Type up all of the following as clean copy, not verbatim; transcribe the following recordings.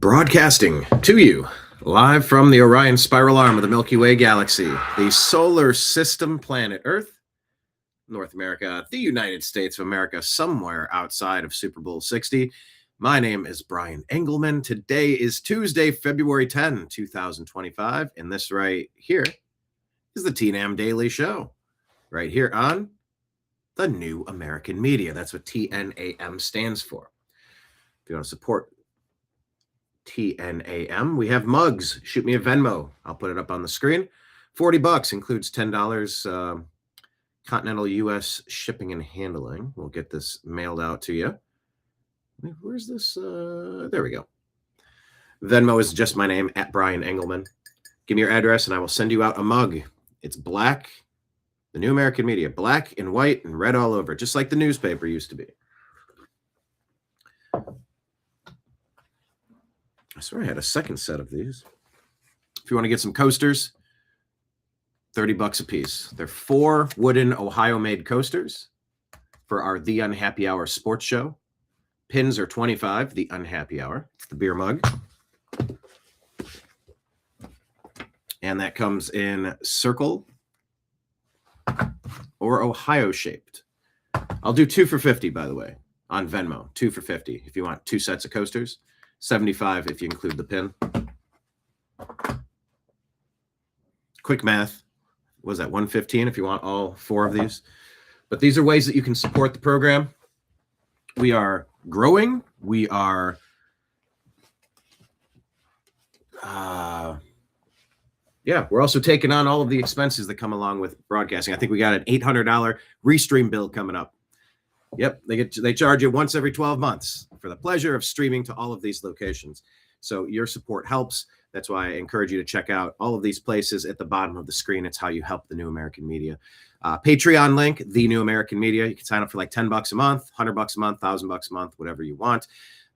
Broadcasting to you live from the Orion spiral arm of the Milky Way galaxy, the solar system, planet Earth, North America, the United States of America, somewhere outside of Super Bowl 60. My name is Brian Engelman. Today is Tuesday, February 10, 2025, and this right here is the TNAM Daily Show, right here on the New American Media. That's what TNAM stands for. If you want to support TNAM, we have mugs. Shoot me a Venmo. I'll put it up on the screen. $40 includes $10 continental U.S. shipping and handling. We'll get this mailed out to you. Where's this? There we go. Venmo is just my name, at Brian Engelman. Give me your address and I will send you out a mug. It's black, the New American Media, black and white and red all over, just like the newspaper used to be. I swear I had a second set of these. If you want to get some coasters, $30 a piece. They're 4 wooden Ohio-made coasters for our The Unhappy Hour sports show. Pins are $25, The Unhappy Hour. It's the beer mug. And that comes in circle or Ohio-shaped. I'll do 2 for $50, by the way, on Venmo. 2 for $50 if you want 2 sets of coasters. $75 if you include the pin. Quick math. What was that? $115 if you want all 4 of these. But these are ways that you can support the program. We are growing. We are we're also taking on all of the expenses that come along with broadcasting. I think we got an $800 restream bill coming up. Yep, they charge you once every 12 months for the pleasure of streaming to all of these locations. So your support helps. That's why I encourage you to check out all of these places at the bottom of the screen. It's how you help the New American Media. Patreon link, the New American Media. You can sign up for like $10 a month, $100 a month, $1,000 a month, whatever you want.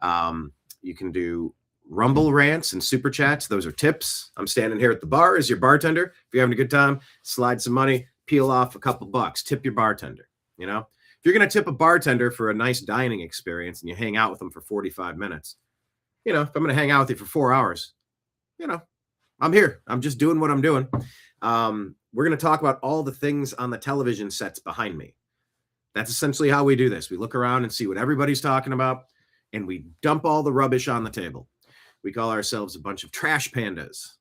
You can do Rumble rants and super chats. Those are tips. I'm standing here at the bar as your bartender. If you're having a good time, slide some money, peel off a couple bucks, tip your bartender, you know? If you're going to tip a bartender for a nice dining experience and you hang out with them for 45 minutes, you know, if I'm going to hang out with you for 4 hours, you know, I'm here. I'm just doing what I'm doing. We're going to talk about all the things on the television sets behind me. That's essentially how we do this. We look around and see what everybody's talking about, and we dump all the rubbish on the table. We call ourselves a bunch of trash pandas.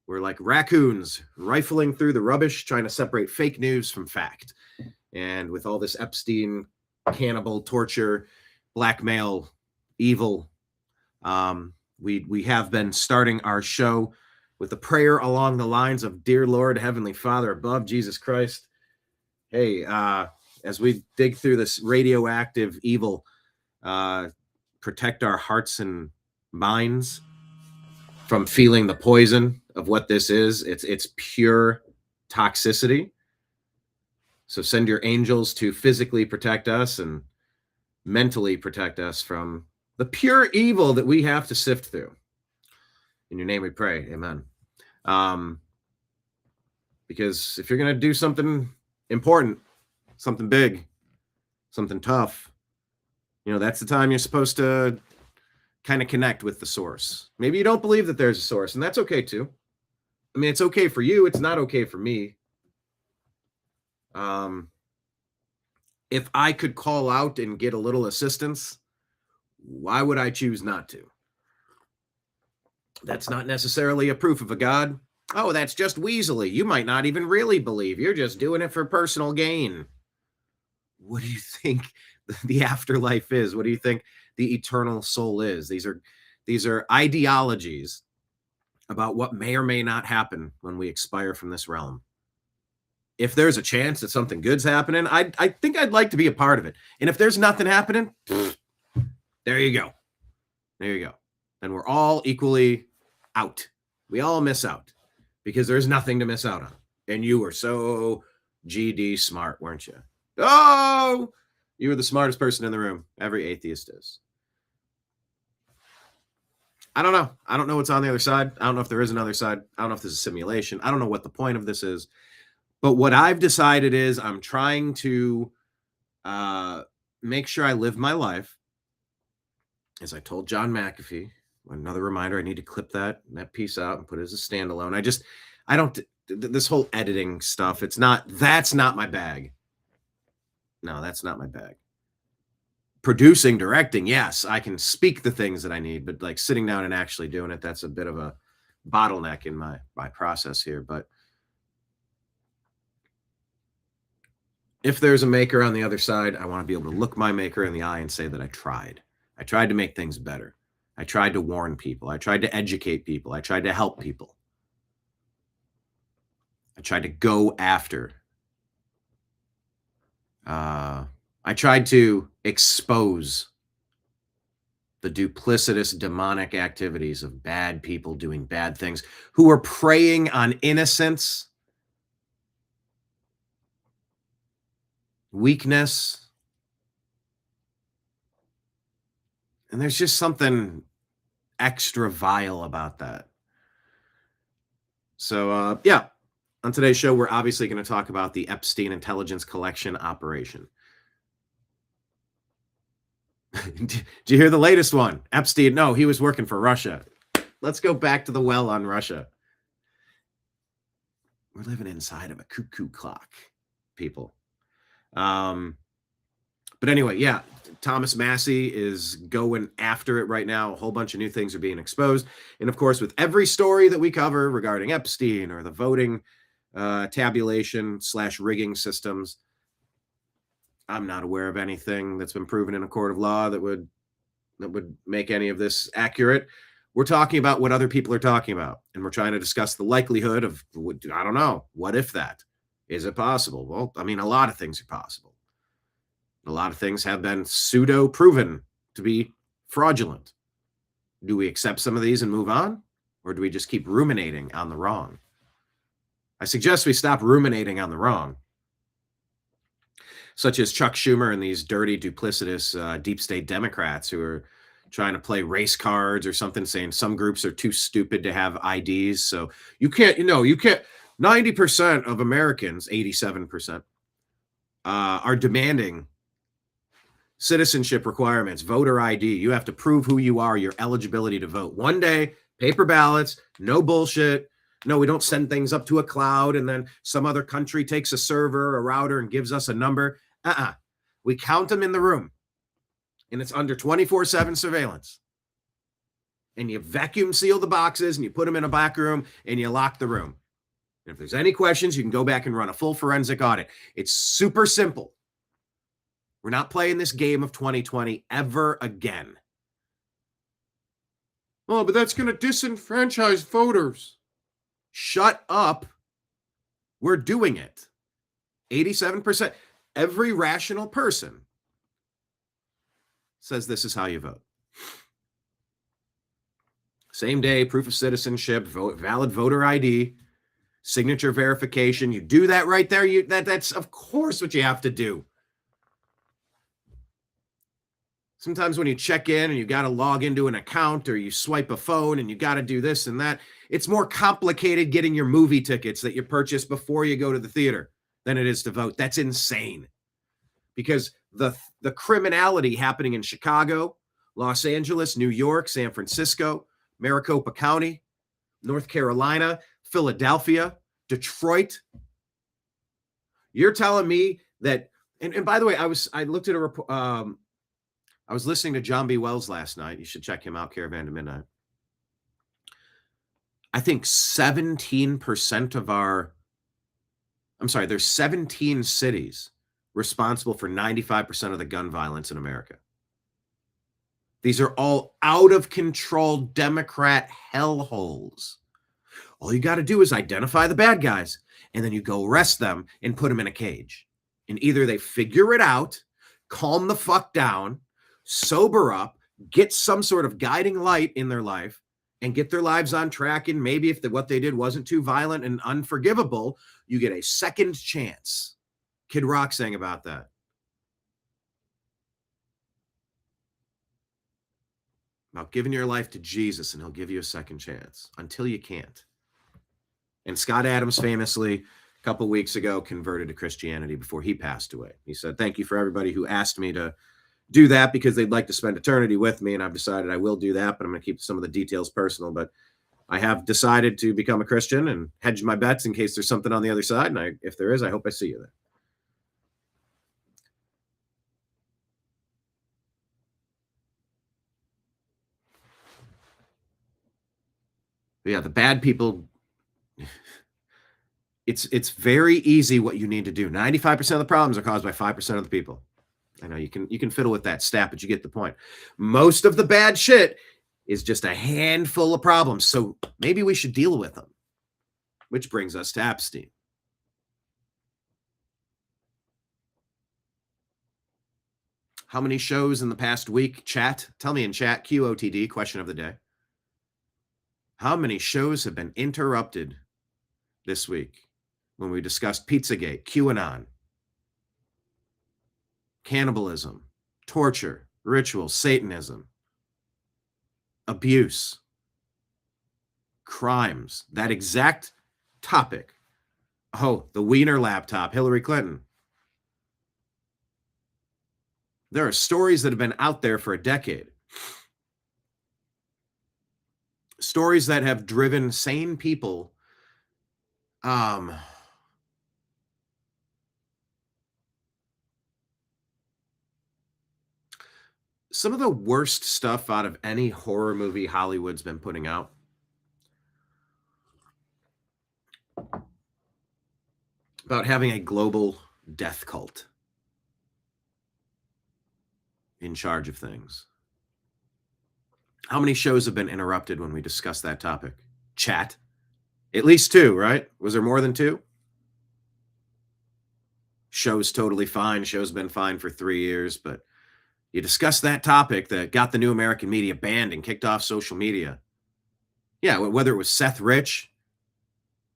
We're like raccoons rifling through the rubbish, trying to separate fake news from fact. And with all this Epstein, cannibal, torture, blackmail, evil, we have been starting our show with a prayer along the lines of, Dear Lord, Heavenly Father above, Jesus Christ. Hey, as we dig through this radioactive evil, protect our hearts and minds from feeling the poison of what this is. It's pure toxicity. So send your angels to physically protect us and mentally protect us from the pure evil that we have to sift through. In your name we pray. Amen. Because if you're going to do something important, something big, something tough, you know, that's the time you're supposed to kind of connect with the source. Maybe you don't believe that there's a source, and that's okay too. I mean, it's okay for you. It's not okay for me. If I could call out and get a little assistance, why would I choose not to? That's not necessarily a proof of a God. Oh, that's just weaselly. You might not even really believe. You're just doing it for personal gain. What do you think the afterlife is? What do you think the eternal soul is? These are ideologies about what may or may not happen when we expire from this realm. If there's a chance that something good's happening, I think I'd like to be a part of it. And if there's nothing happening, there you go. There you go. And we're all equally out. We all miss out because there's nothing to miss out on. And you were so GD smart, weren't you? Oh, you were the smartest person in the room. Every atheist is. I don't know. I don't know what's on the other side. I don't know if there is another side. I don't know if this is a simulation. I don't know what the point of this is. But what I've decided is I'm trying to make sure I live my life, as I told John McAfee, Another reminder, I need to clip that piece out and put it as a standalone. I don't, this whole editing stuff, that's not my bag. No, that's not my bag. Producing, directing, yes, I can speak the things that I need, but like sitting down and actually doing it, that's a bit of a bottleneck in my process here. But if there's a maker on the other side, I want to be able to look my maker in the eye and say that I tried. I tried to make things better. I tried to warn people. I tried to educate people. I tried to help people. I tried to go after. I tried to expose the duplicitous, demonic activities of bad people doing bad things who are preying on innocence, weakness. And there's just something extra vile about that. So, yeah, on today's show, we're obviously going to talk about the Epstein intelligence collection operation. Did you hear the latest one? Epstein, no, he was working for Russia. Let's go back to the well on Russia. We're living inside of a cuckoo clock, people. But anyway, yeah, Thomas Massey is going after it right now. A whole bunch of new things are being exposed. And of course, with every story that we cover regarding Epstein or the voting tabulation / rigging systems, I'm not aware of anything that's been proven in a court of law that would make any of this accurate. We're talking about what other people are talking about, and we're trying to discuss the likelihood of, I don't know, what if that? Is it possible? Well, I mean, a lot of things are possible. A lot of things have been pseudo-proven to be fraudulent. Do we accept some of these and move on? Or do we just keep ruminating on the wrong? I suggest we stop ruminating on the wrong. Such as Chuck Schumer and these dirty, duplicitous deep state Democrats who are trying to play race cards or something, saying some groups are too stupid to have IDs. So you can't, 90% of Americans, 87%, are demanding citizenship requirements, voter ID. You have to prove who you are, your eligibility to vote. One day, paper ballots, no bullshit. No, we don't send things up to a cloud and then some other country takes a server, a router, and gives us a number. We count them in the room, and it's under 24/7 surveillance. And you vacuum seal the boxes and you put them in a back room and you lock the room. And if there's any questions, you can go back and run a full forensic audit. It's super simple. We're not playing this game of 2020 ever again. Oh, but that's going to disenfranchise voters. Shut up. We're doing it. 87%. Every rational person says this is how you vote. Same day, proof of citizenship, valid voter ID, signature verification. You do that right there. That's of course what you have to do. Sometimes when you check in and you got to log into an account or you swipe a phone and you got to do this and that, it's more complicated getting your movie tickets that you purchase before you go to the theater than it is to vote. That's insane. Because the criminality happening in Chicago, Los Angeles, New York, San Francisco, Maricopa County, North Carolina, Philadelphia, Detroit. You're telling me that, and by the way, I looked at a report. I was listening to John B. Wells last night. You should check him out, Caravan to Midnight. I think 17% of there's 17 cities responsible for 95% of the gun violence in America. These are all out of control Democrat hellholes. All you got to do is identify the bad guys, and then you go arrest them and put them in a cage. And either they figure it out, calm the fuck down, sober up, get some sort of guiding light in their life, and get their lives on track. And maybe if what they did wasn't too violent and unforgivable, you get a second chance. Kid Rock sang about that. About giving your life to Jesus, and he'll give you a second chance until you can't. And Scott Adams famously, a couple weeks ago, converted to Christianity before he passed away. He said, "Thank you for everybody who asked me to do that because they'd like to spend eternity with me, and I've decided I will do that, but I'm going to keep some of the details personal. But I have decided to become a Christian and hedge my bets in case there's something on the other side, and if there is, I hope I see you there. But yeah, the bad people, it's very easy what you need to do. 95% of the problems are caused by 5% of the people. I know you can fiddle with that stat, but you get the point. Most of the bad shit is just a handful of problems. So maybe we should deal with them. Which brings us to Epstein. How many shows in the past week? Chat, tell me in chat, QOTD, question of the day. How many shows have been interrupted this week when we discussed Pizzagate, QAnon, cannibalism, torture, ritual, Satanism, abuse, crimes, that exact topic. Oh, the Wiener laptop, Hillary Clinton. There are stories that have been out there for a decade. Stories that have driven sane people some of the worst stuff out of any horror movie Hollywood's been putting out. About having a global death cult in charge of things. How many shows have been interrupted when we discuss that topic? Chat. At least 2, right? Was there more than 2? Show's totally fine. Show's been fine for 3 years, but you discuss that topic that got the new American media banned and kicked off social media. Yeah, whether it was Seth Rich,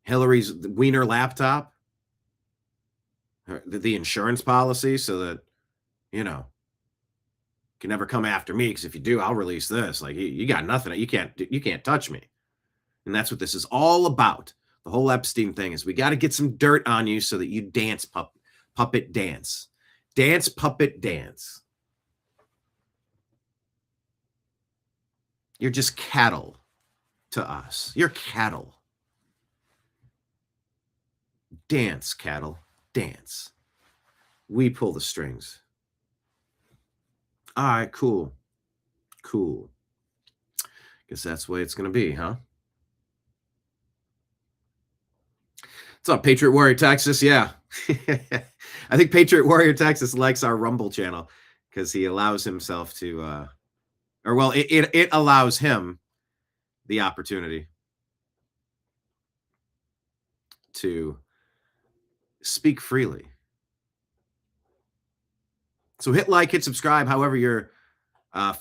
Hillary's Wiener laptop, the insurance policy, so that, you can never come after me, because if you do, I'll release this. Like, you got nothing. You can't touch me. And that's what this is all about. The whole Epstein thing is we got to get some dirt on you so that you dance, puppet dance. Dance, puppet dance. You're just cattle to us. You're cattle. Dance, cattle. Dance. We pull the strings. All right, cool. Cool. Guess that's the way it's going to be, huh? What's up, Patriot Warrior Texas? Yeah. I think Patriot Warrior Texas likes our Rumble channel because he allows himself to, it allows him the opportunity to speak freely. So hit like, hit subscribe, however you're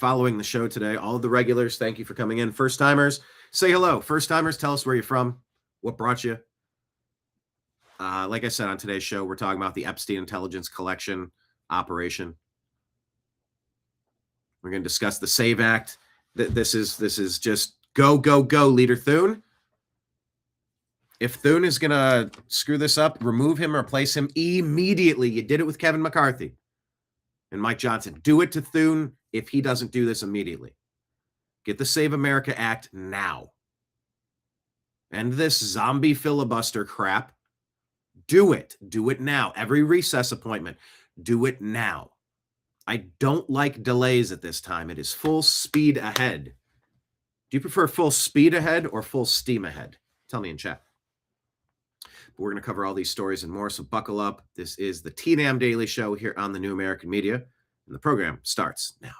following the show today. All of the regulars, thank you for coming in. First timers, say hello. First timers, tell us where you're from, what brought you. Like I said on today's show, we're talking about the Epstein intelligence collection operation. We're going to discuss the SAVE Act. This is just go, Leader Thune. If Thune is going to screw this up, remove him, replace him immediately. You did it with Kevin McCarthy and Mike Johnson. Do it to Thune if he doesn't do this immediately. Get the Save America Act now. End this zombie filibuster crap. Do it. Do it now. Every recess appointment, do it now. I don't like delays at this time. It is full speed ahead. Do you prefer full speed ahead or full steam ahead? Tell me in chat. But we're going to cover all these stories and more, so buckle up. This is the TNAM Daily Show here on the New American Media, and the program starts now.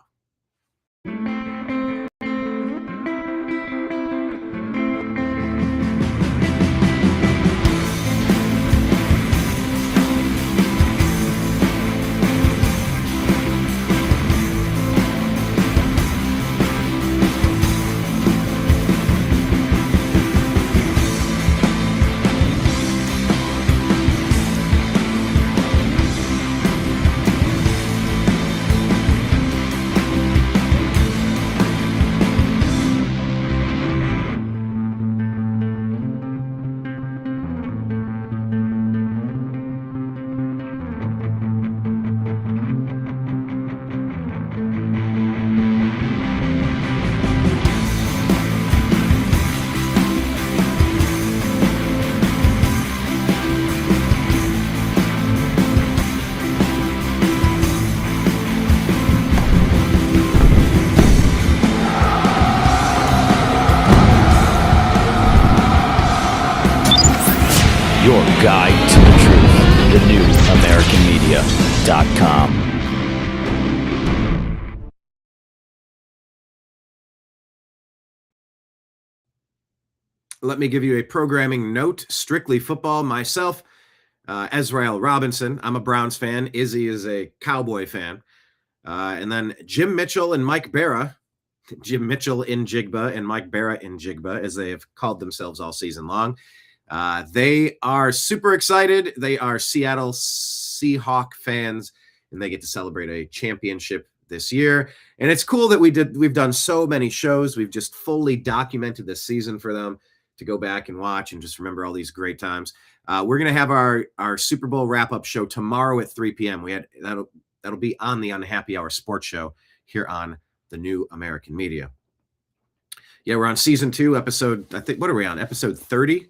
guide to the truth. thenewamericanmedia.com. Let me give you a programming note. Strictly football. Myself, Ezrael Robinson. I'm a Browns fan. Izzy is a Cowboy fan. And then Jim Mitchell and Mike Barra. Jim Mitchell in Jigba and Mike Barra in Jigba, as they have called themselves all season long. They are super excited. They are Seattle Seahawk fans, and they get to celebrate a championship this year. And it's cool that we've done so many shows. We've just fully documented this season for them to go back and watch and just remember all these great times. We're going to have our Super Bowl wrap-up show tomorrow at 3 p.m. That'll be on the Unhappy Hour Sports Show here on the New American Media. Yeah, we're on season 2, episode, I think, what are we on? Episode 30. And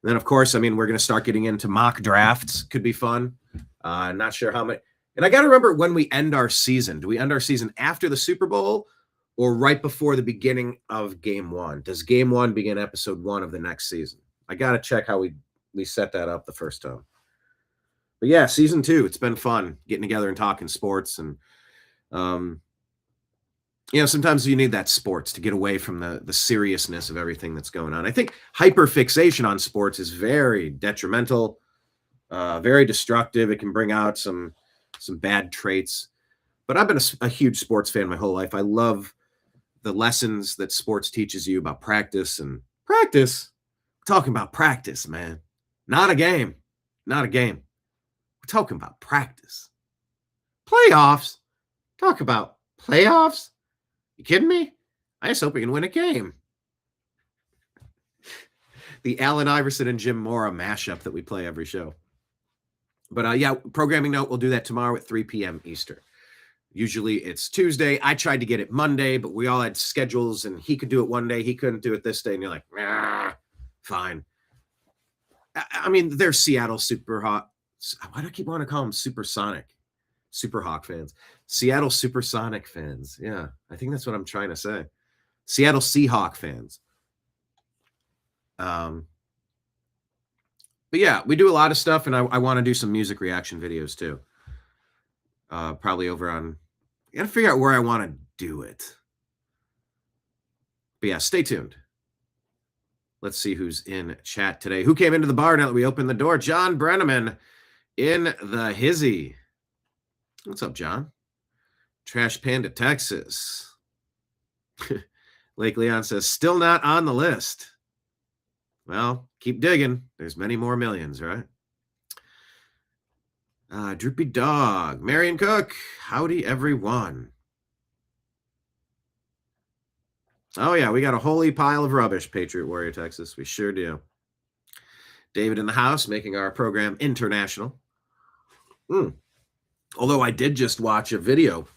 then, of course, I mean, we're going to start getting into mock drafts. Could be fun. Not sure how many. And I got to remember when we end our season. Do we end our season after the Super Bowl or right before the beginning of game 1? Does game 1 begin episode 1 of the next season? I got to check how we set that up the first time. But yeah, season 2, it's been fun getting together and talking sports. And, sometimes you need that sports to get away from the seriousness of everything that's going on. I think hyperfixation on sports is very detrimental, very destructive. It can bring out some bad traits. But I've been a huge sports fan my whole life. I love the lessons that sports teaches you about practice and practice. We're talking about practice, man. Not a game. Not a game. We're talking about practice. Playoffs. Talk about playoffs. You kidding me? I just hope we can win a game. The Allen Iverson and Jim Mora mashup that we play every show. But programming note, we'll do that tomorrow at 3 p.m. Eastern. Usually it's Tuesday. I tried to get it Monday, but we all had schedules, and he could do it one day. He couldn't do it this day. And you're like, fine. I mean, they're Seattle Superhawk. Why do I keep wanting to call them Supersonic? Superhawk fans. Seattle Supersonic fans. Yeah, I think that's what I'm trying to say. Seattle Seahawk fans. But yeah, we do a lot of stuff, and I want to do some music reaction videos too. Probably over on, I gotta figure out where I want to do it. But yeah, stay tuned. Let's see who's in chat today. Who came into the bar now that we opened the door? John Brenneman in the hizzy. What's up, John? Trash Panda, Texas. Lake Leon says, still not on the list. Well, keep digging. There's many more millions, right? Droopy Dog. Marion Cook. Howdy, everyone. Oh, yeah, we got a holy pile of rubbish, Patriot Warrior, Texas. We sure do. David in the house, making our program international. Although I did just watch a video.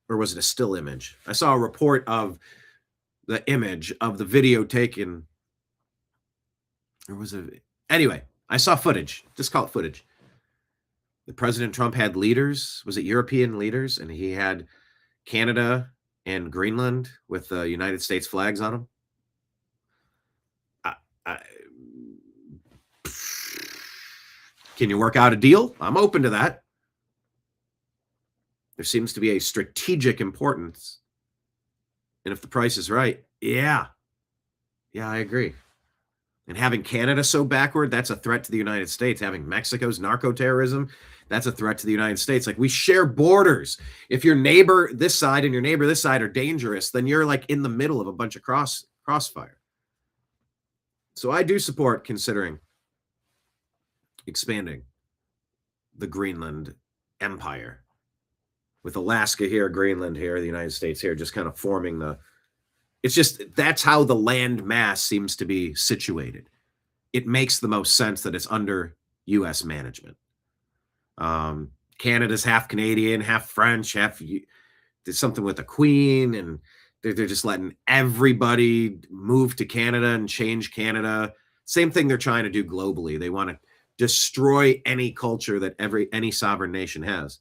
Or was it a still image? I saw a report of the image of the video taken. Or was it? Anyway, I saw footage. Just call it footage. The President Trump had leaders. Was it European leaders? And he had Canada and Greenland with the United States flags on them. Can you work out a deal? I'm open to that. There seems to be a strategic importance. And if the price is right, yeah, I agree. And having Canada so backward, that's a threat to the United States. Having Mexico's narco-terrorism, that's a threat to the United States. Like, we share borders. If your neighbor this side and your neighbor this side are dangerous, then you're like in the middle of a bunch of crossfire. So I do support considering expanding the Greenland empire. With Alaska here, Greenland here, the United States here, just kind of forming it's just, that's how the land mass seems to be situated. It makes the most sense that it's under U.S. management. Canada's half Canadian, half French, there's something with the Queen, and they're just letting everybody move to Canada and change Canada. Same thing they're trying to do globally. They want to destroy any culture that any sovereign nation has.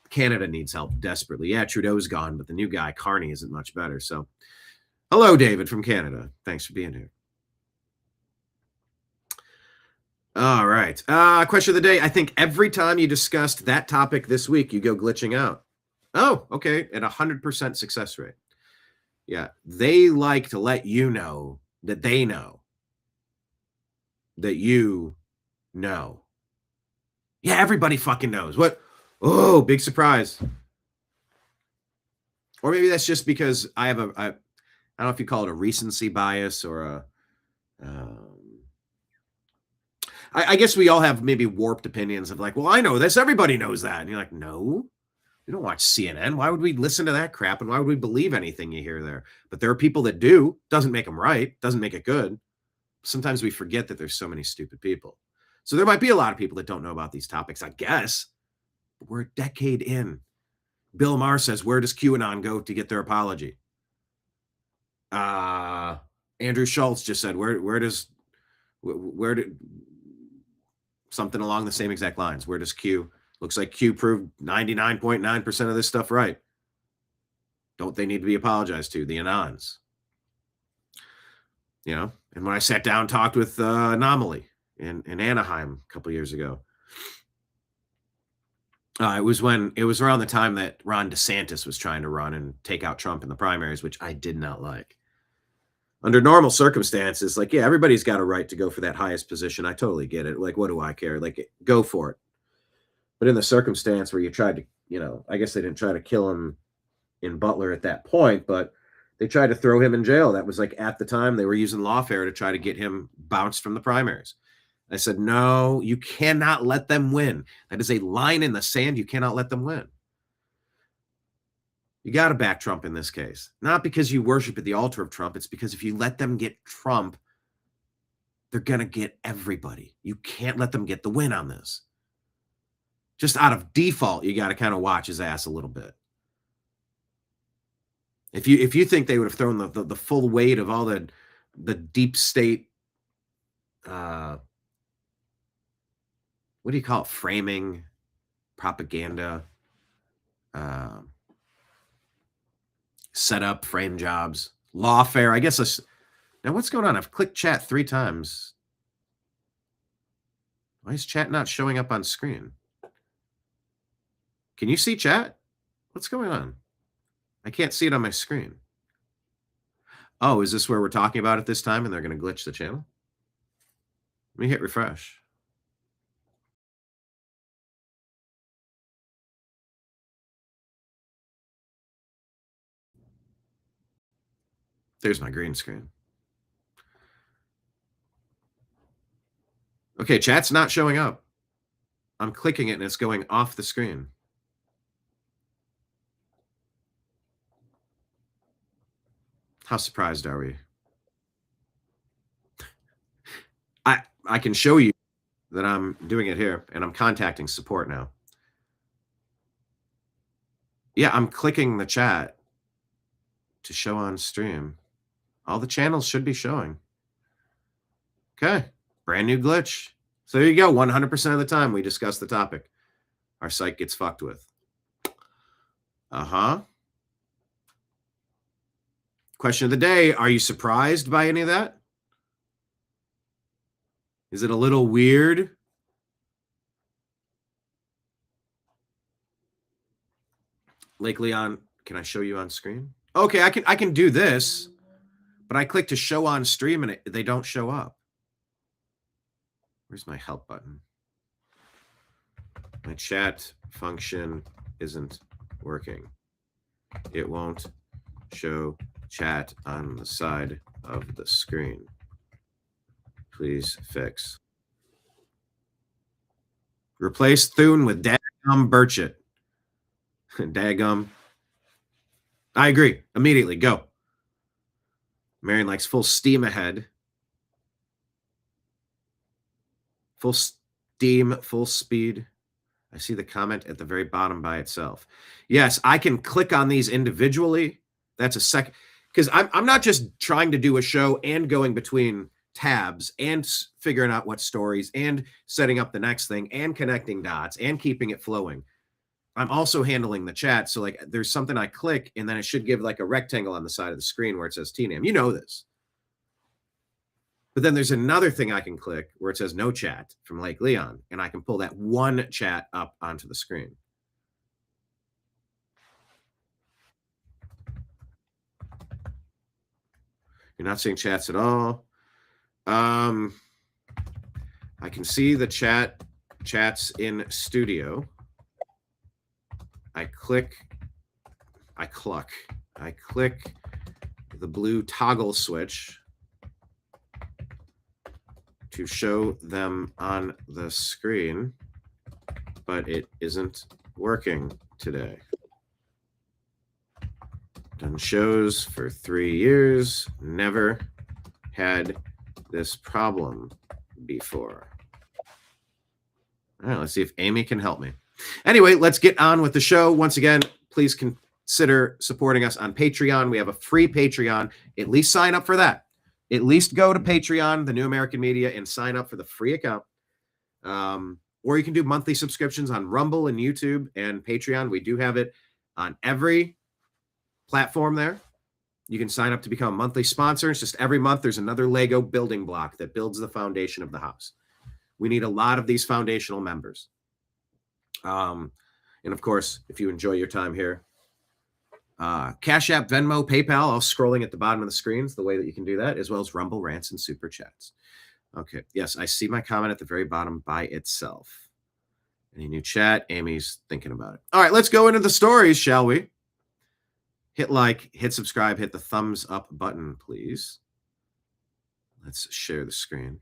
Canada needs help desperately. Yeah, Trudeau's gone, but the new guy, Carney, isn't much better. So, hello, David from Canada. Thanks for being here. All right. Question of the day. I think every time you discussed that topic this week, you go glitching out. Oh, okay. At 100% success rate. Yeah. They like to let you know that they know that you know. Yeah, everybody fucking knows. What? Oh, big surprise. Or maybe that's just because I have I don't know if you call it a recency bias or a I guess we all have maybe warped opinions of like, well, I know this, everybody knows that. And you're like, no, we don't watch CNN. Why would we listen to that crap? And why would we believe anything you hear there? But there are people that do. Doesn't make them right. Doesn't make it good. Sometimes we forget that there's so many stupid people. So there might be a lot of people that don't know about these topics, I guess. But we're a decade in. Bill Maher says, where does QAnon go to get their apology? Andrew Schultz just said, where did something along the same exact lines? Where does Q? Looks like Q proved 99.9% of this stuff right. Don't they need to be apologized to? The Anons. You know, and when I sat down and talked with Anomaly in Anaheim a couple years ago, it was around the time that Ron DeSantis was trying to run and take out Trump in the primaries, which I did not like. Under normal circumstances, like, yeah, everybody's got a right to go for that highest position. I totally get it. Like, what do I care? Like, go for it. But in the circumstance where you tried to, you know, I guess they didn't try to kill him in Butler at that point, but they tried to throw him in jail. That was like at the time they were using lawfare to try to get him bounced from the primaries. I said, no, you cannot let them win. That is a line in the sand. You cannot let them win. You got to back Trump in this case. Not because you worship at the altar of Trump. It's because if you let them get Trump, they're going to get everybody. You can't let them get the win on this. Just out of default, you got to kind of watch his ass a little bit. If you think they would have thrown the full weight of all the deep state, what do you call it? Framing, propaganda, set up, frame jobs, lawfare. I guess now what's going on? I've clicked chat 3 times. Why is chat not showing up on screen? Can you see chat? What's going on? I can't see it on my screen. Oh, is this where we're talking about it this time and they're going to glitch the channel? Let me hit refresh. There's my green screen. Okay, chat's not showing up. I'm clicking it and it's going off the screen. How surprised are we? I can show you that I'm doing it here and I'm contacting support now. Yeah, I'm clicking the chat to show on stream. All the channels should be showing. Okay, brand new glitch. So there you go. 100% of the time we discuss the topic, our site gets fucked with. Question of the day. Are you surprised by any of that? Is it a little weird? Lake Leon, can I show you on screen? Okay, I can do this, but I click to show on stream and they don't show up. Where's my help button? My chat function isn't working. It won't show chat on the side of the screen. Please fix. Replace Thune with Dagum Burchett. Dagum. I agree. Immediately. Go. Marion likes full steam ahead. Full steam, full speed. I see the comment at the very bottom by itself. Yes, I can click on these individually. That's a second. Because I'm not just trying to do a show and going between tabs and figuring out what stories and setting up the next thing and connecting dots and keeping it flowing. I'm also handling the chat. So like there's something I click and then it should give like a rectangle on the side of the screen where it says TNAM. You know this. But then there's another thing I can click where it says no chat from Lake Leon, and I can pull that one chat up onto the screen. You're not seeing chats at all. I can see the chats in studio. I click the blue toggle switch to show them on the screen, but it isn't working today. Done shows for 3 years, never had this problem before. All right, let's see if Amy can help me. Anyway, let's get on with the show. Once again, please consider supporting us on Patreon. We have a free Patreon. At least sign up for that. At least go to Patreon, the New American Media, and sign up for the free account. Or you can do monthly subscriptions on Rumble and YouTube and Patreon. We do have it on every platform there. You can sign up to become a monthly sponsor. It's just every month there's another Lego building block that builds the foundation of the house. We need a lot of these foundational members. And of course, if you enjoy your time here, Cash App, Venmo, PayPal, all scrolling at the bottom of the screens, the way that you can do that, as well as Rumble, Rants, and Super Chats. Okay, yes, I see my comment at the very bottom by itself. Any new chat? Amy's thinking about it. All right, let's go into the stories, shall we? Hit like, hit subscribe, hit the thumbs up button, please. Let's share the screen.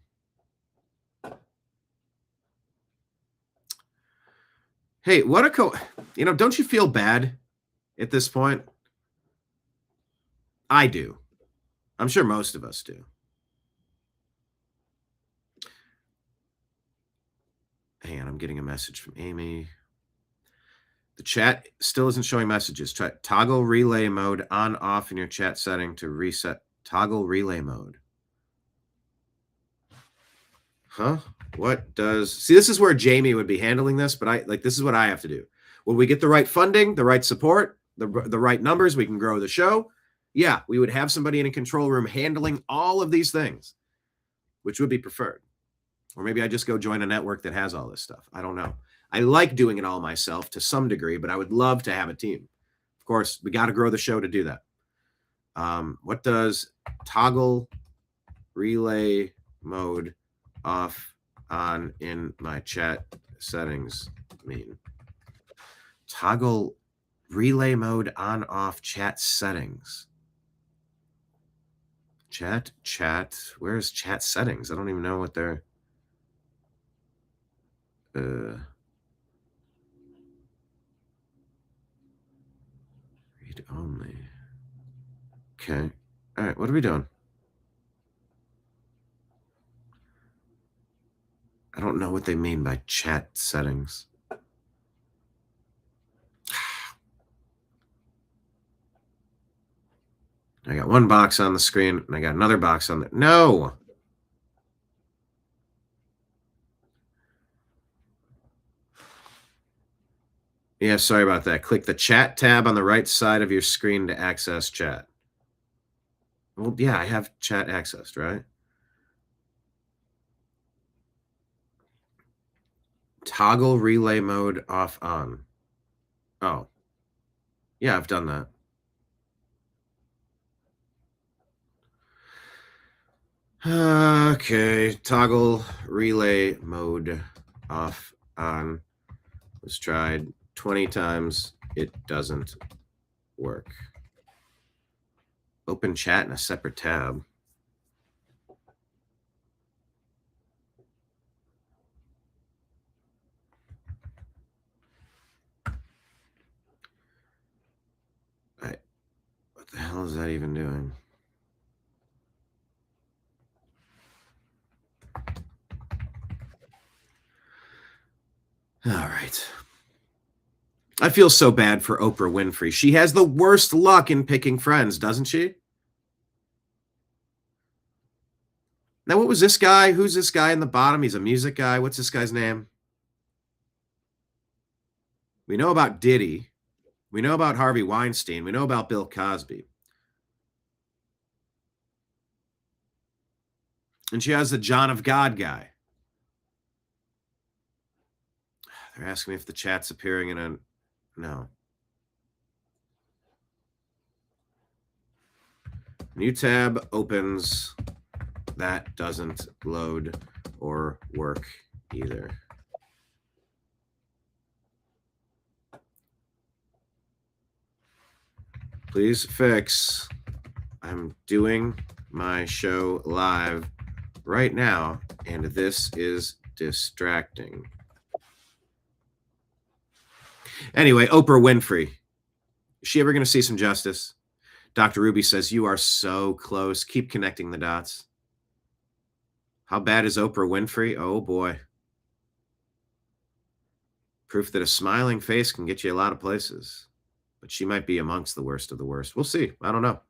Hey, what a don't you feel bad at this point? I do. I'm sure most of us do. Hang on, I'm getting a message from Amy. The chat still isn't showing messages. Try toggle relay mode on off in your chat setting to reset toggle relay mode. Huh? What does... See, this is where Jamie would be handling this, but this is what I have to do. When we get the right funding, the right support, the right numbers, we can grow the show. Yeah, we would have somebody in a control room handling all of these things, which would be preferred. Or maybe I just go join a network that has all this stuff. I don't know. I like doing it all myself to some degree, but I would love to have a team. Of course, we got to grow the show to do that. What does toggle relay mode off on in my chat settings mean? Toggle relay mode on off chat settings. Chat. Where's chat settings? I don't even know what they're... Read only. Okay. All right. What are we doing? I don't know what they mean by chat settings. I got one box on the screen and I got another box on the... No. Yeah, sorry about that. Click the chat tab on the right side of your screen to access chat. Well, yeah, I have chat accessed, right? Toggle relay mode off on. Oh. Yeah, I've done that. Okay, toggle relay mode off on was tried 20 times. It doesn't work. Open chat in a separate tab. What the hell is that even doing? All right. I feel so bad for Oprah Winfrey. She has the worst luck in picking friends, doesn't she? Now, what was this guy? Who's this guy in the bottom? He's a music guy. What's this guy's name? We know about Diddy. We know about Harvey Weinstein. We know about Bill Cosby. And she has the John of God guy. They're asking me if the chat's appearing in a... No. New tab opens. That doesn't load or work either. Please fix. I'm doing my show live right now, and this is distracting. Anyway, Oprah Winfrey. Is she ever going to see some justice? Dr. Ruby says, you are so close. Keep connecting the dots. How bad is Oprah Winfrey? Oh, boy. Proof that a smiling face can get you a lot of places. But she might be amongst the worst of the worst. We'll see. I don't know.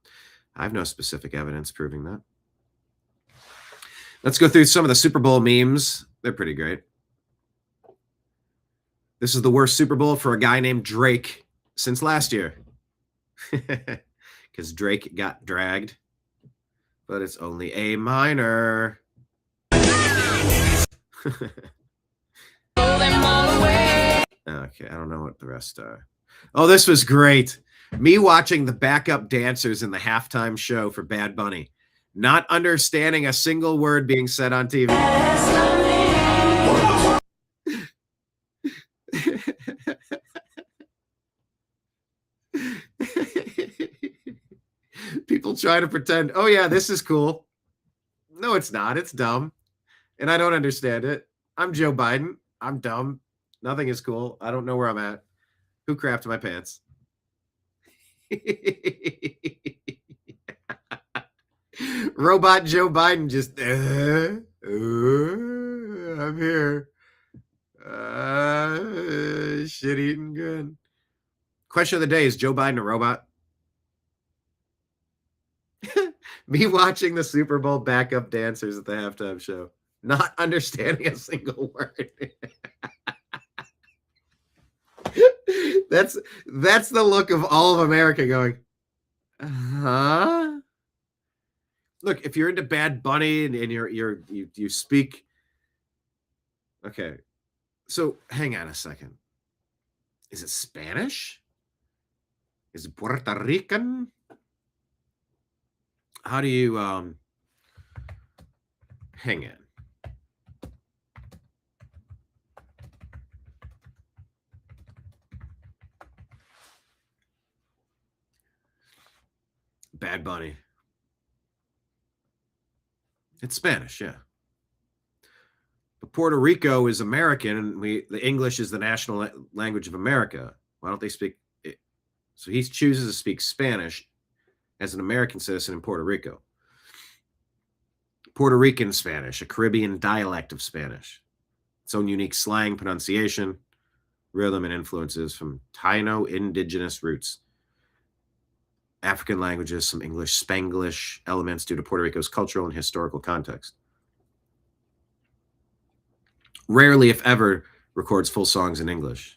I have no specific evidence proving that. Let's go through some of the Super Bowl memes. They're pretty great. This is the worst Super Bowl for a guy named Drake since last year. Because Drake got dragged. But it's only a minor. Okay, I don't know what the rest are. Oh, this was great. Me watching the backup dancers in the halftime show for Bad Bunny, not understanding a single word being said on TV. People try to pretend, oh yeah, this is cool. No, it's not. It's dumb. And I don't understand it. I'm Joe Biden. I'm dumb. Nothing is cool. I don't know where I'm at. Who crapped my pants? Robot Joe Biden just, I'm here. Shit eating good. Question of the day, is Joe Biden a robot? Me watching the Super Bowl backup dancers at the halftime show, not understanding a single word. That's the look of all of America going, huh? Look, if you're into Bad Bunny and you speak, okay. So hang on a second. Is it Spanish? Is it Puerto Rican? How do you hang on? Bad Bunny. It's Spanish, yeah. But Puerto Rico is American, and the English is the national language of America. Why don't they speak it? So he chooses to speak Spanish as an American citizen in Puerto Rico. Puerto Rican Spanish, a Caribbean dialect of Spanish. Its own unique slang, pronunciation, rhythm, and influences from Taino indigenous roots. African languages, some English, Spanglish elements due to Puerto Rico's cultural and historical context. Rarely, if ever, records full songs in English.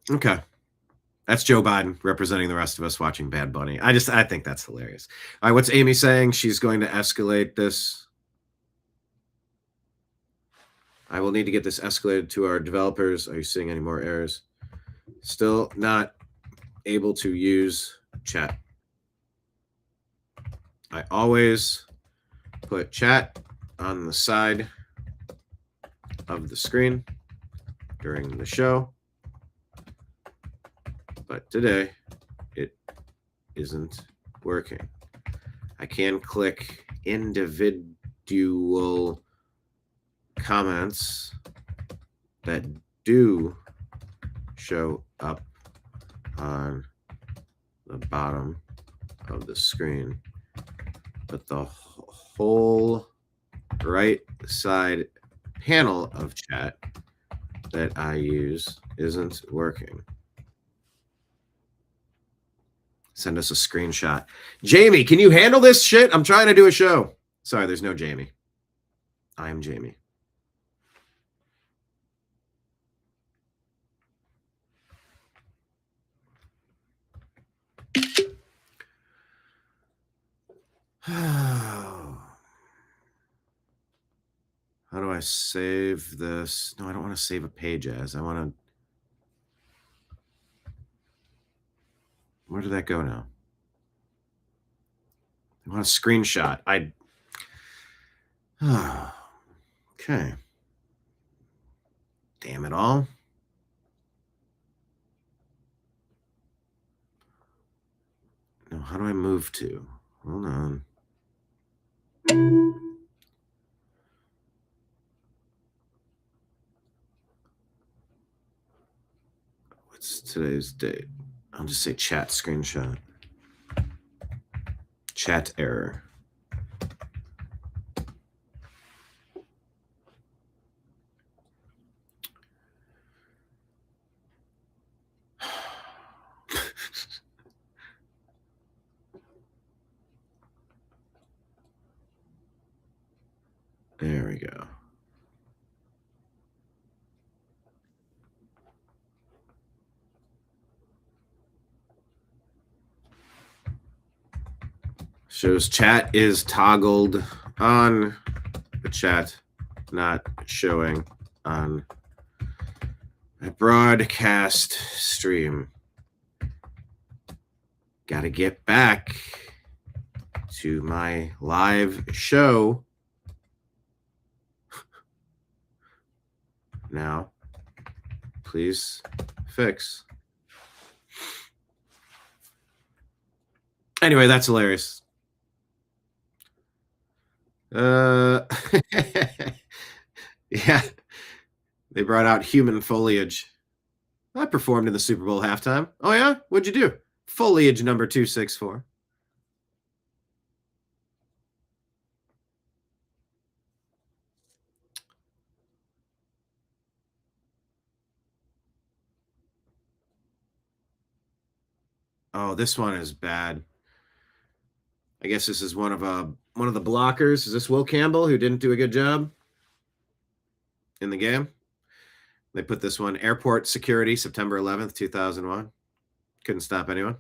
Okay. That's Joe Biden representing the rest of us watching Bad Bunny. I think that's hilarious. All right, what's Amy saying? She's going to escalate this. I will need to get this escalated to our developers. Are you seeing any more errors? Still not able to use chat. I always put chat on the side of the screen during the show. But today, it isn't working. I can click individual comments that do show up on the bottom of the screen, but the whole right side panel of chat that I use isn't working. Send us a screenshot. Jamie, can you handle this shit? I'm trying to do a show. Sorry, there's no Jamie. I am Jamie. How do I save this? No, I don't want to save a page as. I want to. Where did that go now? I want a screenshot. Okay. Damn it all. Now, how do I move to? Hold on. What's today's date? I'll just say chat screenshot. Chat error. There we go. Shows chat is toggled on the chat, not showing on a broadcast stream. Got to get back to my live show now. Please fix. Anyway, that's hilarious. Yeah, they brought out human foliage. I performed in the Super Bowl halftime. Oh yeah, what'd you do? Foliage number 264. Oh, this one is bad. I guess this is one of the blockers. Is this Will Campbell, who didn't do a good job in the game? They put this one, airport security, September 11th, 2001. Couldn't stop anyone.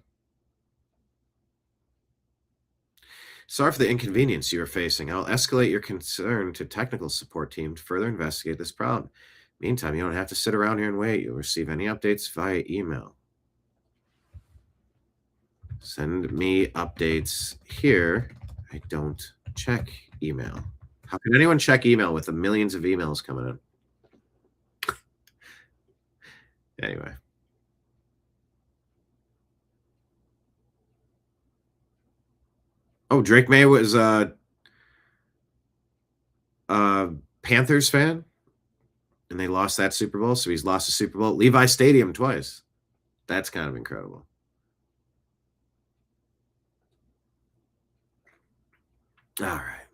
Sorry for the inconvenience you are facing. I'll escalate your concern to technical support team to further investigate this problem. Meantime, you don't have to sit around here and wait. You'll receive any updates via email. Send me updates here. I don't check email. How can anyone check email with the millions of emails coming in? Anyway. Oh, Drake May was a Panthers fan, and they lost that Super Bowl, so he's lost the Super Bowl. Levi Stadium twice. That's kind of incredible. All right.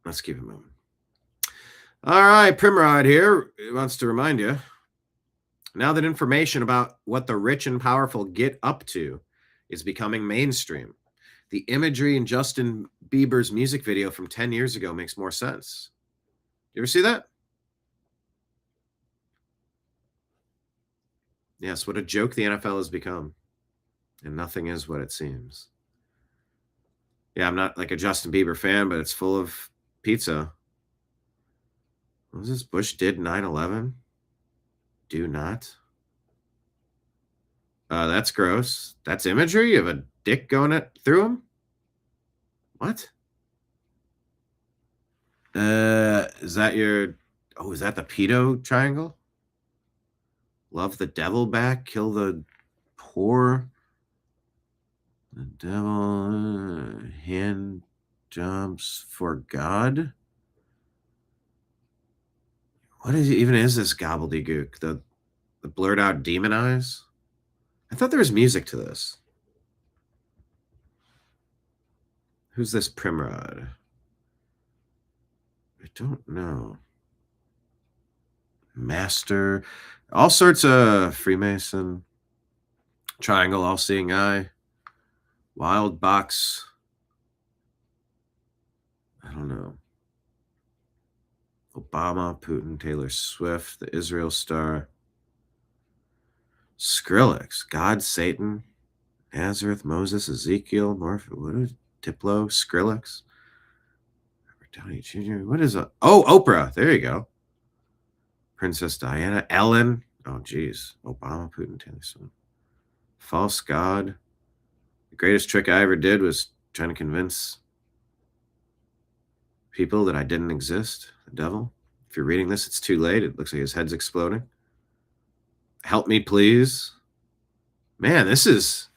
Let's keep it moving. All right, Primrod here wants to remind you, now that information about what the rich and powerful get up to is becoming mainstream, the imagery in Justin Bieber's music video from 10 years ago makes more sense. You ever see that? Yes, what a joke the NFL has become. And nothing is what it seems. Yeah, I'm not like a Justin Bieber fan, but it's full of pizza. What was this? Bush did 9/11? Do not. That's gross. That's imagery of a dick going through him? What? Is that your... Oh, is that the pedo triangle? Love the devil back, kill the poor. The devil hand jumps for God. What even is this gobbledygook? The blurred out demon eyes? I thought there was music to this. Who's this Primrod? I don't know. Master. All sorts of Freemason. Triangle, all-seeing eye. Wild box. I don't know. Obama, Putin, Taylor Swift, the Israel Star. Skrillex, God, Satan, Nazareth, Moses, Ezekiel, what is Diplo, Skrillex, Robert Downey Jr. What is a? Oh, Oprah. There you go. Princess Diana, Ellen. Oh, geez. Obama, Putin, Taylor Swift. False God. The greatest trick I ever did was trying to convince people that I didn't exist. The devil. If you're reading this, it's too late. It looks like his head's exploding. Help me, please. Man, this is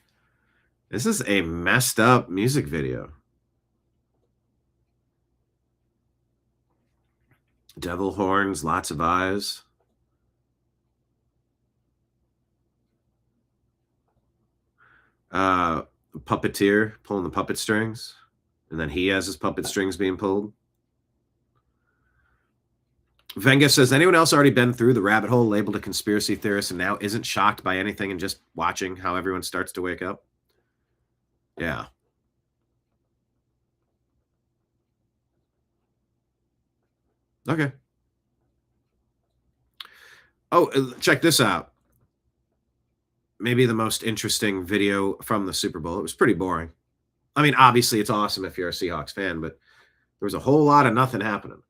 a messed up music video. Devil horns, lots of eyes. Puppeteer pulling the puppet strings, and then he has his puppet strings being pulled. Venga says, anyone else already been through the rabbit hole labeled a conspiracy theorist and now isn't shocked by anything and just watching how everyone starts to wake up? Yeah. Okay. Oh, check this out. Maybe the most interesting video from the Super Bowl. It was pretty boring. I mean, obviously it's awesome if you're a Seahawks fan, but there was a whole lot of nothing happening.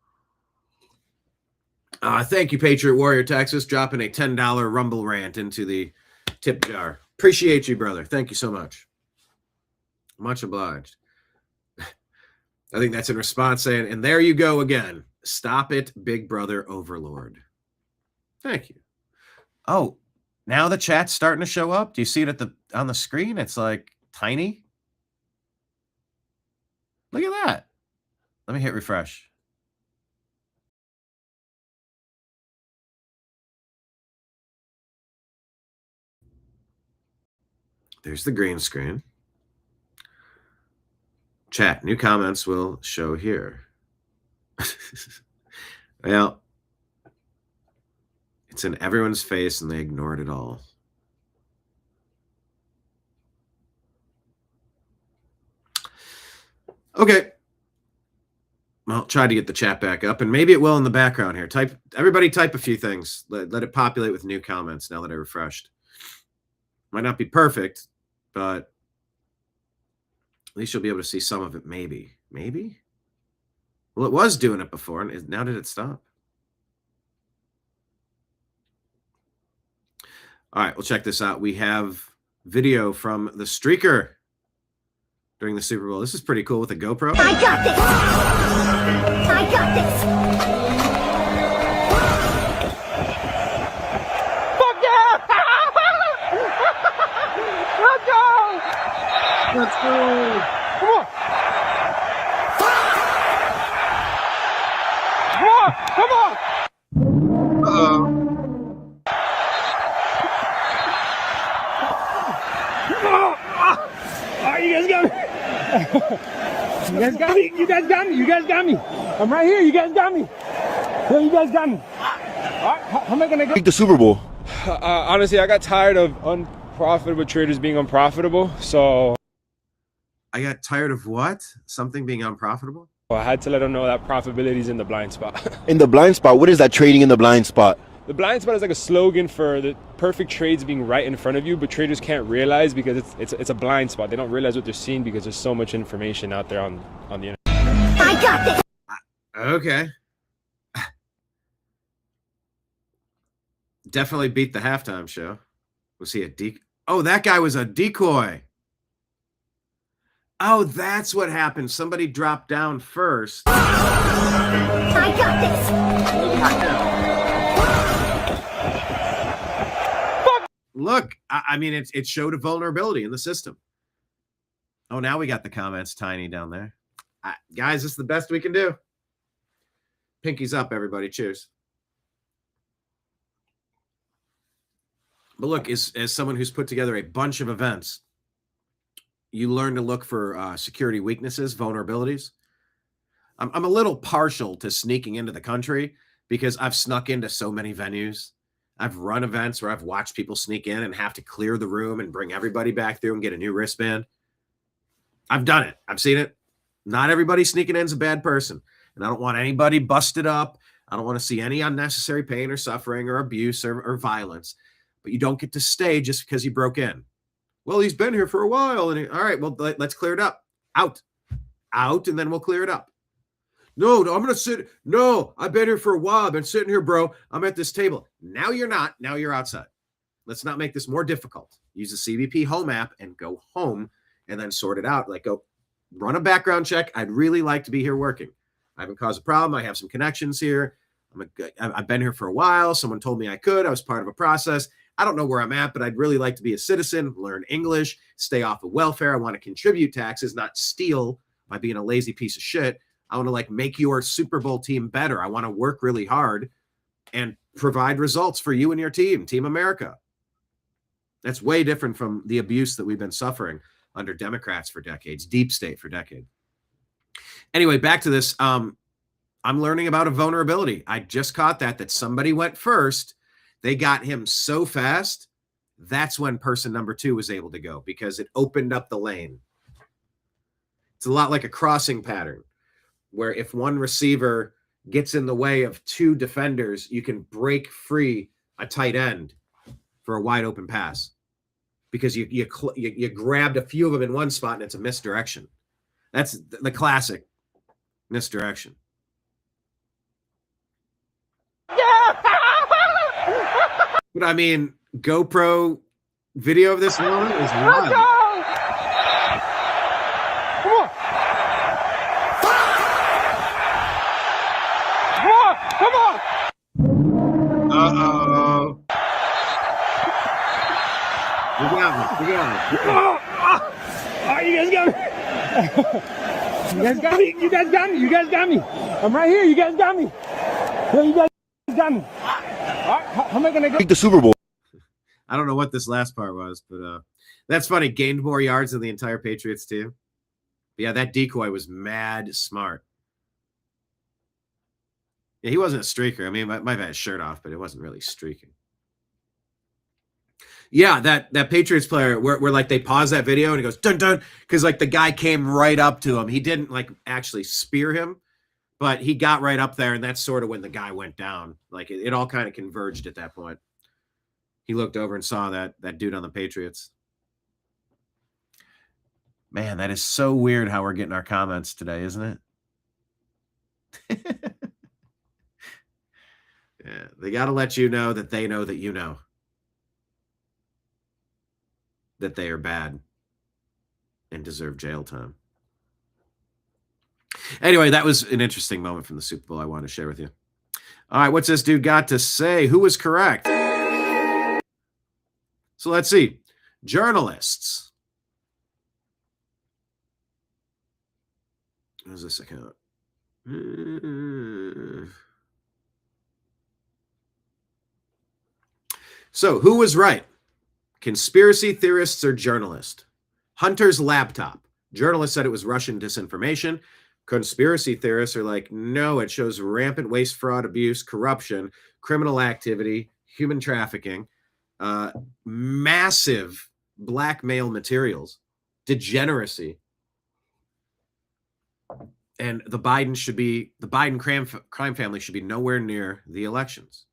Thank you, Patriot Warrior Texas, dropping a $10 Rumble rant into the tip jar. Appreciate you, brother. Thank you so much. Much obliged. I think that's in response saying, and there you go again. Stop it, Big Brother Overlord. Thank you. Oh, now the chat's starting to show up. Do you see it on the screen? It's like tiny. Look at that. Let me hit refresh. There's the green screen. Chat, new comments will show here. Well, it's in everyone's face and they ignored it all. Okay. Well, try to get the chat back up, and maybe it will in the background here. Everybody type a few things. Let it populate with new comments now that I refreshed. Might not be perfect, but at least you'll be able to see some of it, maybe. Maybe? Well, it was doing it before, and now did it stop? All right, we'll check this out. We have video from the streaker during the Super Bowl. This is pretty cool with a GoPro. I got this! I got this! Fuck yeah! Let's go! Let's go! Come on! Come on! Uh-oh. Oh, you guys got me. You guys got me. You guys got me. You guys got me. I'm right here. You guys got me. Yeah, you guys got me. All right, how am I gonna Take the Super Bowl. Honestly, I got tired of unprofitable traders being unprofitable, so I got tired of what? Something being unprofitable? I had to let them know that profitability is in the blind spot. In the blind spot, what is that trading in the blind spot? The blind spot is like a slogan for the perfect trades being right in front of you, but traders can't realize because it's a blind spot. They don't realize what they're seeing because there's so much information out there on the internet. I got this. Okay. Definitely beat the halftime show. Was he a decoy? Oh, that guy was a decoy. Oh, that's what happened. Somebody dropped down first. I got this. Look, I mean, it showed a vulnerability in the system. Oh, now we got the comments tiny down there. Guys, this is the best we can do. Pinkies up, everybody. Cheers. But look, as someone who's put together a bunch of events, you learn to look for security weaknesses, vulnerabilities. I'm a little partial to sneaking into the country because I've snuck into so many venues. I've run events where I've watched people sneak in and have to clear the room and bring everybody back through and get a new wristband. I've done it. I've seen it. Not everybody sneaking in is a bad person. And I don't want anybody busted up. I don't want to see any unnecessary pain or suffering or abuse or violence. but you don't get to stay just because he broke in. Well, he's been here for a while. And all right, well, let's clear it up. Out, and then we'll clear it up. No, I'm going to sit. No, I've been here for a while. I've been sitting here, bro. I'm at this table. Now you're not. Now you're outside. Let's not make this more difficult. Use the CBP home app and go home and then sort it out. Like, go run a background check. I'd really like to be here working. I haven't caused a problem. I have some connections here. I've been here for a while. Someone told me I could. I was part of a process. I don't know where I'm at, but I'd really like to be a citizen, learn English, stay off of welfare. I want to contribute taxes, not steal by being a lazy piece of shit. I want to like make your Super Bowl team better. I want to work really hard and provide results for you and your team, Team America. That's way different from the abuse that we've been suffering under Democrats for decades, deep state for decades. Anyway, back to this. I'm learning about a vulnerability. I just caught that somebody went first. They got him so fast. That's when person number 2 was able to go because it opened up the lane. It's a lot like a crossing pattern where if one receiver gets in the way of 2 defenders, you can break free a tight end for a wide open pass because you grabbed a few of them in one spot and it's a misdirection. That's the classic misdirection. But I mean, GoPro video of this moment is wild. Come on! Uh-oh. You got me. Oh, you guys got me. You guys got me. I'm right here. You guys got me. Yeah, you guys got me. All right, how am I going to go? Take the Super Bowl. I don't know what this last part was, but that's funny. Gained more yards than the entire Patriots team. But yeah, that decoy was mad smart. Yeah, he wasn't a streaker. I mean, might have had his shirt off, but it wasn't really streaking. Yeah, that Patriots player where like they pause that video and he goes dun dun because like the guy came right up to him. He didn't like actually spear him, but he got right up there, and that's sort of when the guy went down. Like it all kind of converged at that point. He looked over and saw that dude on the Patriots. Man, that is so weird how we're getting our comments today, isn't it? Yeah, they got to let you know that they know that you know that they are bad and deserve jail time. Anyway, that was an interesting moment from the Super Bowl I wanted to share with you. All right, what's this dude got to say? Who was correct? So let's see. Journalists. Where's this account? So who was right? Conspiracy theorists or journalists? Hunter's laptop. Journalists said it was Russian disinformation. Conspiracy theorists are like, no, it shows rampant waste, fraud, abuse, corruption, criminal activity, human trafficking, massive blackmail materials, degeneracy. And the Biden crime family should be nowhere near the elections.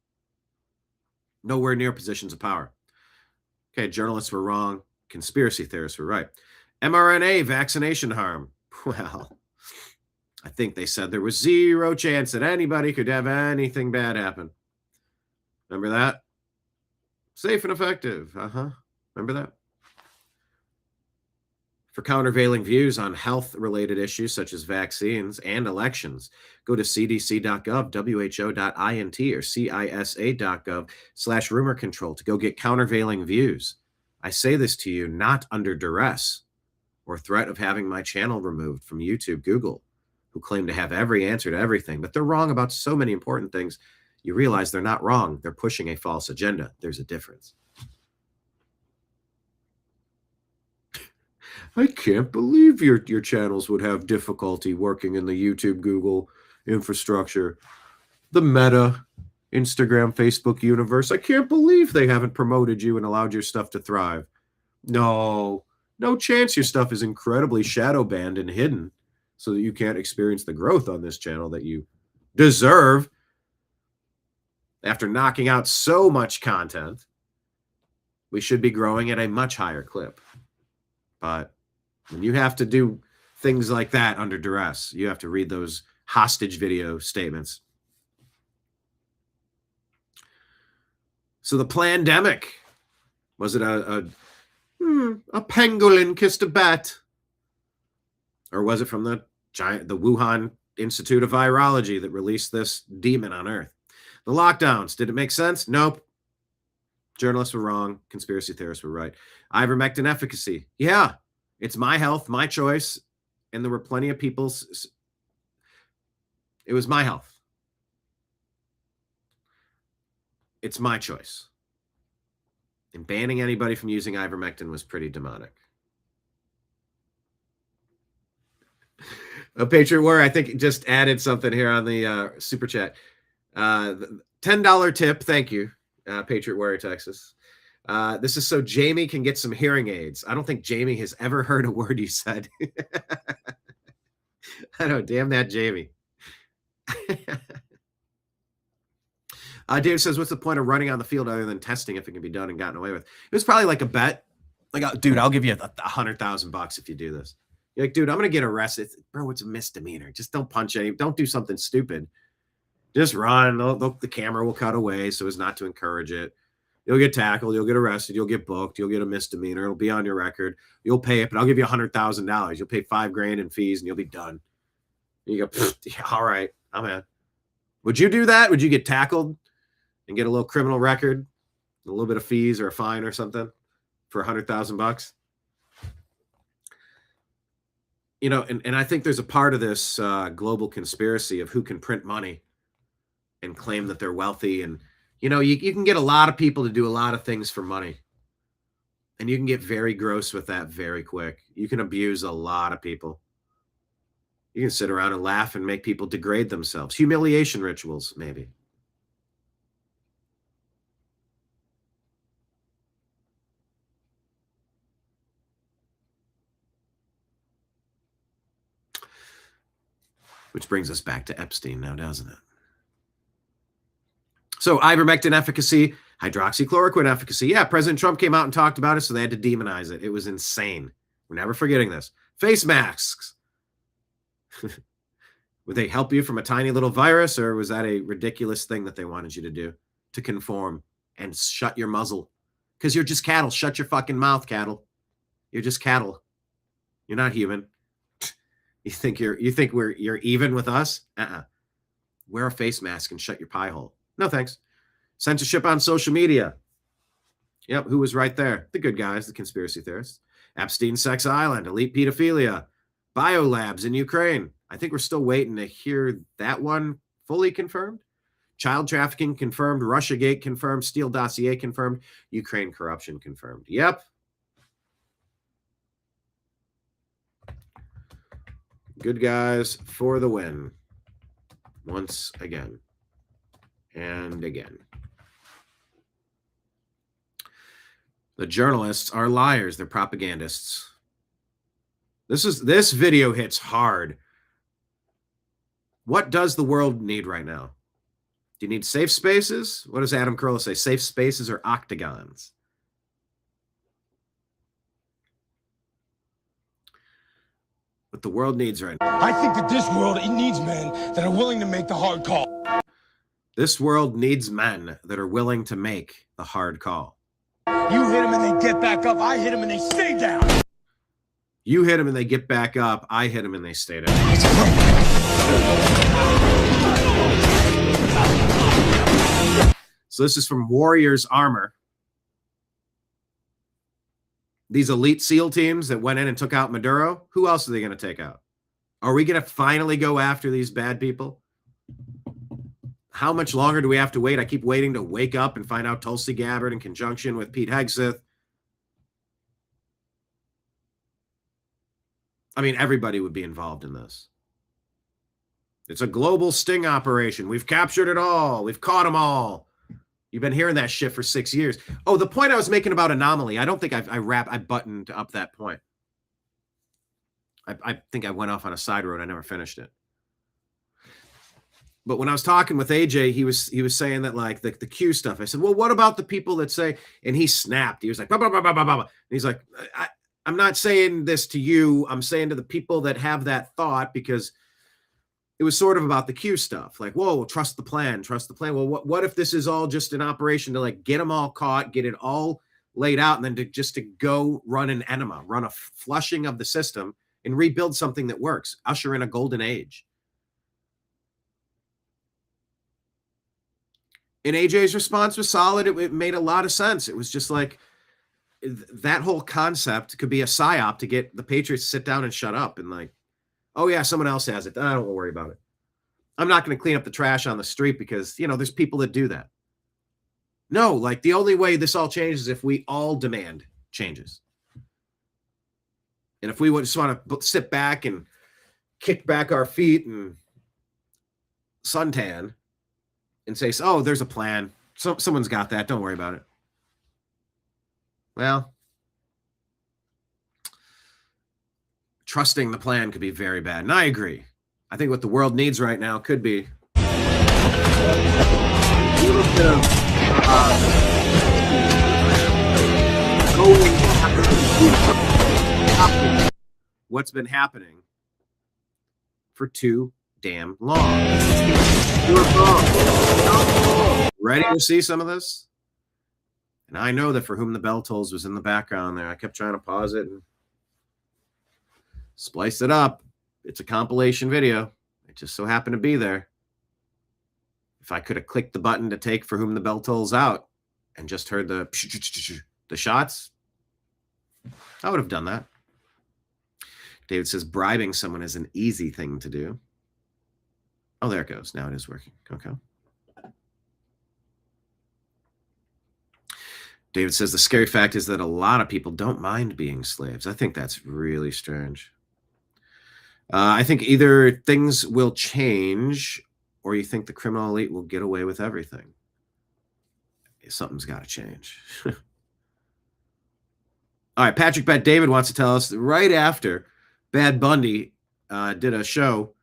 Nowhere near positions of power. Okay, journalists were wrong. Conspiracy theorists were right. mRNA vaccination harm. Well, I think they said there was 0 chance that anybody could have anything bad happen. Remember that? Safe and effective. Remember that? For countervailing views on health-related issues such as vaccines and elections, go to cdc.gov, who.int, or cisa.gov/rumor control to go get countervailing views. I say this to you not under duress or threat of having my channel removed from YouTube, Google, who claim to have every answer to everything, but they're wrong about so many important things. You realize they're not wrong. They're pushing a false agenda. There's a difference. I can't believe your channels would have difficulty working in the YouTube, Google infrastructure, the Meta, Instagram, Facebook universe. I can't believe they haven't promoted you and allowed your stuff to thrive. No chance your stuff is incredibly shadow banned and hidden so that you can't experience the growth on this channel that you deserve after knocking out so much content. we should be growing at a much higher clip. But when you have to do things like that under duress, you have to read those hostage video statements. So the plandemic, was it a pangolin kissed a bat? Or was it from the Wuhan Institute of Virology that released this demon on Earth? The lockdowns, did it make sense? Nope. Journalists were wrong. Conspiracy theorists were right. Ivermectin efficacy. Yeah, it's my health, my choice. And there were plenty of people's. It was my health. It's my choice. And banning anybody from using ivermectin was pretty demonic. A Patriot Warrior, I think, just added something here on the super chat. $10 tip. Thank you, Patriot Warrior, Texas. This is so Jamie can get some hearing aids. I don't think Jamie has ever heard a word you said. I know, damn that Jamie. Dave says, what's the point of running on the field other than testing if it can be done and gotten away with? It was probably like a bet. Like, dude, I'll give you $100,000 if you do this. You're like, dude, I'm going to get arrested. Bro, it's a misdemeanor. Just don't punch any. Don't do something stupid. Just run. The camera will cut away so as not to encourage it. You'll get tackled. You'll get arrested. You'll get booked. You'll get a misdemeanor. It'll be on your record. You'll pay it, but I'll give you $100,000. You'll pay $5,000 in fees and you'll be done. And you go, yeah, all right, I'm in. Would you do that? Would you get tackled and get a little criminal record, a little bit of fees or a fine or something for $100,000? You know, and I think there's a part of this global conspiracy of who can print money and claim that they're wealthy. And, you know, you can get a lot of people to do a lot of things for money. And you can get very gross with that very quick. You can abuse a lot of people. You can sit around and laugh and make people degrade themselves. Humiliation rituals, maybe. Which brings us back to Epstein now, doesn't it? So ivermectin efficacy, hydroxychloroquine efficacy. Yeah, President Trump came out and talked about it, so they had to demonize it. It was insane. We're never forgetting this. Face masks. Would they help you from a tiny little virus, or was that a ridiculous thing that they wanted you to do? To conform and shut your muzzle. Because you're just cattle. Shut your fucking mouth, cattle. You're just cattle. You're not human. You think you're even with us? Wear a face mask and shut your pie hole. No thanks. Censorship on social media. Yep, who was right there? The good guys, the conspiracy theorists. Epstein sex island, elite pedophilia, biolabs in Ukraine. I think we're still waiting to hear that one fully confirmed. Child trafficking confirmed, Russiagate confirmed, Steele dossier confirmed, Ukraine corruption confirmed. Yep. Good guys for the win. Once again. And again. The journalists are liars. They're propagandists. This video hits hard. What does the world need right now? Do you need safe spaces? What does Adam Carolla say? Safe spaces or octagons? What the world needs right now. I think that this world, it needs men that are willing to make the hard call. This world needs men that are willing to make the hard call. You hit them and they get back up. I hit them and they stay down. You hit them and they get back up. I hit them and they stay down. So this is from Warriors Armor. These elite SEAL teams that went in and took out Maduro, who else are they going to take out? Are we going to finally go after these bad people? How much longer do we have to wait? I keep waiting to wake up and find out Tulsi Gabbard in conjunction with Pete Hegseth. I mean, everybody would be involved in this. It's a global sting operation. We've captured it all. We've caught them all. You've been hearing that shit for 6 years. Oh, the point I was making about anomaly, I don't think I buttoned up that point. I think I went off on a side road. I never finished it. But when I was talking with AJ, he was saying that like the Q stuff. I said, well, what about the people that say, and he snapped. He was like, bah, bah, bah, bah, bah, bah. And he's like, I'm not saying this to you. I'm saying to the people that have that thought, because it was sort of about the Q stuff. Like, whoa, trust the plan, trust the plan. Well, what if this is all just an operation to like get them all caught, get it all laid out, and then to go run an enema, run a flushing of the system and rebuild something that works, usher in a golden age. And AJ's response was solid. It made a lot of sense. It was just like that whole concept could be a psyop to get the Patriots to sit down and shut up and like, oh yeah, someone else has it. I don't worry about it. I'm not going to clean up the trash on the street because, you know, there's people that do that. No, like the only way this all changes is if we all demand changes. And if we just want to sit back and kick back our feet and suntan and say, oh, there's a plan. Someone's got that. Don't worry about it. Well, trusting the plan could be very bad. And I agree. I think what the world needs right now could be what's been happening for too damn long. Ready to see some of this? And I know that For Whom the Bell Tolls was in the background there. I kept trying to pause it and splice it up. It's a compilation video. It just so happened to be there. If I could have clicked the button to take For Whom the Bell Tolls out and just heard the shots, I would have done that. David says bribing someone is an easy thing to do. Oh, there it goes. Now it is working. Okay. David says the scary fact is that a lot of people don't mind being slaves. I think that's really strange. I think either things will change or you think the criminal elite will get away with everything. Something's got to change. All right, Patrick Bet David wants to tell us that right after Bad Bundy did a show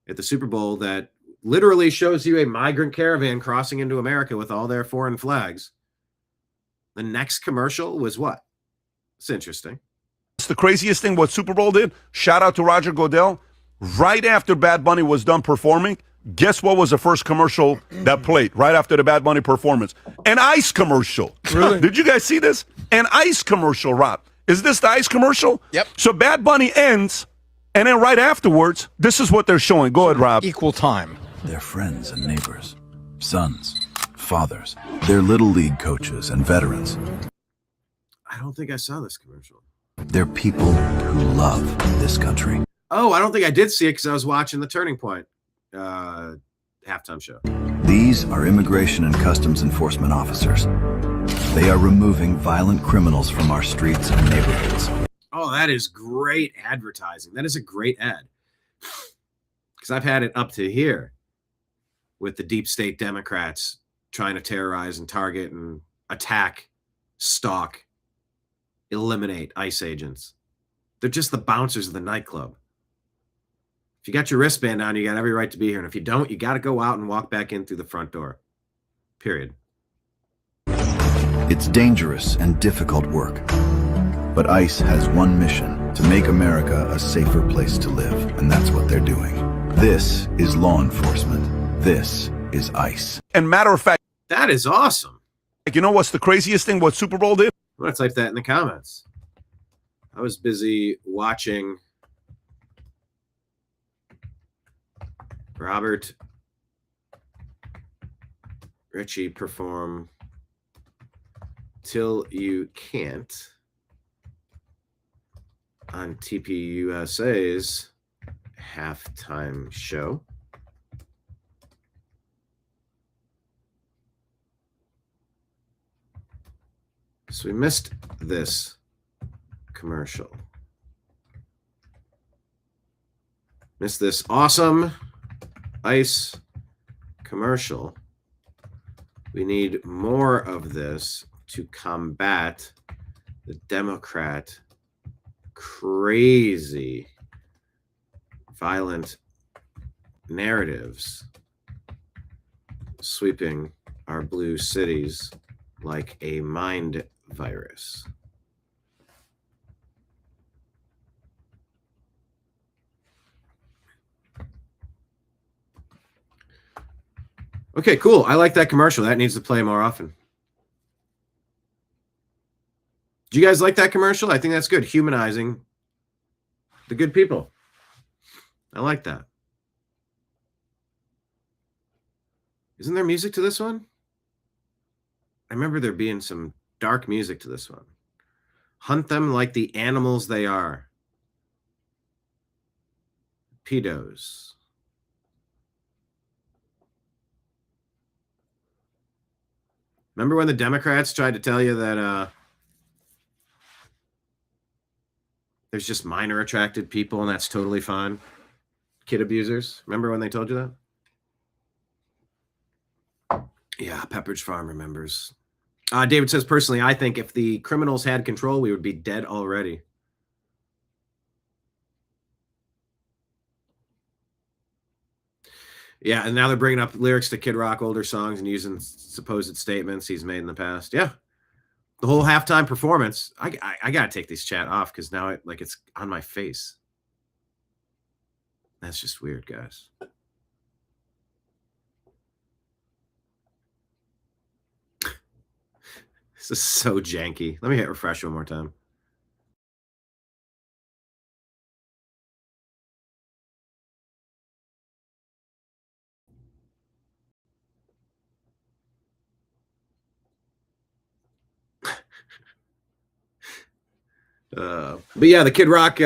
at the Super Bowl that literally shows you a migrant caravan crossing into America with all their foreign flags. The next commercial was what? It's interesting. It's the craziest thing what Super Bowl did. Shout out to Roger Goodell. Right after Bad Bunny was done performing, guess what was the first commercial that played right after the Bad Bunny performance? An ice commercial. Really? Did you guys see this? An ice commercial, Rob. Is this the ice commercial? Yep. So Bad Bunny ends, and then right afterwards, this is what they're showing. Go ahead, Rob. Equal time. Their friends and neighbors, sons, fathers, their little league coaches and veterans. I don't think I saw this commercial. They're people who love this country. Oh, I don't think I did see it because I was watching the Turning Point halftime show. These are immigration and customs enforcement officers. They are removing violent criminals from our streets and neighborhoods. Oh, that is great advertising. That is a great ad. Because I've had it up to here with the deep state Democrats trying to terrorize and target and attack, stalk, eliminate ICE agents. They're just the bouncers of the nightclub. If you got your wristband on, you got every right to be here. And if you don't, you got to go out and walk back in through the front door. Period. It's dangerous and difficult work. But ICE has one mission: to make America a safer place to live. And that's what they're doing. This is law enforcement. This is ICE. And matter of fact, That is awesome. you know what's the craziest thing what Super Bowl did? I'm going to type that in the comments. I was busy watching Robert Ritchie perform Till You Can't on TPUSA's halftime show. So we missed this commercial. Missed this awesome ICE commercial. We need more of this to combat the Democrat crazy violent narratives sweeping our blue cities like a mind virus. Okay, cool. I like that commercial. That needs to play more often. Do you guys like that commercial? I think that's good. Humanizing the good people. I like that. Isn't there music to this one? I remember there being some dark music to this one. Hunt them like the animals they are. Pedos. Remember when the Democrats tried to tell you that there's just minor attracted people and that's totally fine? Kid abusers. Remember when they told you that? Yeah, Pepperidge Farm remembers. David says, personally, I think if the criminals had control, we would be dead already. Yeah, and now they're bringing up lyrics to Kid Rock older songs and using supposed statements he's made in the past. Yeah, the whole halftime performance. I gotta take this chat off because now it's on my face. That's just weird, guys. This is so janky. Let me hit refresh one more time. But yeah, the Kid Rock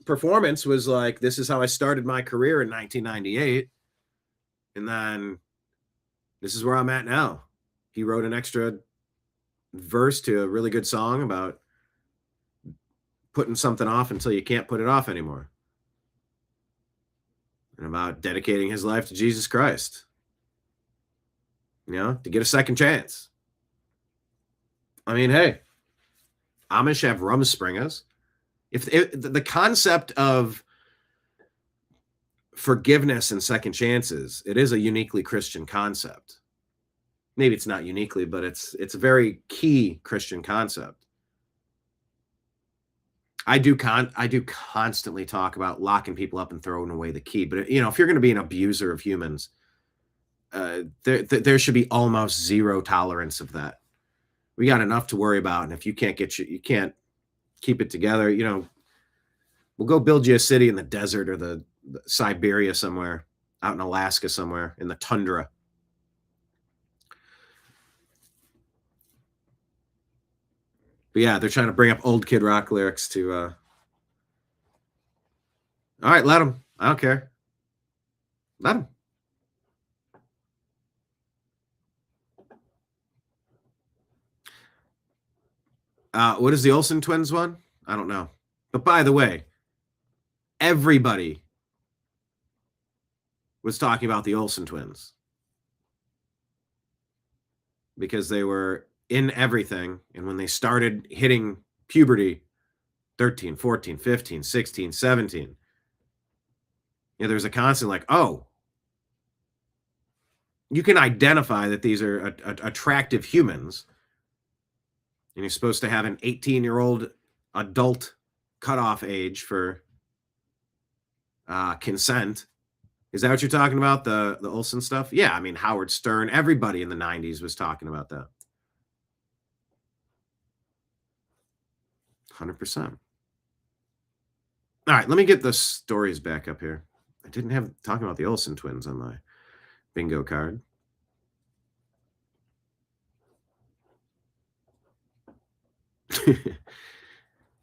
performance was like, this is how I started my career in 1998. And then this is where I'm at now. He wrote an extra verse to a really good song about putting something off until you can't put it off anymore. And about dedicating his life to Jesus Christ. You know, to get a second chance. I mean, hey, Amish have rumspringers. If the concept of forgiveness and second chances, it is a uniquely Christian concept. Maybe it's not uniquely, but it's a very key Christian concept. I do constantly talk about locking people up and throwing away the key. But you know, if you're going to be an abuser of humans, there should be almost zero tolerance of that. We got enough to worry about, and if you can't you can't keep it together, you know, we'll go build you a city in the desert or the Siberia somewhere, out in Alaska somewhere, in the tundra. But yeah, they're trying to bring up old Kid Rock lyrics to. All right, let them. I don't care. Let them. What is the Olsen twins one? I don't know. But by the way, everybody was talking about the Olsen twins because they were in everything. And when they started hitting puberty, 13, 14, 15, 16, 17, there's a constant like, oh, you can identify that these are attractive humans. And you're supposed to have an 18-year-old adult cutoff age for consent. Is that what you're talking about, the Olsen stuff? Yeah, I mean, Howard Stern, everybody in the 90s was talking about that. 100%. All right, let me get the stories back up here. I didn't have talking about the Olsen twins on my bingo card.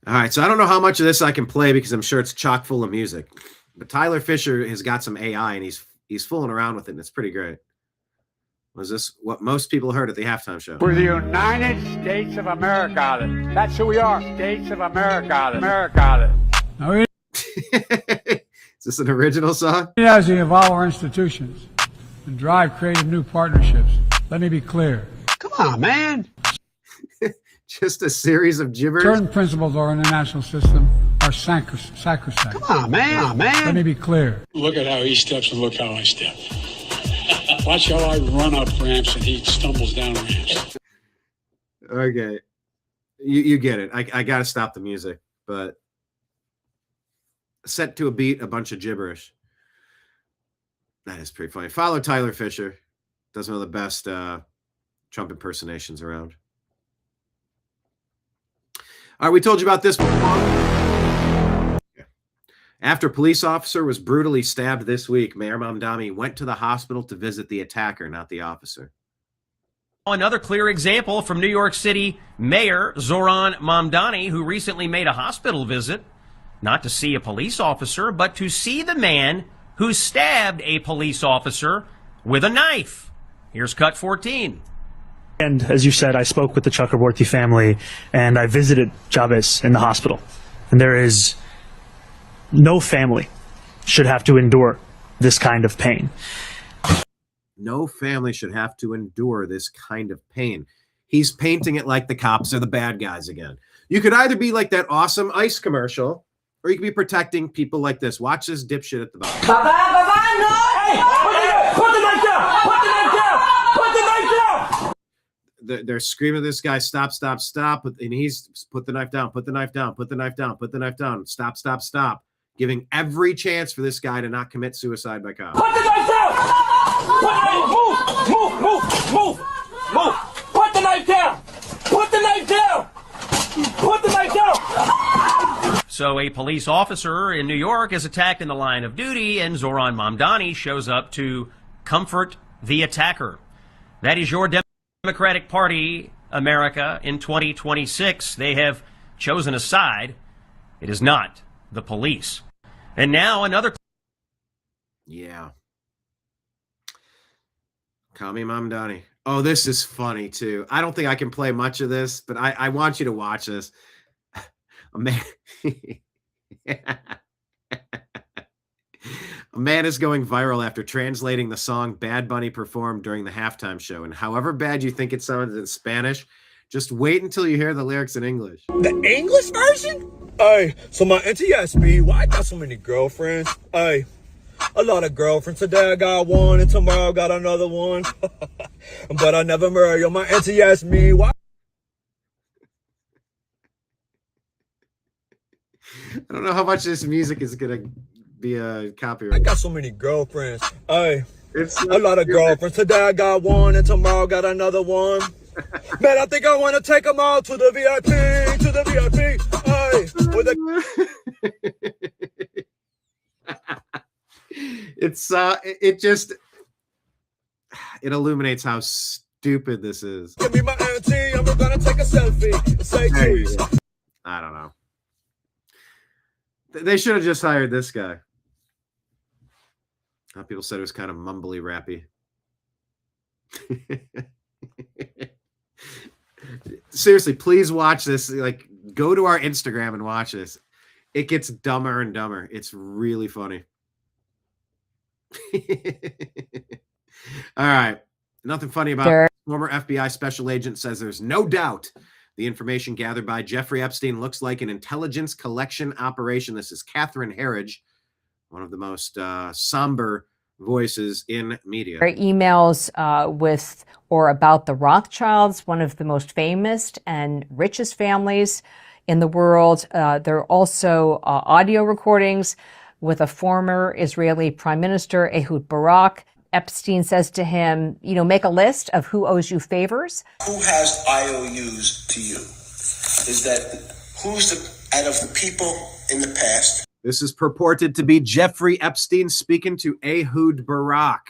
All right, so I don't know how much of this I can play because I'm sure it's chock full of music. But Tyler Fisher has got some AI and he's fooling around with it, and it's pretty great. Was this what most people heard at the halftime show? We're the United States of America. That's who we are. States of America. America. Is this an original song? As we evolve our institutions and drive creative new partnerships, let me be clear. Come on, man. Just a series of gibberish. Certain principles of our international system are sacrosanct. Come on, man. Let me be clear. Look at how he steps and look how I step. Watch how I run up ramps and he stumbles down ramps. Okay. You get it. I got to stop the music, but set to a beat, a bunch of gibberish. That is pretty funny. Follow Tyler Fisher. Does one of the best Trump impersonations around. All right, we told you about this one. After police officer was brutally stabbed this week, Mayor Mamdani went to the hospital to visit the attacker, not the officer. Another clear example from New York City Mayor Zohran Mamdani, who recently made a hospital visit, not to see a police officer, but to see the man who stabbed a police officer with a knife. Here's cut 14. And as you said, I spoke with the Chakraborty family and I visited Chavez in the hospital. And there is no family should have to endure this kind of pain. No family should have to endure this kind of pain. He's painting it like the cops are the bad guys again. You could either be like that awesome ICE commercial, or you could be protecting people like this. Watch this dipshit at the bottom. Baba, no! Hey, put the knife down! Put the knife down! Put the knife down! They're screaming at this guy, stop, stop, stop. And he's put the knife down, put the knife down, put the knife down, put the knife down, stop, stop, stop. Giving every chance for this guy to not commit suicide by cop. Put the knife down! Move! Put the knife down! Put the knife down! Put the knife down! So a police officer in New York is attacked in the line of duty, and Zohran Mamdani shows up to comfort the attacker. That is your Democratic Party, America, in 2026. They have chosen a side. It is not the police. And now another. Yeah. Kami Mamdani. Oh, this is funny too. I don't think I can play much of this, but I want you to watch this. A man, a man is going viral after translating the song Bad Bunny performed during the halftime show. And however bad you think it sounds in Spanish, just wait until you hear the lyrics in English. The English version? Hey, so my auntie asked me why I got so many girlfriends. Hey, a lot of girlfriends. Today I got one and tomorrow I got another one. But I never marry. My auntie asked me why. I don't know how much this music is going to be a copyright. I got so many girlfriends. Hey, it's a lot of girlfriends. Today I got one and tomorrow I got another one. Man, I think I want to take them all to the VIP, to the VIP. It illuminates how stupid this is. Give me my auntie, I'm gonna take a selfie and say cheese. I don't know. They should have just hired this guy. People said it was kind of mumbly rappy. Seriously, please watch this. Like, go to our Instagram and watch this. It gets dumber and dumber. It's really funny. All right. Nothing funny about it. Former FBI special agent says there's no doubt the information gathered by Jeffrey Epstein looks like an intelligence collection operation. This is Catherine Herridge, one of the most somber voices in media. Emails with or about the Rothschilds, one of the most famous and richest families in the world. There are also audio recordings with a former Israeli Prime Minister, Ehud Barak. Epstein says to him, make a list of who owes you favors. Who has IOUs to you? Out of the people in the past? This is purported to be Jeffrey Epstein speaking to Ehud Barak,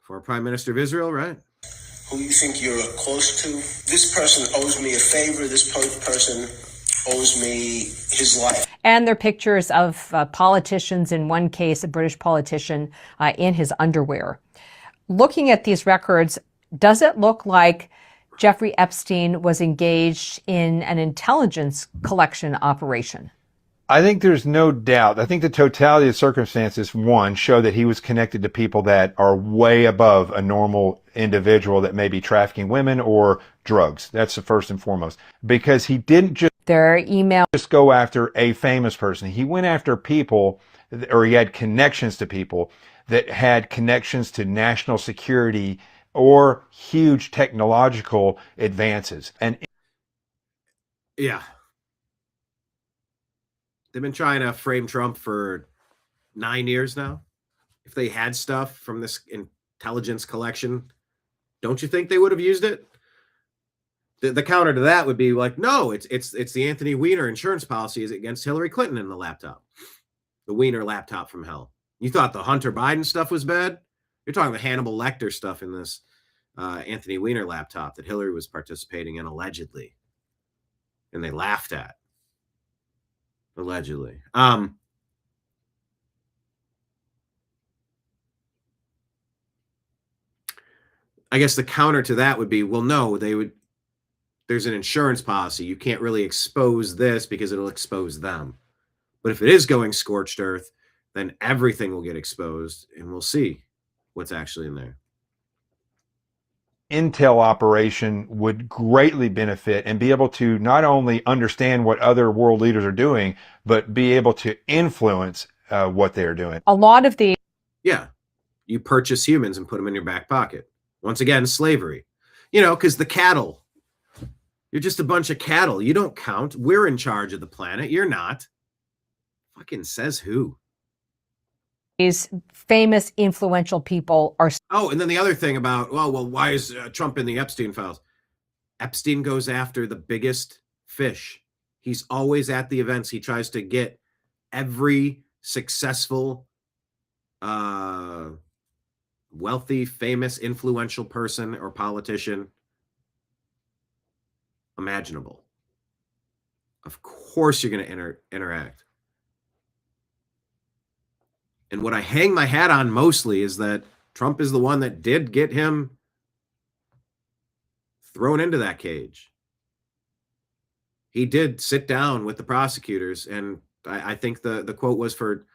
former Prime Minister of Israel, right? Who you think you're close to? This person owes me a favor. This person owes me his life. And they're pictures of politicians, in one case, a British politician in his underwear. Looking at these records, does it look like Jeffrey Epstein was engaged in an intelligence collection operation? I think there's no doubt. I think the totality of circumstances, one, show that he was connected to people that are way above a normal individual that may be trafficking women or drugs. That's the first and foremost. Because he didn't just go after a famous person. He went after people, or he had connections to people that had connections to national security or huge technological advances. And yeah, they've been trying to frame Trump for 9 years now. If they had stuff from this intelligence collection, don't you think they would have used it? The counter to that would be like, no, it's the Anthony Weiner insurance policy is against Hillary Clinton in the laptop, the Weiner laptop from hell. You thought the Hunter Biden stuff was bad? You're talking the Hannibal Lecter stuff in this Anthony Weiner laptop that Hillary was participating in allegedly, and they laughed at allegedly. I guess the counter to that would be, well, no, there's an insurance policy. You can't really expose this because it'll expose them. But if it is going scorched earth, then everything will get exposed and we'll see what's actually in there. intel operation would greatly benefit and be able to not only understand what other world leaders are doing, but be able to influence what they're doing. A lot of the Yeah. You purchase humans and put them in your back pocket. Once again, slavery. Because the cattle. You're just a bunch of cattle. You don't count. We're in charge of the planet. You're not. Fucking says who? these famous, influential people are. Oh, and then the other thing about, well, why is Trump in the Epstein files? Epstein goes after the biggest fish. He's always at the events. He tries to get every successful, wealthy, famous, influential person or politician imaginable. Of course you're going to interact. And what I hang my hat on mostly is that Trump is the one that did get him thrown into that cage. He did sit down with the prosecutors, and I think the quote was for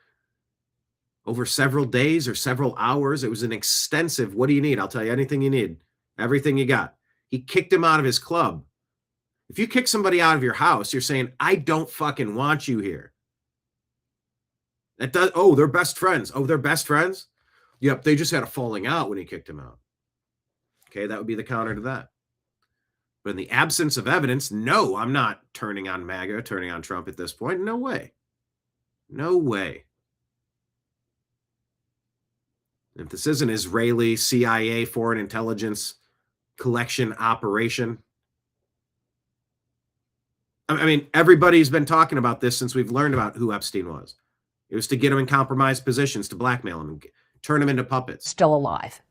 over several days or several hours. It was an extensive, what do you need? I'll tell you anything you need. Everything you got. He kicked him out of his club. If you kick somebody out of your house, you're saying, I don't fucking want you here. That does. Oh, they're best friends. Oh, they're best friends? Yep, they just had a falling out when he kicked him out. Okay, that would be the counter to that. But in the absence of evidence, no, I'm not turning on MAGA, turning on Trump at this point. No way. No way. If this is an Israeli CIA foreign intelligence collection operation, I mean, everybody's been talking about this since we've learned about who Epstein was. It was to get him in compromised positions, to blackmail him, and turn him into puppets. Still alive.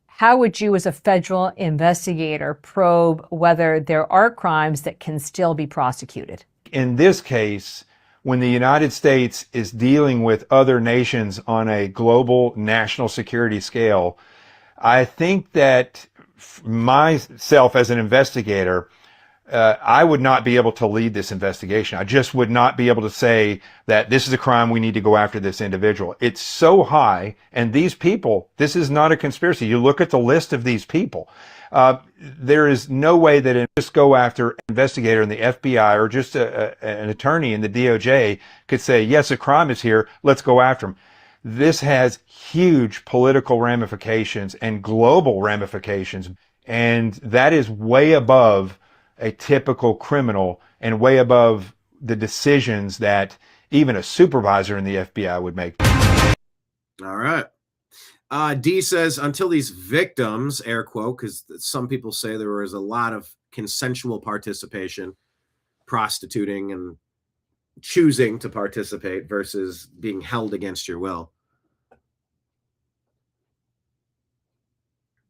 How would you, as a federal investigator, probe whether there are crimes that can still be prosecuted? In this case, when the United States is dealing with other nations on a global national security scale, I think that myself as an investigator, I would not be able to lead this investigation. I just would not be able to say that this is a crime, we need to go after this individual. It's so high, and these people, this is not a conspiracy. You look at the list of these people. There is no way that it just go after an investigator in the FBI or just an attorney in the DOJ could say, yes, a crime is here, let's go after him. This has huge political ramifications and global ramifications, and that is way above a typical criminal and way above the decisions that even a supervisor in the FBI would make. All right. D says, until these victims, air quote, because some people say there was a lot of consensual participation, prostituting and choosing to participate versus being held against your will.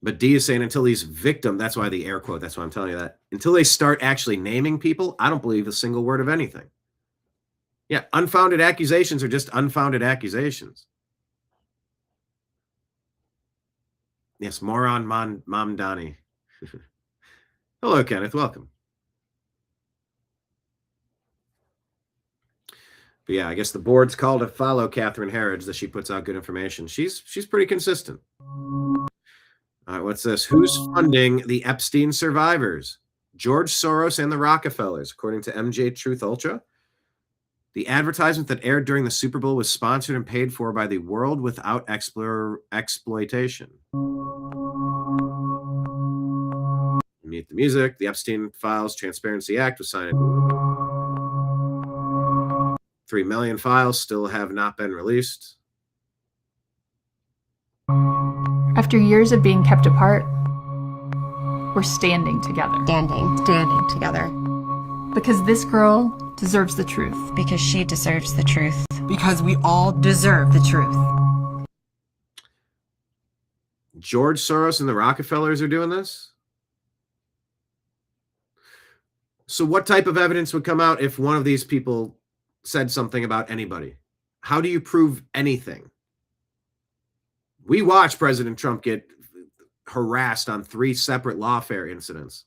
But D is saying until these victims, that's why the air quote, that's why I'm telling you that. Until they start actually naming people, I don't believe a single word of anything. Yeah, unfounded accusations are just unfounded accusations. Yes, moron Mamdani. Hello, Kenneth. Welcome. But yeah, I guess the board's called to follow Catherine Herridge, that she puts out good information. She's pretty consistent. All right, what's this? Who's funding the Epstein survivors? George Soros and the Rockefellers, according to MJ Truth Ultra. The advertisement that aired during the Super Bowl was sponsored and paid for by the World Without Exploitation. Mute the music. The Epstein Files Transparency Act was signed. 3 million files still have not been released. After years of being kept apart, we're standing together. Standing together. Because this girl deserves the truth. Because she deserves the truth. Because we all deserve the truth. George Soros and the Rockefellers are doing this? So what type of evidence would come out if one of these people said something about anybody? How do you prove anything? We watched President Trump get harassed on 3 separate lawfare incidents.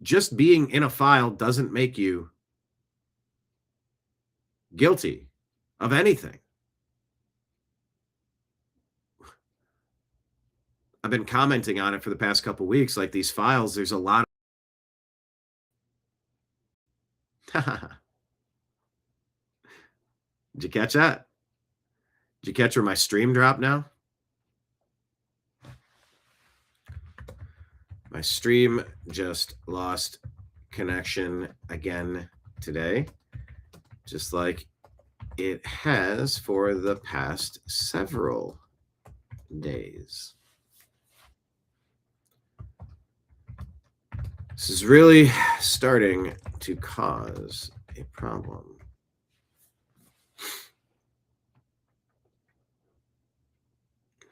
Just being in a file doesn't make you guilty of anything. I've been commenting on it for the past couple weeks. Like these files, there's a lot of... Did you catch that? Did you catch where my stream dropped now? My stream just lost connection again today, just like it has for the past several days. This is really starting to cause a problem.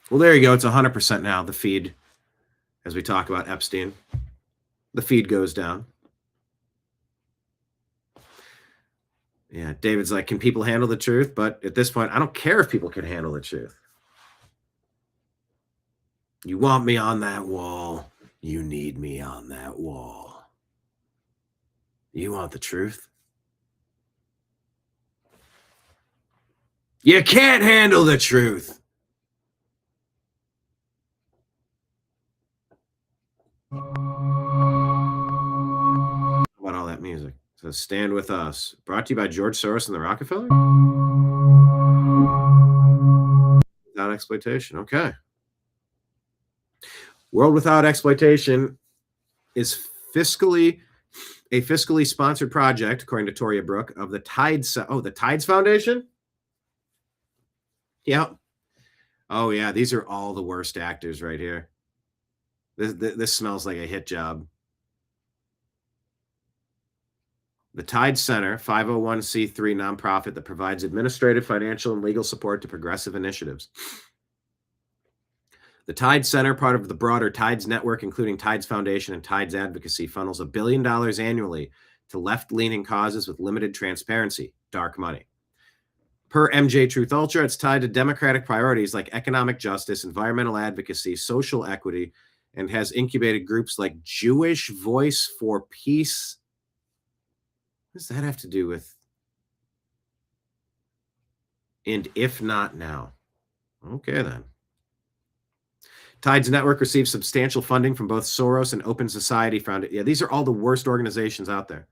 Well, there you go. It's 100% now, the feed, as we talk about Epstein. The feed goes down. Yeah, David's like, can people handle the truth? But at this point, I don't care if people can handle the truth. You want me on that wall. You need me on that wall. You want the truth? You can't handle the truth. About all that music. So Stand With Us. Brought to you by George Soros and the Rockefeller? Without Exploitation. Okay. World Without Exploitation is a fiscally sponsored project, according to Toria Brooke, of the Tides. Oh, the Tides Foundation? Yeah. Oh, yeah. These are all the worst actors right here. This smells like a hit job. The Tide Center, 501c3 nonprofit that provides administrative, financial, and legal support to progressive initiatives. The Tide Center, part of the broader Tides network, including Tides Foundation and Tides Advocacy, funnels $1 billion annually to left-leaning causes with limited transparency, dark money. Per MJ Truth Ultra, it's tied to democratic priorities like economic justice, environmental advocacy, social equity, and has incubated groups like Jewish Voice for Peace. What does that have to do with? And if not now. Okay, then. Tides Network receives substantial funding from both Soros and Open Society Foundation. Yeah, these are all the worst organizations out there.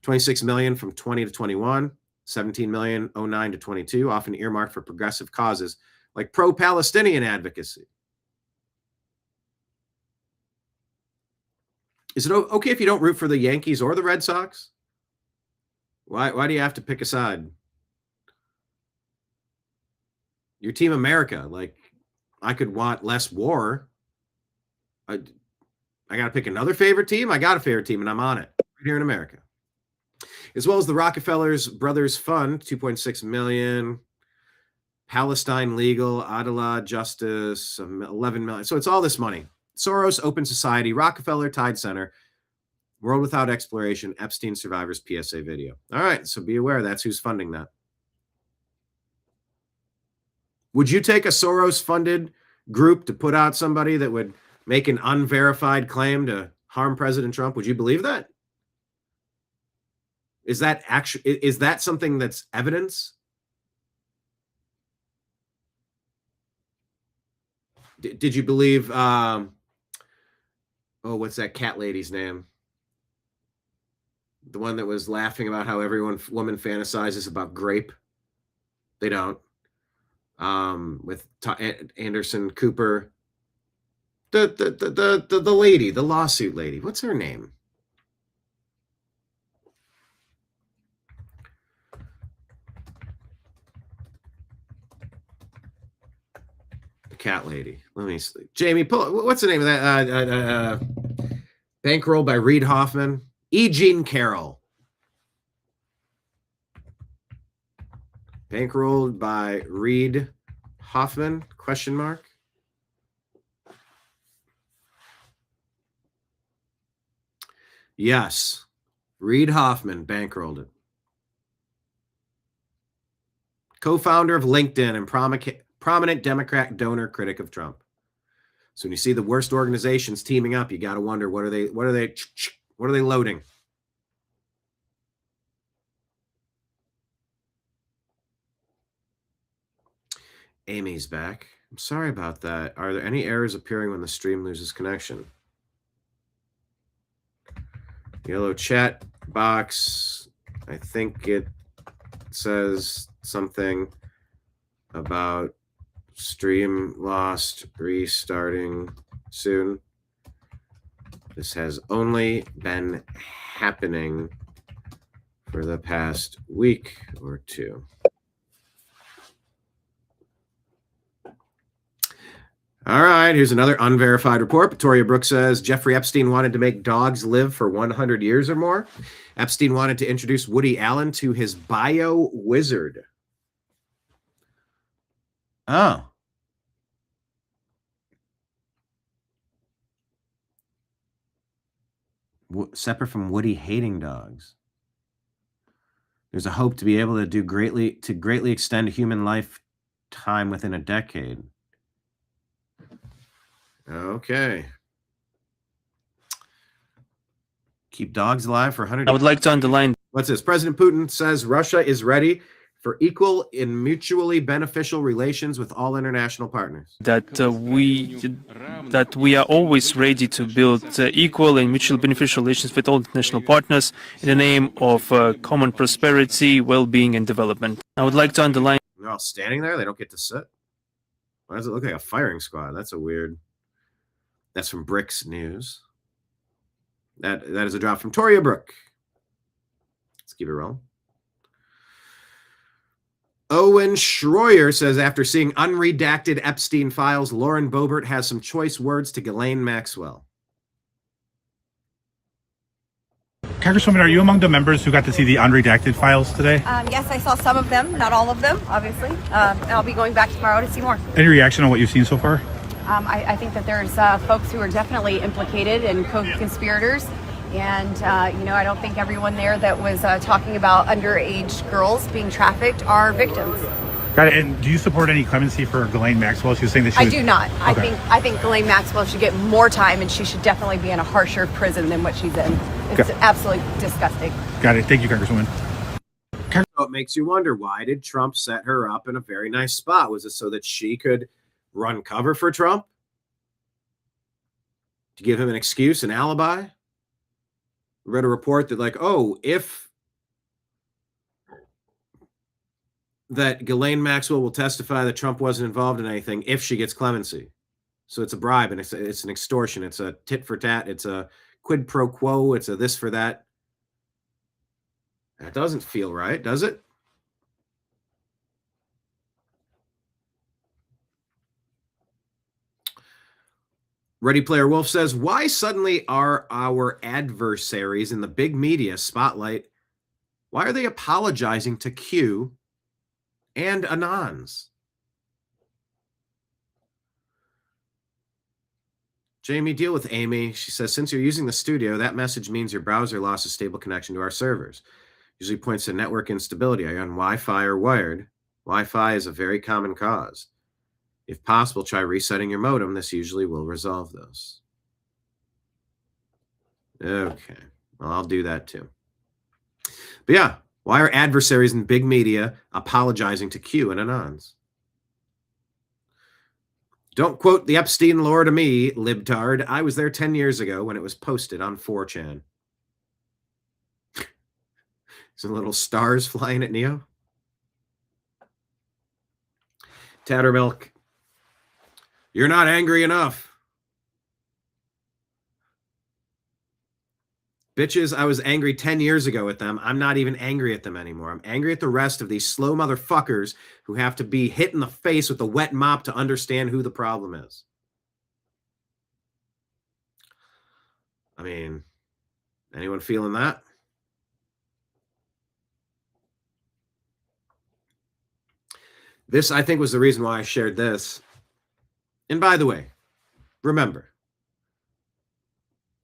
26 million from 20 to 21, 17 million 09 to 22, often earmarked for progressive causes like pro-Palestinian advocacy. Is it okay if you don't root for the Yankees or the Red Sox? Why do you have to pick a side? Your Team America, like, I could want less war. I got to pick another favorite team. I got a favorite team, and I'm on it right here in America. As well as the Rockefellers Brothers Fund, 2.6 million. Palestine Legal, Adala Justice, 11 million. So it's all this money. Soros, Open Society, Rockefeller, Tide Center, World Without Exploration, Epstein Survivors PSA video. All right, so be aware that's who's funding that. Would you take a Soros-funded group to put out somebody that would make an unverified claim to harm President Trump? Would you believe that? Is that something that's evidence? Did you believe? Oh, what's that cat lady's name? The one that was laughing about how woman fantasizes about grape. They don't. With Anderson Cooper. The lady, the lawsuit lady. What's her name? The cat lady. Let me see. Jamie, what's the name of that? Bankroll by Reid Hoffman. E. Jean Carroll. Bankrolled by Reid Hoffman? Question mark. Yes. Reid Hoffman bankrolled it. Co-founder of LinkedIn and prominent Democrat donor critic of Trump. So when you see the worst organizations teaming up, you got to wonder, what are they loading? Amy's back. I'm sorry about that. Are there any errors appearing when the stream loses connection? Yellow chat box. I think it says something about stream lost, restarting soon. This has only been happening for the past week or two. All right, here's another unverified report. Victoria Brooks says Jeffrey Epstein wanted to make dogs live for 100 years or more. Epstein wanted to introduce Woody Allen to his bio wizard. Oh. Separate from Woody hating dogs. There's a hope to be able to greatly extend human lifetime within a decade. Okay. Keep dogs alive for 100 years. I would like to underline. What's this? President Putin says Russia is ready for equal and mutually beneficial relations with all international partners. That we are always ready to build equal and mutually beneficial relations with all international partners in the name of common prosperity, well-being, and development. I would like to underline. They're all standing there. They don't get to sit. Why does it look like a firing squad? That's a weird. That's from Bricks News. That is a drop from Toria Brooke. Let's keep it rolling. Owen Schroyer says, after seeing unredacted Epstein files, Lauren Boebert has some choice words to Ghislaine Maxwell. Congresswoman, are you among the members who got to see the unredacted files today? Yes, I saw some of them, not all of them, obviously. And I'll be going back tomorrow to see more. Any reaction on what you've seen so far? I think that there's folks who are definitely implicated and co-conspirators. And, I don't think everyone there that was talking about underage girls being trafficked are victims. Got it. And do you support any clemency for Ghislaine Maxwell? She was saying that I do not. Okay. I think Ghislaine Maxwell should get more time, and she should definitely be in a harsher prison than what she's in. It's absolutely disgusting. Got it. Thank you, Congresswoman. So it makes you wonder, why did Trump set her up in a very nice spot? Was it so that she could run cover for Trump? To give him an excuse, an alibi? We read a report that, if that Ghislaine Maxwell will testify that Trump wasn't involved in anything if she gets clemency. So it's a bribe, and it's an extortion. It's a tit for tat. It's a quid pro quo. It's a this for that. That doesn't feel right, does it? Ready Player Wolf says, why suddenly are our adversaries in the big media spotlight, why are they apologizing to Q and Anons? Jamie, deal with Amy. She says, since you're using the studio, that message means your browser lost a stable connection to our servers. Usually points to network instability. Are you on Wi-Fi or wired? Wi-Fi is a very common cause. If possible, try resetting your modem. This usually will resolve those. Okay. Well, I'll do that too. But yeah, why are adversaries in big media apologizing to Q and Anons? Don't quote the Epstein lore to me, libtard. I was there 10 years ago when it was posted on 4chan. Some little stars flying at Neo. Tattermilk, you're not angry enough. Bitches, I was angry 10 years ago at them. I'm not even angry at them anymore. I'm angry at the rest of these slow motherfuckers who have to be hit in the face with a wet mop to understand who the problem is. I mean, anyone feeling that? This, I think, was the reason why I shared this. And by the way, remember,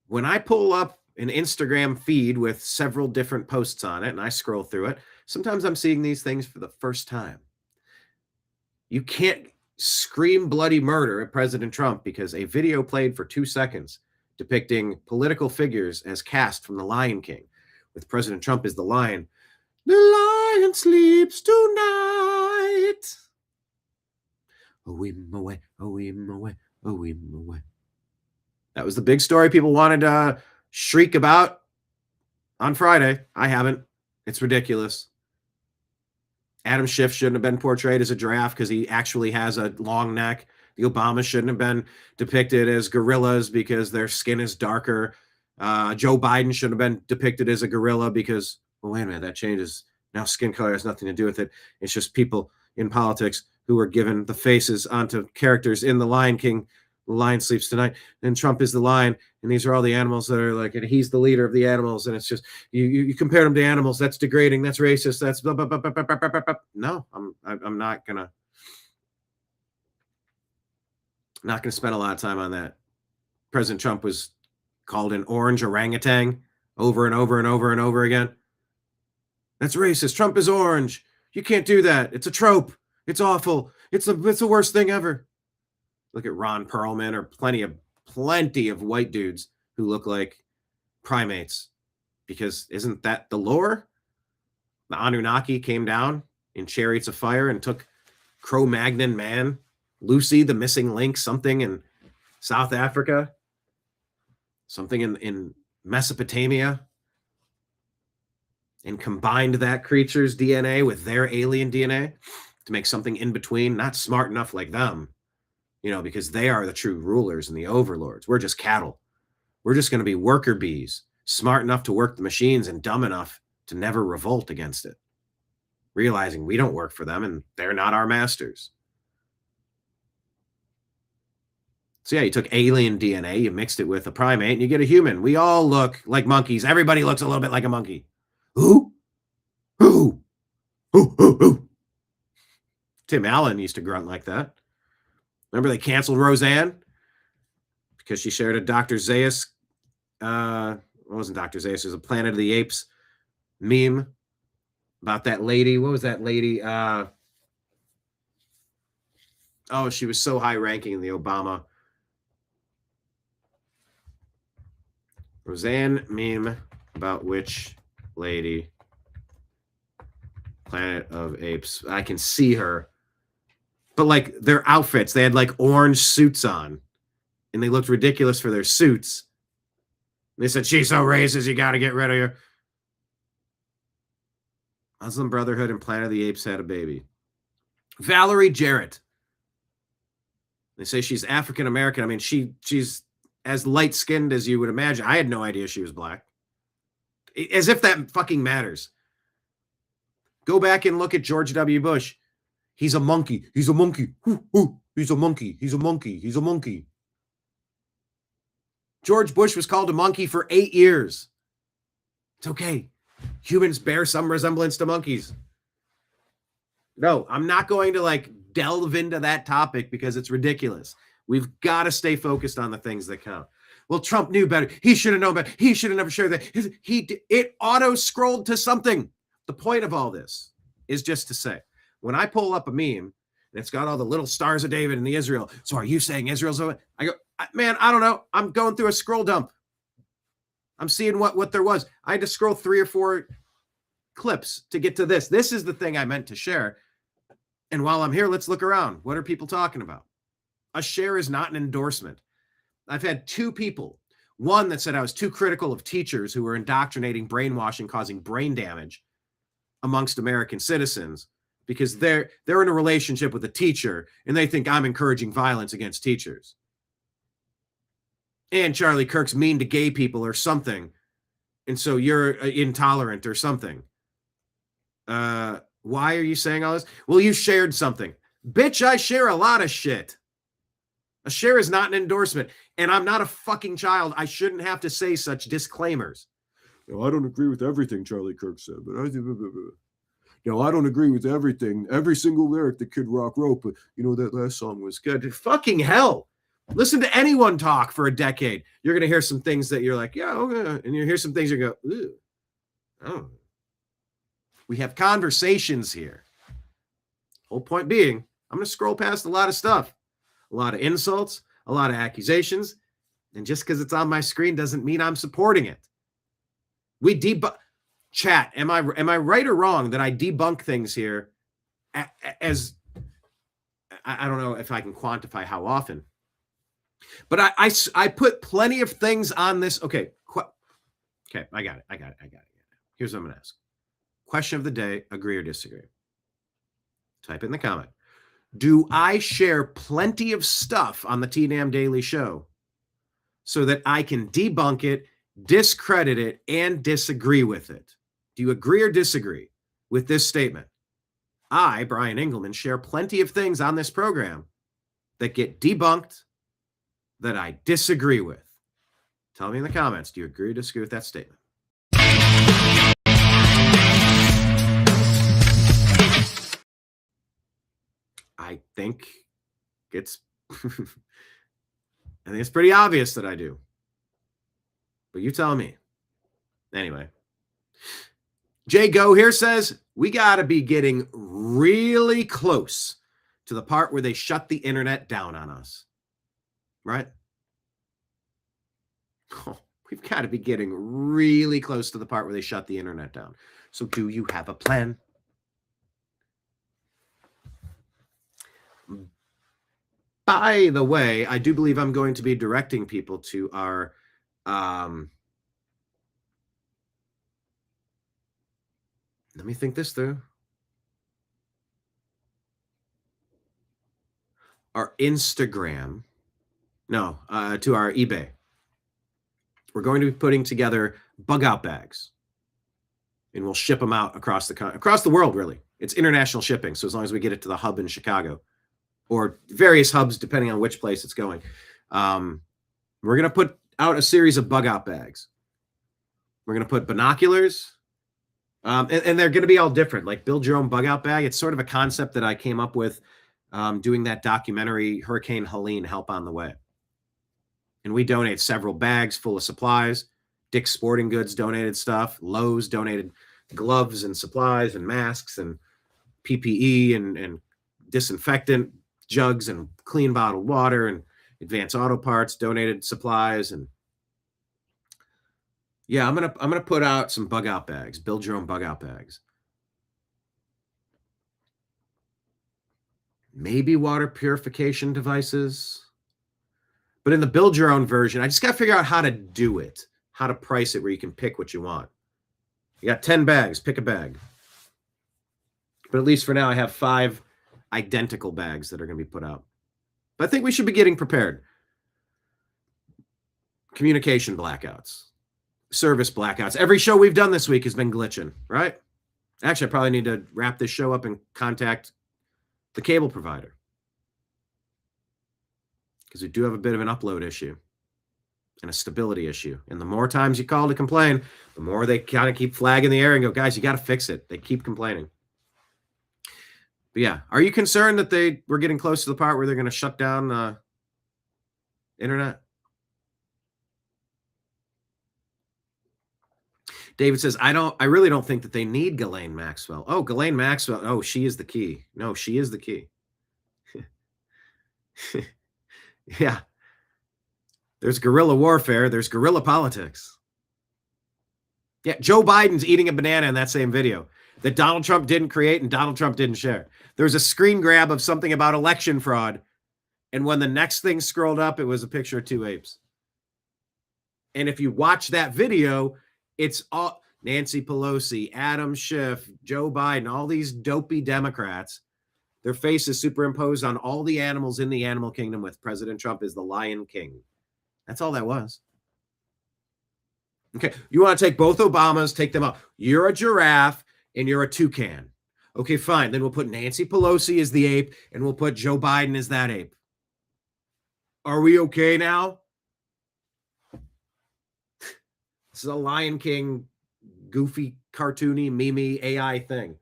when I pull up an Instagram feed with several different posts on it and I scroll through it, sometimes I'm seeing these things for the first time. You can't scream bloody murder at President Trump because a video played for 2 seconds depicting political figures as cast from The Lion King, with President Trump as the lion. The lion sleeps tonight. Oh, him away, oh, him away, oh, him away. That was the big story people wanted to shriek about on Friday. I haven't. It's ridiculous. Adam Schiff shouldn't have been portrayed as a giraffe because he actually has a long neck. The Obamas shouldn't have been depicted as gorillas because their skin is darker. Joe Biden shouldn't have been depicted as a gorilla because, well, wait a minute, that changes. Now skin color has nothing to do with it. It's just people in politics who are given the faces onto characters in The Lion King. The lion sleeps tonight, and Trump is the lion, and these are all the animals that are like, and he's the leader of the animals, and it's just you compare them to animals. That's degrading. That's racist. That's blah, blah, blah, blah, blah, blah, blah, blah. No, I'm not gonna spend a lot of time on that. President Trump was called an orange orangutan over and over and over and over again. That's racist. Trump is orange. You can't do that. It's a trope. It's awful. It's the worst thing ever. Look at Ron Perlman or plenty of white dudes who look like primates. Because isn't that the lore? The Anunnaki came down in chariots of fire and took Cro-Magnon man, Lucy, the missing link, something in South Africa, something in Mesopotamia, and combined that creature's DNA with their alien DNA to make something in between, not smart enough like them. You know, because they are the true rulers and the overlords. We're just cattle. We're just going to be worker bees, smart enough to work the machines and dumb enough to never revolt against it, realizing we don't work for them and they're not our masters. So yeah, you took alien DNA, you mixed it with a primate, and you get a human. We all look like monkeys. Everybody looks a little bit like a monkey. Who? Tim Allen used to grunt like that. Remember they canceled Roseanne because she shared a Dr. Zaius, it wasn't Dr. Zaius, it was a Planet of the Apes meme about that lady. What was that lady? She was so high ranking in the Obama. Roseanne meme about which lady? Planet of Apes. I can see her. But like their outfits, they had like orange suits on and they looked ridiculous for their suits. They said, she's so racist, you got to get rid of her. Muslim Brotherhood and Planet of the Apes had a baby. Valerie Jarrett. They say she's African American. I mean, she's as light-skinned as you would imagine. I had no idea she was black. As if that fucking matters. Go back and look at George W. Bush. He's a monkey. He's a monkey. He's a monkey. He's a monkey. He's a monkey. George Bush was called a monkey for 8 years. It's okay. Humans bear some resemblance to monkeys. No, I'm not going to like delve into that topic because it's ridiculous. We've got to stay focused on the things that count. Well, Trump knew better. He should have known better. He should have never shared that. It auto-scrolled to something. The point of all this is just to say, when I pull up a meme and it's got all the little stars of David and the Israel, so are you saying Israel's over? I go, man, I don't know. I'm going through a scroll dump. I'm seeing what there was. I had to scroll 3 or 4 clips to get to this. This is the thing I meant to share. And while I'm here, let's look around. What are people talking about? A share is not an endorsement. I've had 2 people. One that said I was too critical of teachers who were indoctrinating, brainwashing, causing brain damage amongst American citizens because they're in a relationship with a teacher and they think I'm encouraging violence against teachers. And Charlie Kirk's mean to gay people or something. And so you're intolerant or something. Why are you saying all this? Well, you shared something. Bitch, I share a lot of shit. A share is not an endorsement. And I'm not a fucking child. I shouldn't have to say such disclaimers. I don't agree with everything Charlie Kirk said, but I don't agree with everything. Every single lyric that Kid Rock wrote, but that last song was good. Fucking hell. Listen to anyone talk for a decade. You're going to hear some things that you're like, yeah, okay. And you hear some things you go, ooh. Oh. We have conversations here. Whole point being, I'm going to scroll past a lot of stuff. A lot of insults, a lot of accusations. And just because it's on my screen doesn't mean I'm supporting it. We debunk. Chat, am I right or wrong that I debunk things here as I don't know if I can quantify how often, but I put plenty of things on this. Okay, I got it. Here's what I'm gonna ask. Question of the day: agree or disagree? Type in the comment. Do I share plenty of stuff on the TNAM Daily Show so that I can debunk it, discredit it, and disagree with it? Do you agree or disagree with this statement? I, Brian Engelman, share plenty of things on this program that get debunked that I disagree with. Tell me in the comments, do you agree or disagree with that statement? I think it's pretty obvious that I do. But you tell me. Anyway. Jay Go here says, we got to be getting really close to the part where they shut the internet down on us. Right? Oh, we've got to be getting really close to the part where they shut the internet down. So do you have a plan? By the way, I do believe I'm going to be directing people to our let me think this through. Our Instagram. No, to our eBay. We're going to be putting together bug out bags. And we'll ship them out across the world, really. It's international shipping, so as long as we get it to the hub in Chicago. Or various hubs, depending on which place it's going. We're going to put out a series of bug out bags. We're going to put binoculars. And they're going to be all different, like build your own bug out bag. It's sort of a concept that I came up with doing that documentary, Hurricane Helene, Help on the Way. And we donate several bags full of supplies. Dick's Sporting Goods donated stuff. Lowe's donated gloves and supplies and masks and PPE and disinfectant jugs and clean bottled water, and Advanced Auto Parts donated supplies. And yeah, I'm gonna put out some bug out bags. Build your own bug out bags. Maybe water purification devices. But in the build your own version, I just got to figure out how to do it, how to price it where you can pick what you want. You got 10 bags, pick a bag. But at least for now, I have 5 identical bags that are going to be put out. But I think we should be getting prepared. Communication blackouts, service blackouts. Every show we've done this week has been glitching, right? Actually, I probably need to wrap this show up and contact the cable provider, because we do have a bit of an upload issue and a stability issue. And the more times you call to complain, the more they kind of keep flagging the air and go, guys, you got to fix it. They keep complaining. But yeah, are you concerned that we're getting close to the part where they're going to shut down the internet? David says, I really don't think that they need Ghislaine Maxwell. Oh, Ghislaine Maxwell. Oh, she is the key. No, she is the key. Yeah. There's guerrilla warfare. There's guerrilla politics. Yeah, Joe Biden's eating a banana in that same video that Donald Trump didn't create and Donald Trump didn't share. There was a screen grab of something about election fraud. And when the next thing scrolled up, it was a picture of 2 apes. And if you watch that video, it's all Nancy Pelosi, Adam Schiff, Joe Biden, all these dopey Democrats, their face is superimposed on all the animals in the animal kingdom with President Trump as the Lion King. That's all that was. Okay, you want to take both Obamas, take them out. You're a giraffe and you're a toucan. Okay, fine. Then we'll put Nancy Pelosi as the ape and we'll put Joe Biden as that ape. Are we okay now? This is a Lion King, goofy, cartoony, meme AI thing.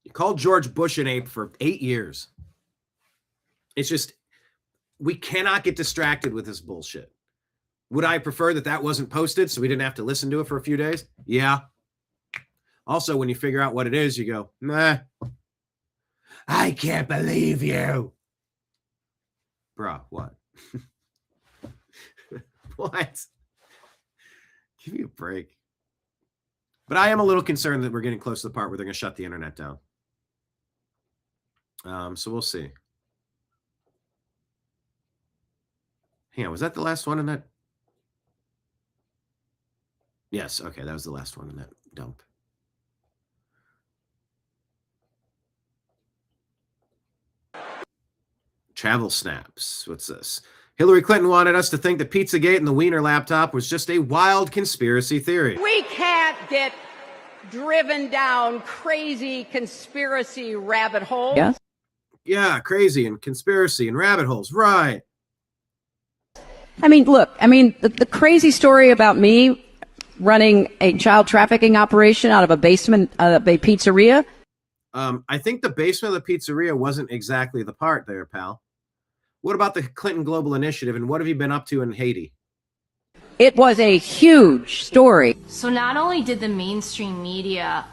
You called George Bush an ape for 8 years. It's just, we cannot get distracted with this bullshit. Would I prefer that that wasn't posted so we didn't have to listen to it for a few days? Yeah. Also, when you figure out what it is, you go, nah, I can't believe you. Bruh, what? What? Give me a break. But I am a little concerned that we're getting close to the part where they're going to shut the internet down. So we'll see. Hang on, was that the last one in that? Yes, okay, that was the last one in that dump. Travel snaps. What's this? Hillary Clinton wanted us to think that Pizzagate and the Wiener laptop was just a wild conspiracy theory. We can't get driven down crazy conspiracy rabbit holes. Yes. Yeah, crazy and conspiracy and rabbit holes. Right. I mean, look, the crazy story about me running a child trafficking operation out of a basement of a pizzeria. I think the basement of the pizzeria wasn't exactly the part there, pal. What about the Clinton Global Initiative and what have you been up to in Haiti? It was a huge story. So not only did the mainstream media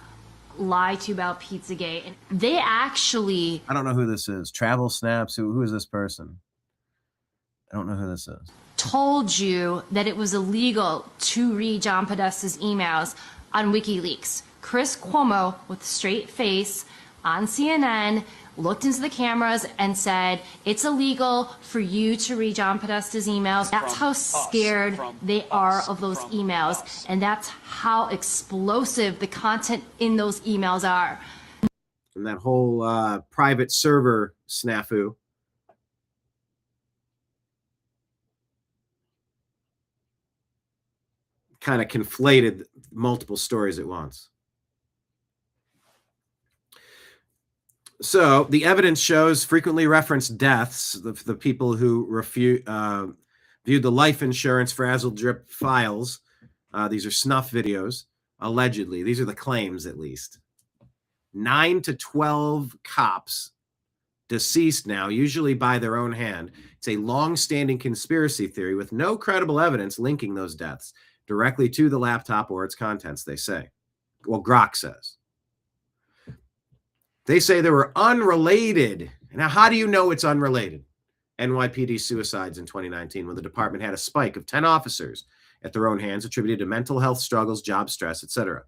lie to you about Pizzagate, they actually... I don't know who this is. Travel snaps. Who is this person? I don't know who this is. Told you that it was illegal to read John Podesta's emails on WikiLeaks. Chris Cuomo, with a straight face on CNN, looked into the cameras and said, it's illegal for you to read John Podesta's emails. That's how scared they are of those emails. And that's how explosive the content in those emails are. And that whole private server snafu. Kind of conflated multiple stories at once. So the evidence shows frequently referenced deaths, the people who viewed the life insurance frazzle drip files. These are snuff videos, allegedly. These are the claims, at least. 9 to 12 cops deceased now, usually by their own hand. It's a long-standing conspiracy theory with no credible evidence linking those deaths directly to the laptop or its contents, they say. Well, Grok says. They say they were unrelated. Now, how do you know it's unrelated? NYPD suicides in 2019 when the department had a spike of 10 officers at their own hands attributed to mental health struggles, job stress, etc.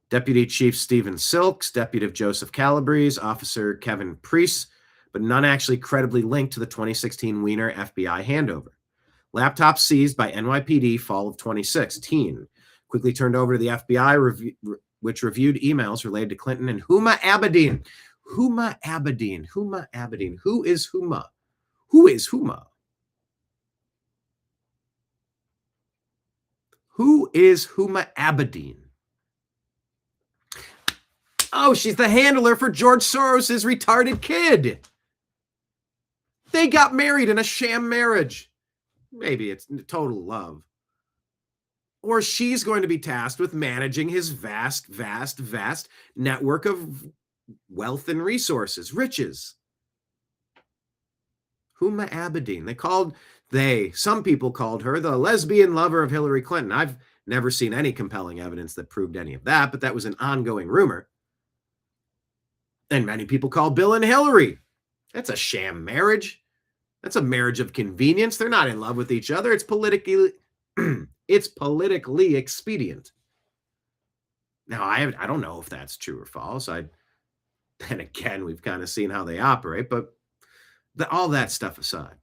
Deputy Chief Stephen Silks, Deputy Joseph Calabrese, Officer Kevin Priest, but none actually credibly linked to the 2016 Wiener FBI handover. Laptop seized by NYPD fall of 2016. Quickly turned over to the FBI, which reviewed emails related to Clinton and Huma Abedin. Huma Abedin. Huma Abedin. Who is Huma? Who is Huma? Who is Huma Abedin? Oh, she's the handler for George Soros' retarded kid. They got married in a sham marriage. Maybe it's total love. Or she's going to be tasked with managing his vast, vast, vast network of wealth and resources, riches. Huma Abedin. Some people called her the lesbian lover of Hillary Clinton. I've never seen any compelling evidence that proved any of that, but that was an ongoing rumor. And many people call Bill and Hillary. That's a sham marriage. That's a marriage of convenience. They're not in love with each other. It's politically expedient. Now, I don't know if that's true or false. And again, we've kind of seen how they operate, but all that stuff aside.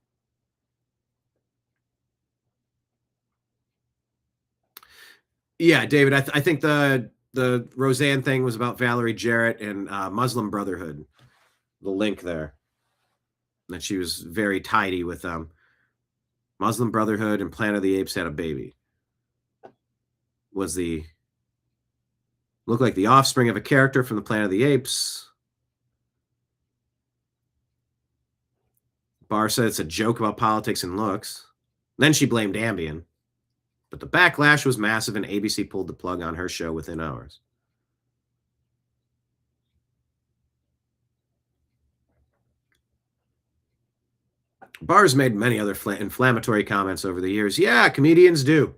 Yeah, David, I think the Roseanne thing was about Valerie Jarrett and Muslim Brotherhood. The link there. That she was very tidy with Muslim Brotherhood and Planet of the Apes had a baby. Looked like the offspring of a character from the Planet of the Apes. Barr said it's a joke about politics and looks. Then she blamed Ambien. But the backlash was massive and ABC pulled the plug on her show within hours. Barr's made many other inflammatory comments over the years. Yeah, comedians do.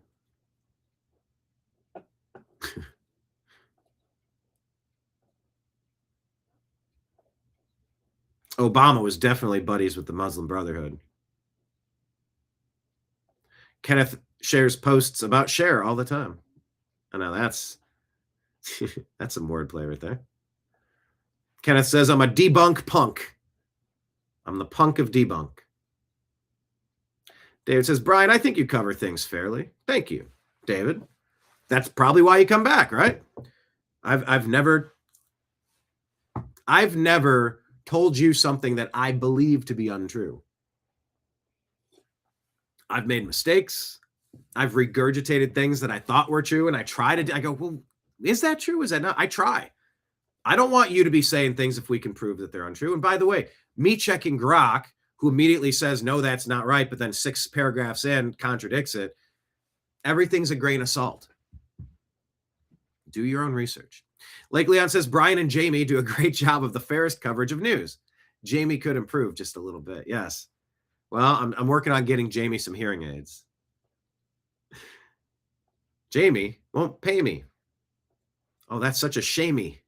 Obama was definitely buddies with the Muslim Brotherhood. Kenneth shares posts about Cher all the time. I know that's some wordplay right there. Kenneth says, I'm a debunk punk. I'm the punk of debunk. David says, Brian, I think you cover things fairly. Thank you, David. That's probably why you come back, right? I've never told you something that I believe to be untrue. I've made mistakes. I've regurgitated things that I thought were true, and I go, well, is that true? Is that not? I try. I don't want you to be saying things if we can prove that they're untrue. And by the way, me checking Grok, who immediately says, no, that's not right, but then 6 paragraphs in contradicts it, everything's a grain of salt. Do your own research. Lake Leon says, Brian and Jamie do a great job of the fairest coverage of news. Jamie could improve just a little bit. Yes. Well, I'm working on getting Jamie some hearing aids. Jamie won't pay me. Oh, that's such a shamey.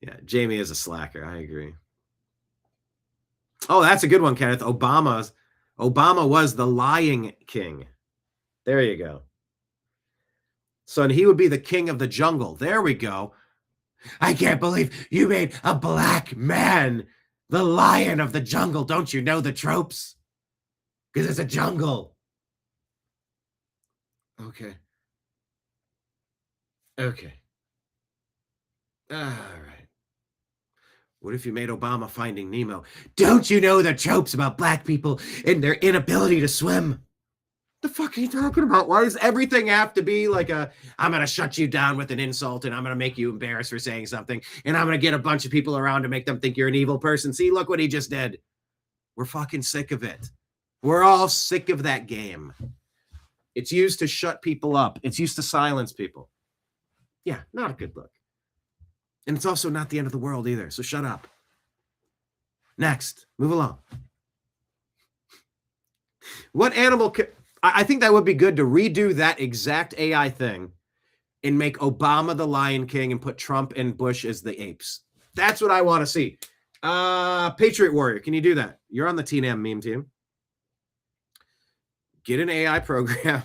Yeah, Jamie is a slacker. I agree. Oh, that's a good one, Kenneth. Obama was the lying king. There you go. So, and he would be the king of the jungle. There we go. I can't believe you made a black man the lion of the jungle. Don't you know the tropes? Because it's a jungle. Okay. Okay. All right. What if you made Obama Finding Nemo? Don't you know the tropes about black people and their inability to swim? The fuck are you talking about? Why does everything have to be like I'm going to shut you down with an insult and I'm going to make you embarrassed for saying something and I'm going to get a bunch of people around to make them think you're an evil person? See, look what he just did. We're fucking sick of it. We're all sick of that game. It's used to shut people up. It's used to silence people. Yeah, not a good look. And it's also not the end of the world either. So shut up. Next, move along. What animal I think that would be good to redo that exact AI thing and make Obama the Lion King and put Trump and Bush as the apes. That's what I want to see. Patriot Warrior, can you do that? You're on the TNAM meme team. Get an AI program.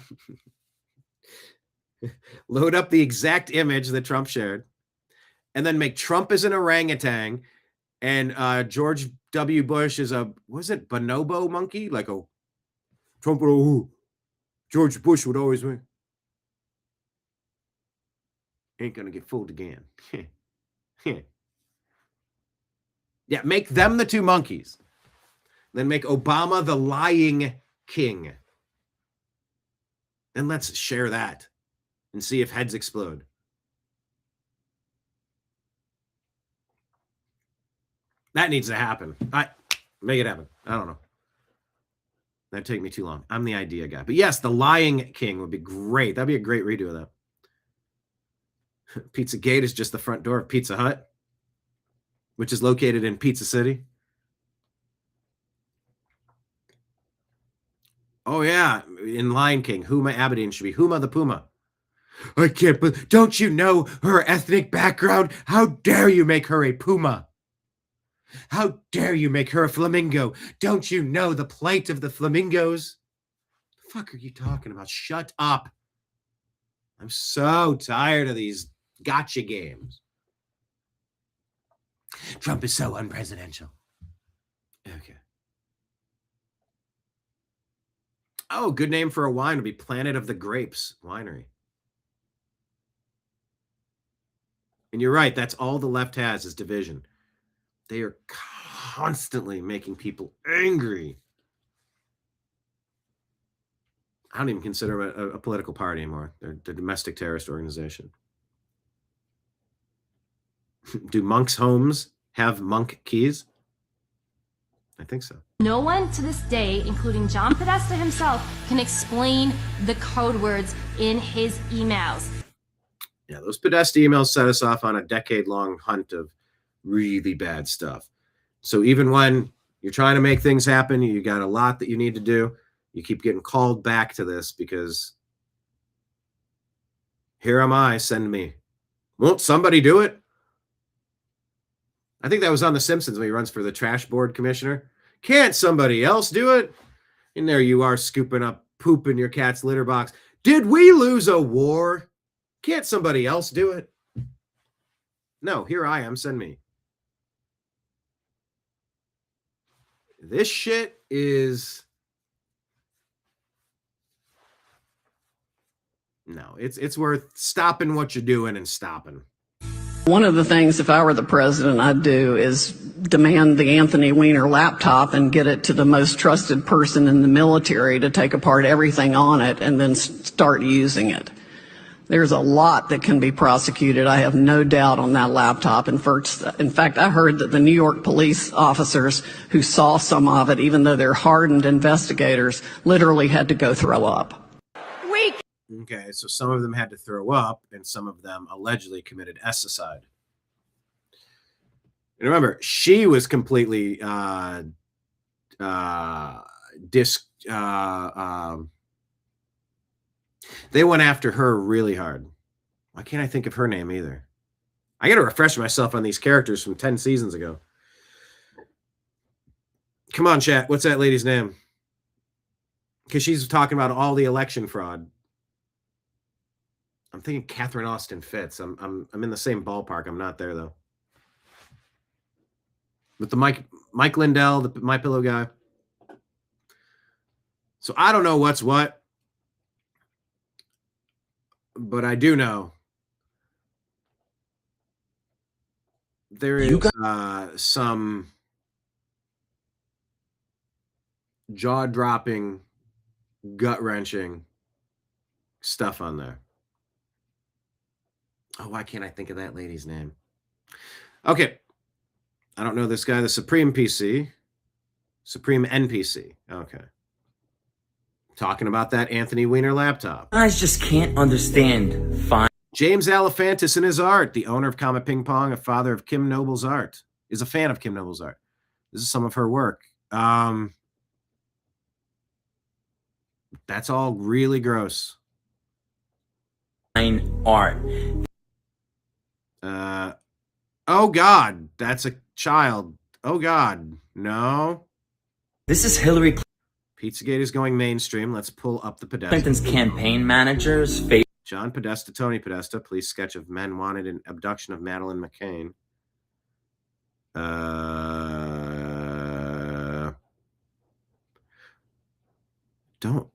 Load up the exact image that Trump shared. And then make Trump as an orangutan and George W. Bush is bonobo monkey? Like a Trump George Bush would always win. Ain't gonna get fooled again. Yeah, make them the two monkeys. Then make Obama the lying king. And let's share that and see if heads explode. That needs to happen. Make it happen. I don't know. That'd take me too long. I'm the idea guy. But yes, the lying king would be great. That'd be a great redo of that. Pizza Gate is just the front door of Pizza Hut, which is located in Pizza City. Oh, yeah. In Lion King, Huma Abedin should be Huma the Puma. I can't believe. Don't you know her ethnic background? How dare you make her a puma? How dare you make her a flamingo? Don't you know the plight of the flamingos? The fuck are you talking about? Shut up. I'm so tired of these gotcha games. Trump is so unpresidential. Okay. Oh, good name for a wine would be Planet of the Grapes Winery. And you're right. That's all the left has is division. They are constantly making people angry. I don't even consider them a political party anymore. They're a domestic terrorist organization. Do monks' homes have monk keys? I think so. No one to this day, including John Podesta himself, can explain the code words in his emails. Yeah, those Podesta emails set us off on a decade-long hunt of really bad stuff. So even when you're trying to make things happen, you got a lot that you need to do, you keep getting called back to this because here am I, send me. Won't somebody do it? I think that was on The Simpsons when he runs for the trash board commissioner. Can't somebody else do it? And there you are scooping up poop in your cat's litter box. Did we lose a war? Can't somebody else do it? No, here I am, send me. This shit is... No, it's worth stopping what you're doing and stopping. One of the things, if I were the president, I'd do is demand the Anthony Weiner laptop and get it to the most trusted person in the military to take apart everything on it and then start using it. There's a lot that can be prosecuted, I have no doubt, on that laptop. In fact, I heard that the New York police officers who saw some of it, even though they're hardened investigators, literally had to go throw up. Okay, so some of them had to throw up, and some of them allegedly committed ecocide. And remember, she was completely they went after her really hard. Why can't I think of her name either? I got to refresh myself on these characters from 10 seasons ago. Come on, chat. What's that lady's name? Because she's talking about all the election fraud. I'm thinking Catherine Austin Fitz. I'm in the same ballpark. I'm not there though. With the Mike Lindell, the MyPillow guy. So I don't know what's what, but I do know there is some jaw-dropping, gut-wrenching stuff on there. Oh, why can't I think of that lady's name? Okay. I don't know this guy, the Supreme NPC. Okay. Talking about that Anthony Weiner laptop. I just can't understand. Fine. James Alefantis and his art, the owner of Comet Ping Pong, a father of Kim Noble's art, is a fan of Kim Noble's art. This is some of her work. That's all really gross. Fine art. Oh God, that's a child. Oh God, no. This is Hillary Pizzagate is going mainstream. Let's pull up the Podesta. Clinton's campaign managers. John Podesta, Tony Podesta, police sketch of men wanted in abduction of Madeleine McCain. Don't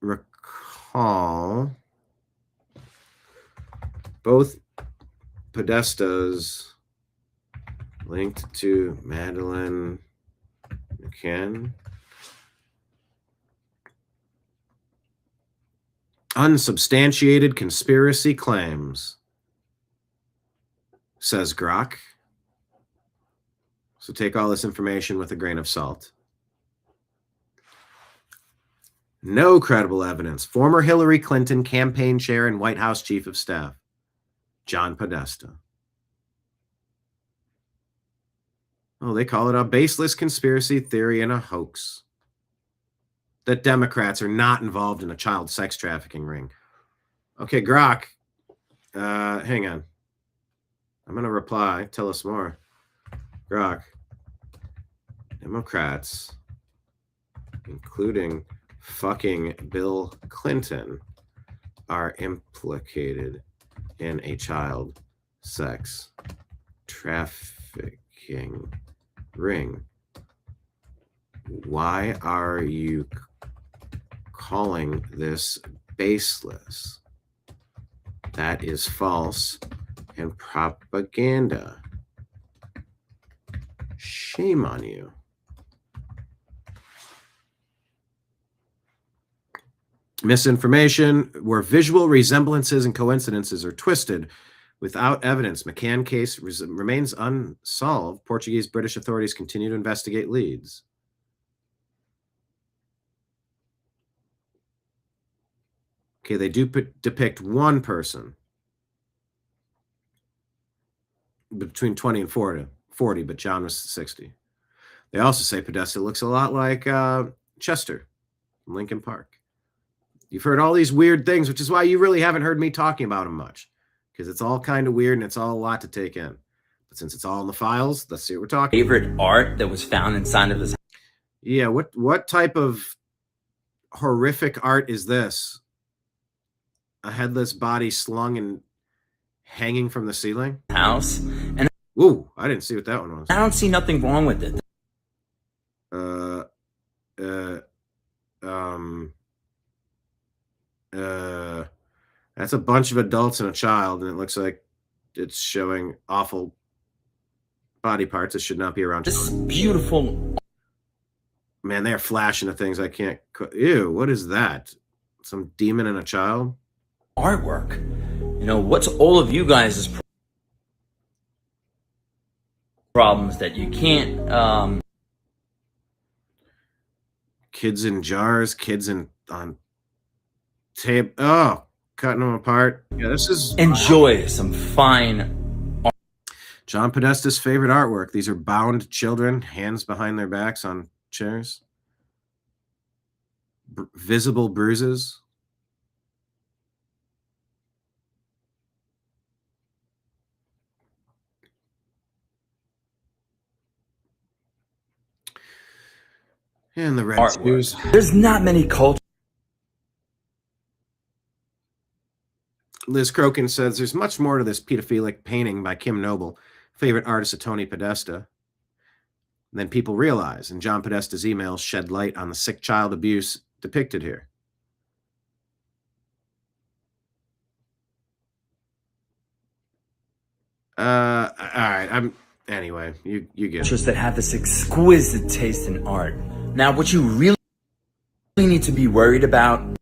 recall. Both Podestas linked to Madeleine McCain. Unsubstantiated conspiracy claims, says Grok. So take all this information with a grain of salt. No credible evidence. Former Hillary Clinton campaign chair and White House chief of staff, John Podesta. Oh, they call it a baseless conspiracy theory and a hoax. That Democrats are not involved in a child sex trafficking ring. Okay, Grok, hang on. I'm going to reply. Tell us more. Grok, Democrats, including fucking Bill Clinton, are implicated in a child sex trafficking ring. Why are you calling this baseless? That is false and propaganda. Shame on you. Misinformation, where visual resemblances and coincidences are twisted without evidence. McCann case remains unsolved. Portuguese British authorities continue to investigate leads. Okay, they do depict one person between 20 and 40, but John was 60. They also say Podesta looks a lot like Chester from Lincoln Park. You've heard all these weird things, which is why you really haven't heard me talking about him much, because it's all kind of weird and it's all a lot to take in. But since it's all in the files, let's see what we're talking about. Favorite art that was found inside of his house. Yeah, what type of horrific art is this? A headless body slung and hanging from the ceiling? House. And ooh, I didn't see what that one was. I don't see nothing wrong with it. That's a bunch of adults and a child, and it looks like it's showing awful body parts that should not be around. This is beautiful. Man, they're flashing at things I can't. Ew, what is that? Some demon and a child? Artwork. You know, what's all of you guys' problems that you can't kids in jars, kids on tape. Oh, cutting them apart. Yeah, this is enjoy some fine art. John Podesta's favorite artwork. These are bound children, hands behind their backs on chairs. Visible bruises. And the red shoes. There's not many cultures. Liz Crokin says there's much more to this pedophilic painting by Kim Noble, favorite artist of Tony Podesta, than people realize. And John Podesta's emails shed light on the sick child abuse depicted here. All right. Anyway, you get it. That have this exquisite taste in art. Now, what you really need to be worried about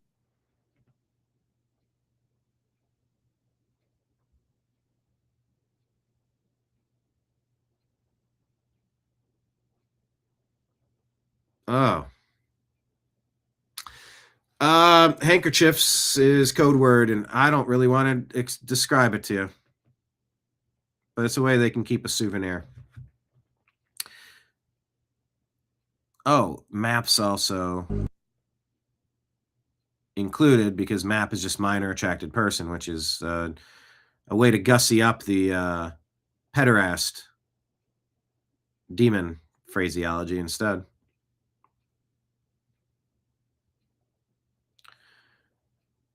handkerchiefs is code word, and I don't really want to describe it to you, but it's a way they can keep a souvenir. Oh, maps also included, because map is just minor attracted person, which is a way to gussy up the pederast demon phraseology instead.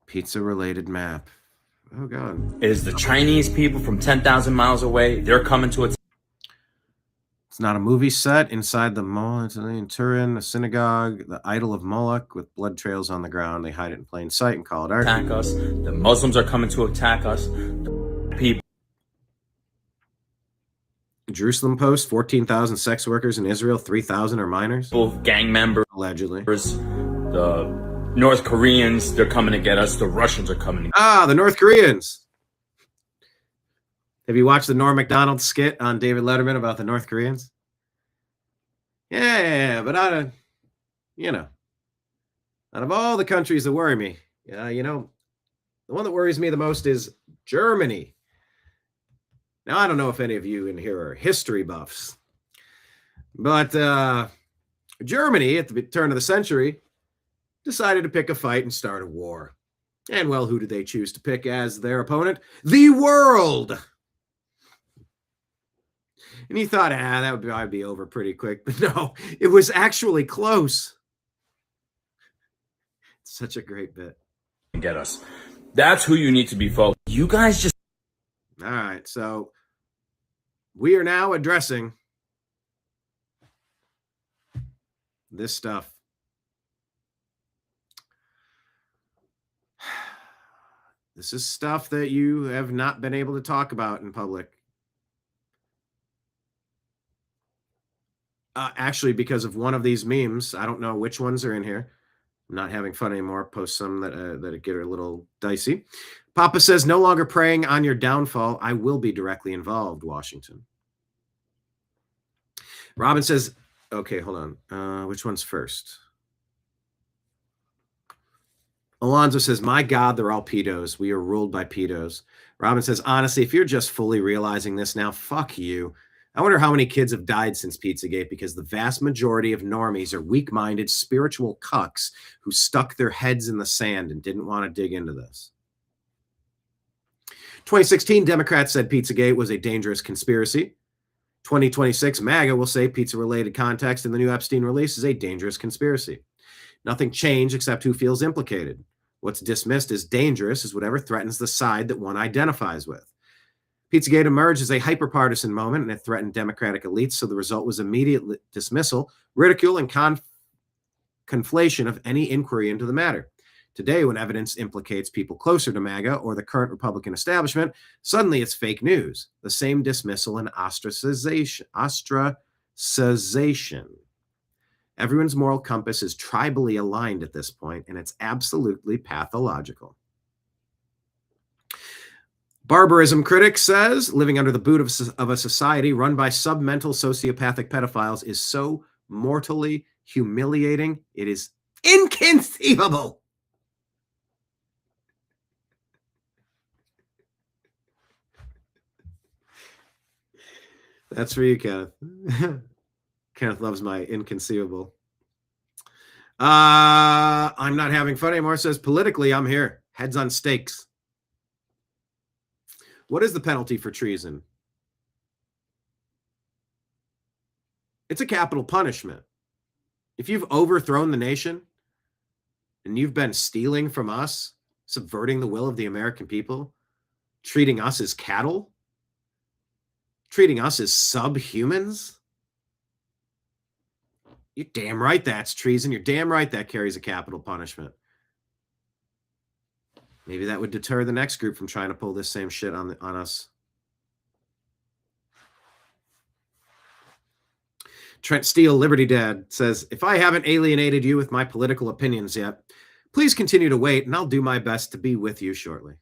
Pizza-related map. Oh, God. Is the Chinese people from 10,000 miles away. They're coming to it. It's not a movie set. Inside the mall in Turin, a synagogue, the idol of Moloch with blood trails on the ground. They hide it in plain sight and call it art. Attack us. The Muslims are coming to attack us. People. Jerusalem Post, 14,000 sex workers in Israel, 3,000 are minors. Gang members. Allegedly. The North Koreans, they're coming to get us. The Russians are coming to get us. The North Koreans. Have you watched the Norm Macdonald skit on David Letterman about the North Koreans? Yeah, but out of all the countries that worry me, the one that worries me the most is Germany. Now, I don't know if any of you in here are history buffs, but Germany at the turn of the century decided to pick a fight and start a war. And, well, who did they choose to pick as their opponent? The world! And he thought, that would probably be over pretty quick. But no, it was actually close. It's such a great bit. Get us. That's who you need to be focused. You guys just... All right, so we are now addressing This stuff. This is stuff that you have not been able to talk about in public. Actually, because of one of these memes, I don't know which ones are in here. I'm not having fun anymore. Post some that get a little dicey. Papa says, no longer preying on your downfall. I will be directly involved, Washington. Robin says, okay, hold on. Which one's first? Alonzo says, my God, they're all pedos. We are ruled by pedos. Robin says, honestly, if you're just fully realizing this now, fuck you. I wonder how many kids have died since Pizzagate, because the vast majority of normies are weak-minded spiritual cucks who stuck their heads in the sand and didn't want to dig into this. 2016, Democrats said Pizzagate was a dangerous conspiracy. 2026, MAGA will say pizza-related context in the new Epstein release is a dangerous conspiracy. Nothing changed except who feels implicated. What's dismissed as dangerous is whatever threatens the side that one identifies with. Pizzagate emerged as a hyper-partisan moment, and it threatened Democratic elites, so the result was immediate dismissal, ridicule, and conflation of any inquiry into the matter. Today, when evidence implicates people closer to MAGA or the current Republican establishment, suddenly it's fake news. The same dismissal and ostracization. Everyone's moral compass is tribally aligned at this point, and it's absolutely pathological. Barbarism critic says, living under the boot of a society run by submental sociopathic pedophiles is so mortally humiliating, it is inconceivable. That's for you, Kenneth. Kenneth loves my inconceivable. I'm not having fun anymore. Says, politically, I'm here. Heads on stakes. What is the penalty for treason? It's a capital punishment. If you've overthrown the nation and you've been stealing from us, subverting the will of the American people, treating us as cattle, treating us as subhumans, you're damn right that's treason. You're damn right that carries a capital punishment. Maybe that would deter the next group from trying to pull this same shit on us. Trent Steele, Liberty Dad, says, if I haven't alienated you with my political opinions yet, please continue to wait, and I'll do my best to be with you shortly.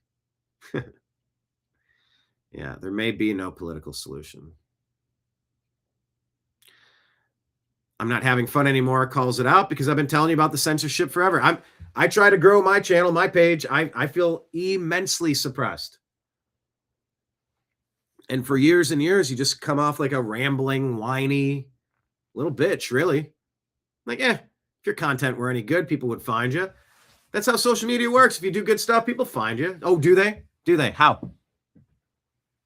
Yeah, there may be no political solution. I'm not having fun anymore calls it out because I've been telling you about the censorship forever. I try to grow my channel, my page. I feel immensely suppressed. And for years and years, you just come off like a rambling, whiny little bitch, really. Like, if your content were any good, people would find you. That's how social media works. If you do good stuff, people find you. Oh, do they? Do they? How?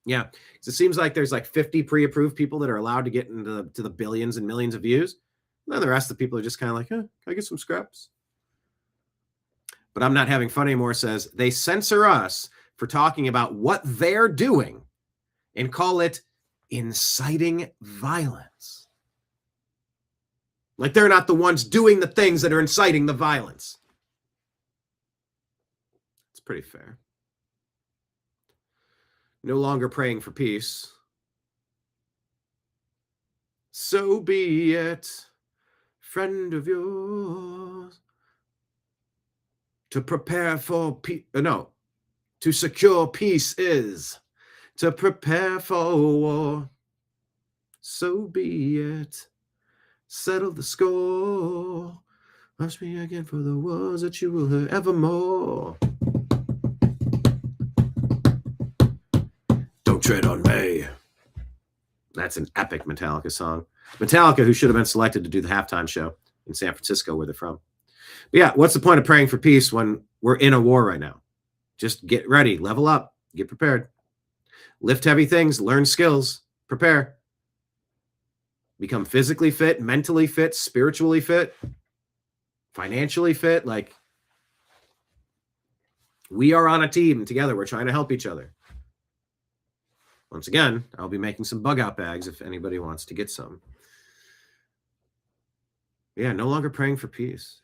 Yeah. Because it seems like there's like 50 pre-approved people that are allowed to get into the billions and millions of views. And then the rest of the people are just kind of like, can I get some scraps? But I'm not having fun anymore says, they censor us for talking about what they're doing and call it inciting violence. Like they're not the ones doing the things that are inciting the violence. It's pretty fair. No longer praying for peace. So be it, friend of yours. To prepare for peace, to secure peace is to prepare for war. So be it. Settle the score. Watch me again for the wars that you will hear evermore. Don't tread on me. That's an epic Metallica song. Metallica, who should have been selected to do the halftime show in San Francisco, where they're from. But yeah, what's the point of praying for peace when we're in a war right now? Just get ready, level up, get prepared. Lift heavy things, learn skills, prepare. Become physically fit, mentally fit, spiritually fit, financially fit. Like, we are on a team together. We're trying to help each other. Once again, I'll be making some bug out bags if anybody wants to get some. Yeah, no longer praying for peace.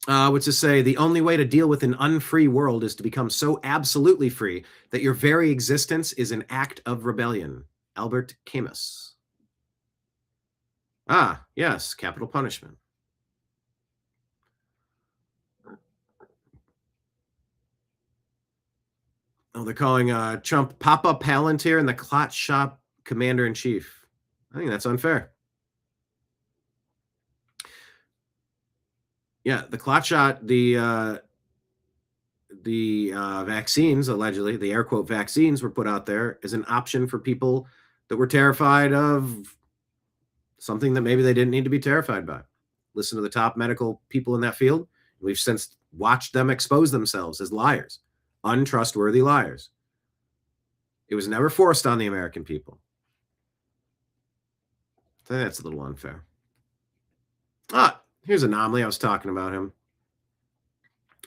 What's to say? The only way to deal with an unfree world is to become so absolutely free that your very existence is an act of rebellion. Albert Camus. Ah, yes, capital punishment. Oh, they're calling Trump Papa Palantir and the Clot Shop Commander-in-Chief. I think that's unfair. Yeah, the clot shot, the vaccines, allegedly, the air quote vaccines were put out there as an option for people that were terrified of something that maybe they didn't need to be terrified by. Listen to the top medical people in that field. We've since watched them expose themselves as liars, untrustworthy liars. It was never forced on the American people. I think that's a little unfair. Here's Anomaly. I was talking about him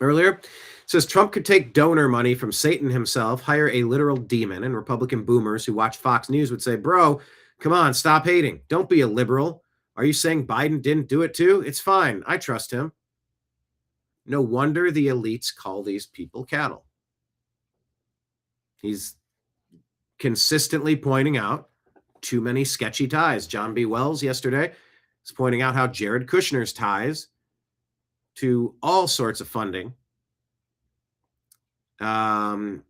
earlier. It says Trump could take donor money from Satan himself, hire a literal demon, and Republican boomers who watch Fox News would say, bro, come on, stop hating. Don't be a liberal. Are you saying Biden didn't do it too? It's fine. I trust him. No wonder the elites call these people cattle. He's consistently pointing out too many sketchy ties. John B. Wells yesterday is pointing out how Jared Kushner's ties to all sorts of funding. Their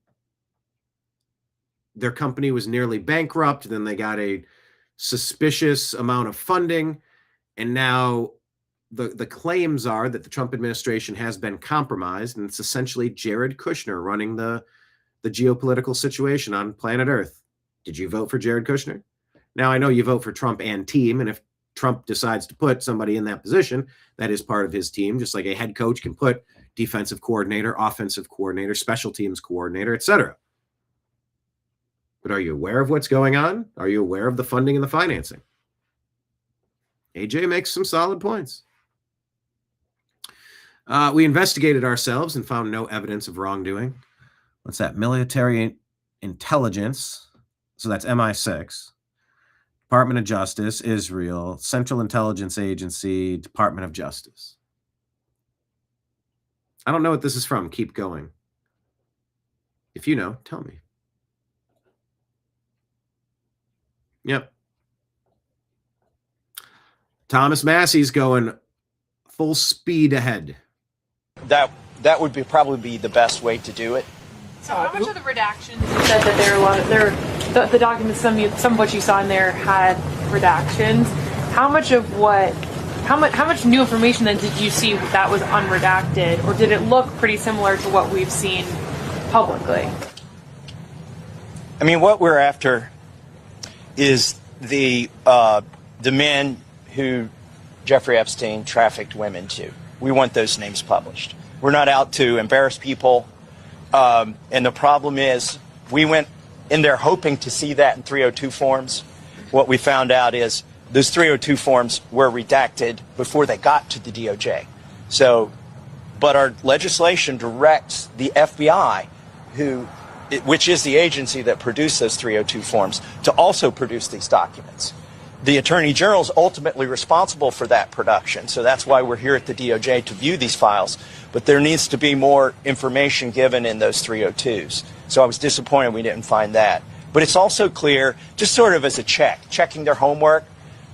company was nearly bankrupt. Then they got a suspicious amount of funding. And now the claims are that the Trump administration has been compromised. And it's essentially Jared Kushner running the geopolitical situation on planet Earth. Did you vote for Jared Kushner? Now, I know you vote for Trump and team. And if Trump decides to put somebody in that position, that is part of his team, just like a head coach can put defensive coordinator, offensive coordinator, special teams coordinator, etc. But are you aware of what's going on? Are you aware of the funding and the financing? AJ makes some solid points. We investigated ourselves and found no evidence of wrongdoing. What's that? Military intelligence. So that's MI6. Department of Justice, Israel, Central Intelligence Agency, Department of Justice. I don't know what this is from. Keep going. If you know, tell me. Yep. Thomas Massey's going full speed ahead. That would probably be the best way to do it. So how much of the redactions you said that there are a lot of the documents, some of what you saw in there had redactions. How much new information then did you see that was unredacted, or did it look pretty similar to what we've seen publicly? I mean, what we're after is the men who Jeffrey Epstein trafficked women to. We want those names published. We're not out to embarrass people. And the problem is, we went in there hoping to see that in 302 forms. What we found out is those 302 forms were redacted before they got to the DOJ. So, but our legislation directs the FBI, which is the agency that produced those 302 forms, to also produce these documents. The Attorney General is ultimately responsible for that production, so that's why we're here at the DOJ to view these files. But there needs to be more information given in those 302s. So I was disappointed we didn't find that. But it's also clear, just sort of as a checking their homework,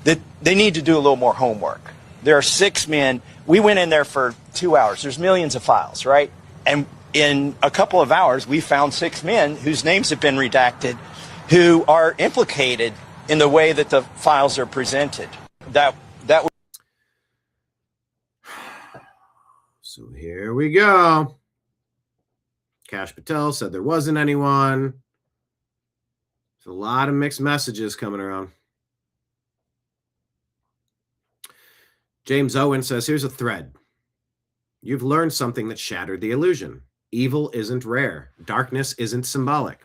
that they need to do a little more homework. There are 6 men. We went in there for 2 hours. There's millions of files, right? And in a couple of hours, we found 6 men whose names have been redacted, who are implicated in the way that the files are presented. So here we go. Kash Patel said there wasn't anyone. There's a lot of mixed messages coming around. James Owen says, here's a thread. You've learned something that shattered the illusion. Evil isn't rare. Darkness isn't symbolic.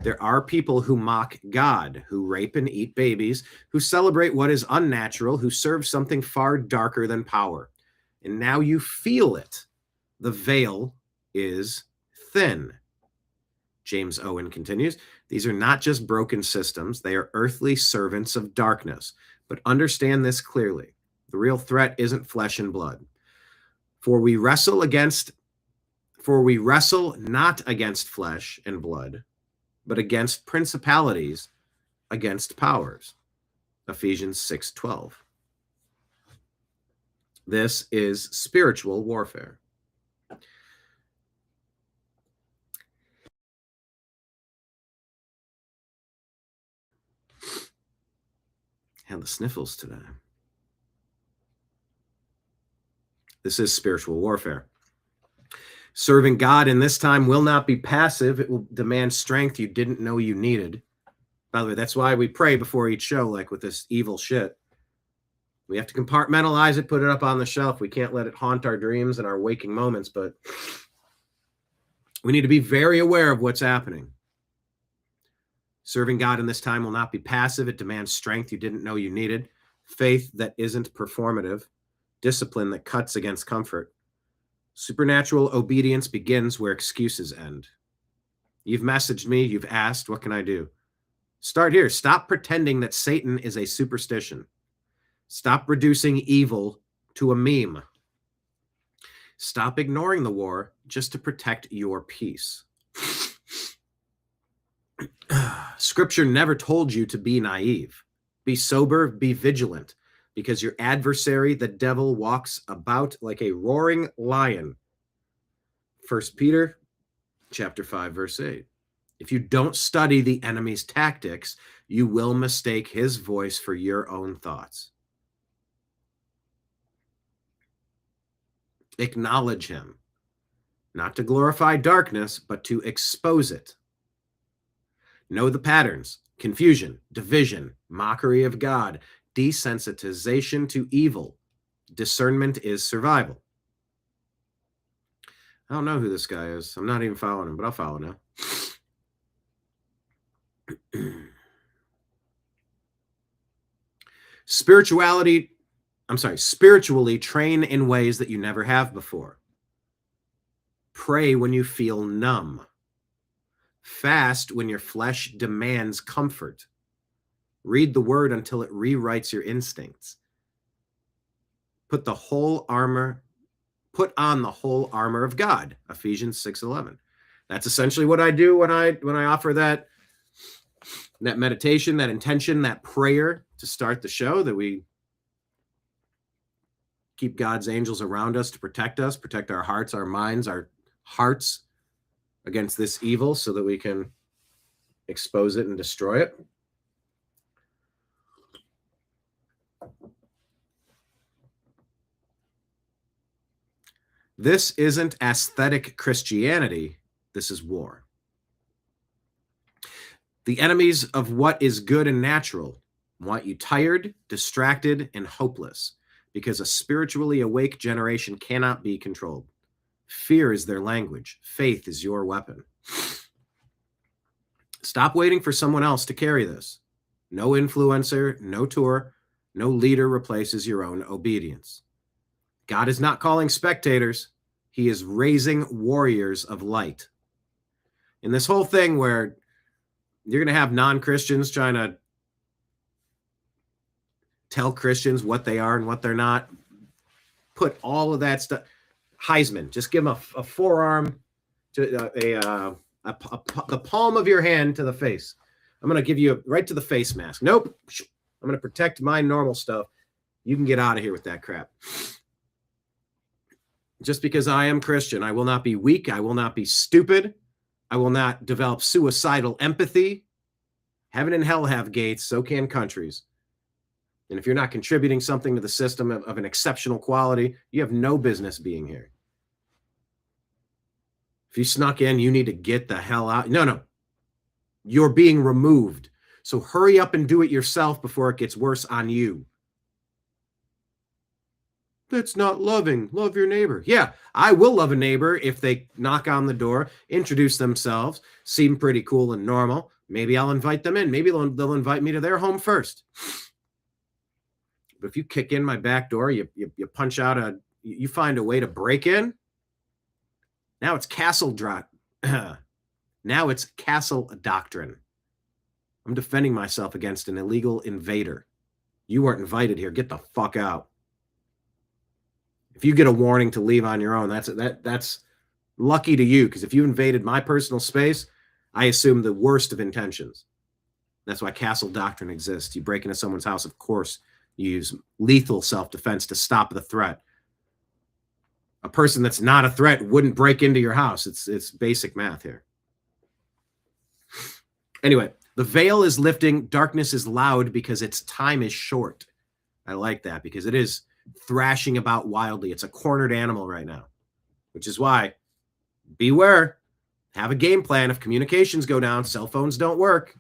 There are people who mock God, who rape and eat babies, who celebrate what is unnatural, who serve something far darker than power. And now you feel it. The veil is thin. James Owen continues, these are not just broken systems. They are earthly servants of darkness. But understand this clearly. The real threat isn't flesh and blood. For we wrestle not against flesh and blood, but against principalities, against powers. Ephesians 6:12. This is spiritual warfare. Had the sniffles today. This is spiritual warfare. Serving God in this time will not be passive. It will demand strength you didn't know you needed. By the way, that's why we pray before each show, like with this evil shit. We have to compartmentalize it, put it up on the shelf. We can't let it haunt our dreams and our waking moments, but we need to be very aware of what's happening. Serving God in this time will not be passive. It demands strength you didn't know you needed, faith that isn't performative, discipline that cuts against comfort. Supernatural obedience begins where excuses end. You've messaged me, you've asked, what can I do? Start here. Stop pretending that Satan is a superstition. Stop reducing evil to a meme. Stop ignoring the war just to protect your peace. Scripture never told you to be naive. Be sober, be vigilant, because your adversary, the devil, walks about like a roaring lion. 1 Peter chapter 5, verse 8. If you don't study the enemy's tactics, you will mistake his voice for your own thoughts. Acknowledge him, not to glorify darkness, but to expose it. Know the patterns: confusion, division, mockery of God, desensitization to evil. Discernment is survival. I don't know who this guy is. I'm not even following him, but I'll follow now. Spiritually train in ways that you never have before. Pray when you feel numb. Fast when your flesh demands comfort. Read the word until it rewrites your instincts. Put on the whole armor of God. Ephesians 6:11. That's essentially what I do when I offer that meditation, that intention, that prayer to start the show, that we keep God's angels around us to protect us, protect our hearts, our minds, our hearts against this evil so that we can expose it and destroy it. This isn't aesthetic Christianity. This is war. The enemies of what is good and natural want you tired, distracted, and hopeless, because a spiritually awake generation cannot be controlled. Fear is their language. Faith is your weapon. Stop waiting for someone else to carry this. No influencer, no tour, no leader replaces your own obedience. God is not calling spectators. He is raising warriors of light. In this whole thing where you're going to have non-Christians trying to tell Christians what they are and what they're not, put all of that stuff. Heisman, just give him a forearm to the palm of your hand to the face. I'm going to give you right to the face mask. Nope. I'm going to protect my normal stuff. You can get out of here with that crap. Just because I am Christian, I will not be weak. I will not be stupid. I will not develop suicidal empathy. Heaven and hell have gates, so can countries. And if you're not contributing something to the system of an exceptional quality, you have no business being here. If you snuck in, you need to get the hell out. No. You're being removed. So hurry up and do it yourself before it gets worse on you. That's not loving. Love your neighbor. Yeah, I will love a neighbor if they knock on the door, introduce themselves, seem pretty cool and normal. Maybe I'll invite them in. Maybe they'll invite me to their home first. But if you kick in my back door, you punch out you find a way to break in. Now it's castle doctrine. I'm defending myself against an illegal invader. You weren't invited here. Get the fuck out. If you get a warning to leave on your own, that's lucky to you, because if you invaded my personal space, I assume the worst of intentions. That's why castle doctrine exists. You break into someone's house, of course, you use lethal self-defense to stop the threat. A person that's not a threat wouldn't break into your house. It's basic math here. Anyway, the veil is lifting, darkness is loud because its time is short. I like that, because it is thrashing about wildly. It's a cornered animal right now, which is why beware. Have a game plan. If communications go down, cell phones don't work,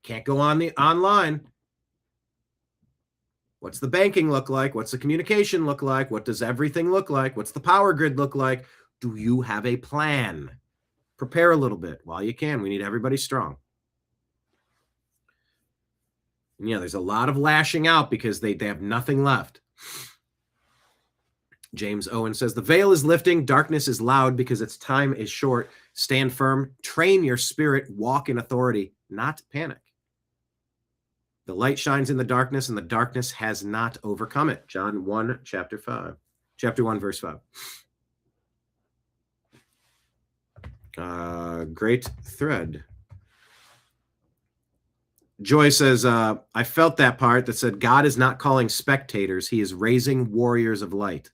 can't go on the online. What's the banking look like? What's the communication look like? What does everything look like? What's the power grid look like? Do you have a plan? Prepare a little bit while you can. We need everybody strong. And yeah, there's a lot of lashing out because they have nothing left. James Owen says, the veil is lifting, darkness is loud because its time is short. Stand firm, train your spirit, walk in authority, not panic. The light shines in the darkness, and the darkness has not overcome it. John 1, chapter 1, verse 5. Great thread. Joy says, I felt that part that said, God is not calling spectators. He is raising warriors of light.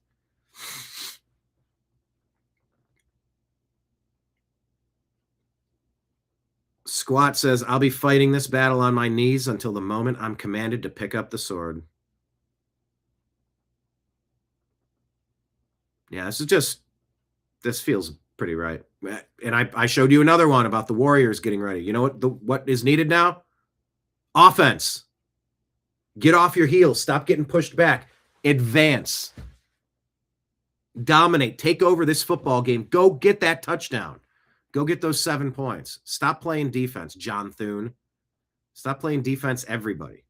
Squat says, I'll be fighting this battle on my knees until the moment I'm commanded to pick up the sword. Yeah, this feels pretty right. And I showed you another one about the Warriors getting ready. You know what is needed now? Offense. Get off your heels. Stop getting pushed back. Advance. Dominate. Take over this football game. Go get that touchdown. Go get those 7 points. Stop playing defense, John Thune. Stop playing defense, everybody.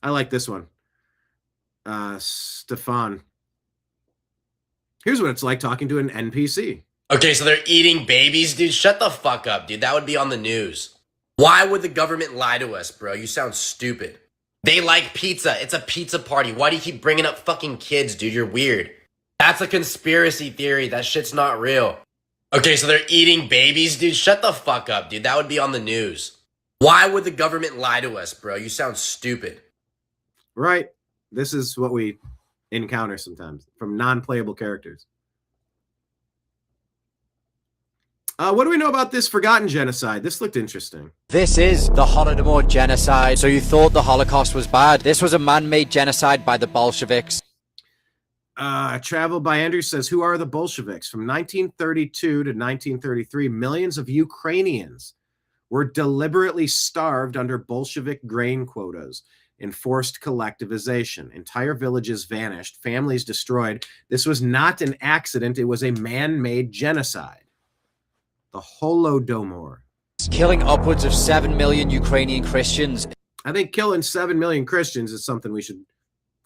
I like this one. Stefan. Here's what it's like talking to an NPC. Okay, so they're eating babies? Dude, shut the fuck up, dude. That would be on the news. Why would the government lie to us, bro? You sound stupid. They like pizza. It's a pizza party. Why do you keep bringing up fucking kids, dude? You're weird. That's a conspiracy theory. That shit's not real. Okay, so they're eating babies? Dude, shut the fuck up, dude. That would be on the news. Why would the government lie to us, bro? You sound stupid. Right. This is what we encounter sometimes from non-playable characters. What do we know about this forgotten genocide? This looked interesting. This is the Holodomor genocide. So you thought the Holocaust was bad? This was a man-made genocide by the Bolsheviks. Travel by Andrew says, who are the Bolsheviks? From 1932 to 1933, millions of Ukrainians were deliberately starved under Bolshevik grain quotas, enforced collectivization. Entire villages vanished, families destroyed. This was not an accident. It was a man-made genocide. The Holodomor. Killing upwards of 7 million Ukrainian Christians. I think killing 7 million Christians is something we should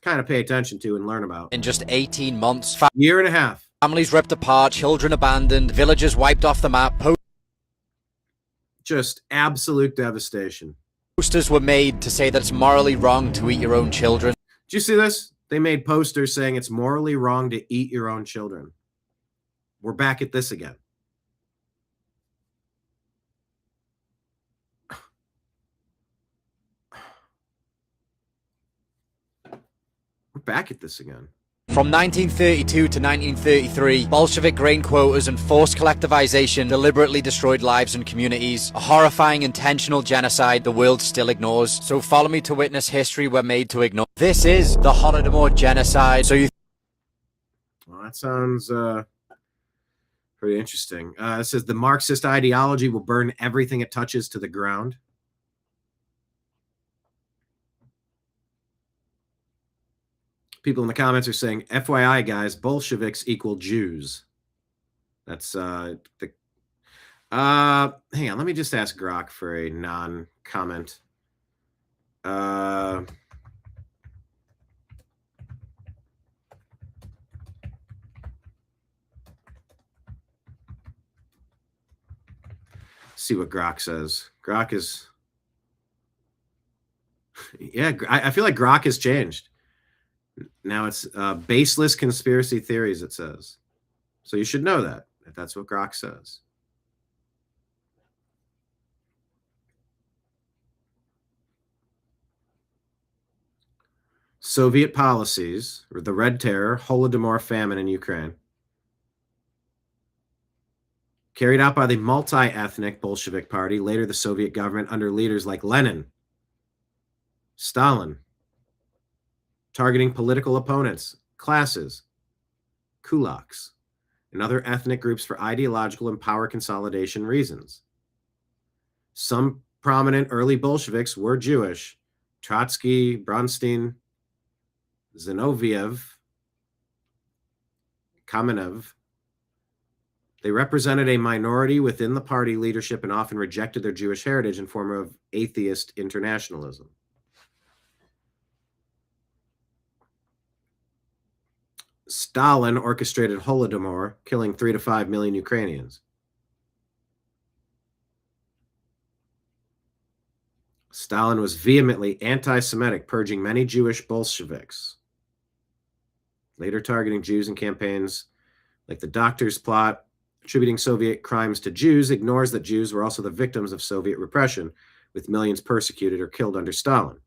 kind of pay attention to and learn about. In just 18 months. Year and a half. Families ripped apart, children abandoned, villages wiped off the map. Just absolute devastation. Posters were made to say that it's morally wrong to eat your own children. Did you see this? They made posters saying it's morally wrong to eat your own children. We're back at this again. We're back at this again. From 1932 to 1933, Bolshevik grain quotas and forced collectivization deliberately destroyed lives and communities. A horrifying, intentional genocide the world still ignores. So follow me to witness history we're made to ignore. This is the Holodomor genocide. So you... Well, that sounds pretty interesting. It says the Marxist ideology will burn everything it touches to the ground. People in the comments are saying, FYI, guys, Bolsheviks equal Jews. That's hang on, let me just ask Grok for a non-comment. See what Grok says. Grok is... Yeah, I feel like Grok has changed. Now it's baseless conspiracy theories, it says. So you should know that, if that's what Grok says. Soviet policies, the Red Terror, Holodomor famine in Ukraine. Carried out by the multi-ethnic Bolshevik Party, later the Soviet government under leaders like Lenin, Stalin, targeting political opponents, classes, kulaks, and other ethnic groups for ideological and power consolidation reasons. Some prominent early Bolsheviks were Jewish: Trotsky, Bronstein, Zinoviev, Kamenev. They represented a minority within the party leadership and often rejected their Jewish heritage in form of atheist internationalism. Stalin orchestrated Holodomor, killing 3 to 5 million Ukrainians. Stalin was vehemently anti-Semitic, purging many Jewish Bolsheviks, later targeting Jews in campaigns like the Doctor's Plot. Attributing Soviet crimes to Jews ignores that Jews were also the victims of Soviet repression, with millions persecuted or killed under Stalin.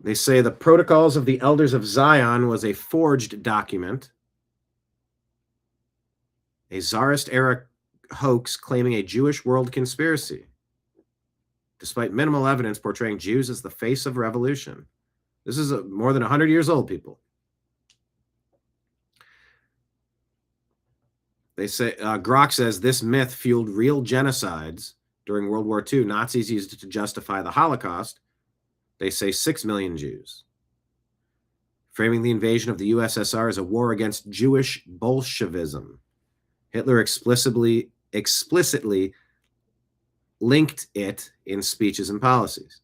They say the Protocols of the Elders of Zion was a forged document, a Tsarist-era hoax claiming a Jewish world conspiracy, despite minimal evidence portraying Jews as the face of revolution. This is more than 100 years old, people. They say, Grok says, this myth fueled real genocides during World War II. Nazis used it to justify the Holocaust. They say 6 million Jews. Framing the invasion of the USSR as a war against Jewish Bolshevism. Hitler explicitly linked it in speeches and policies.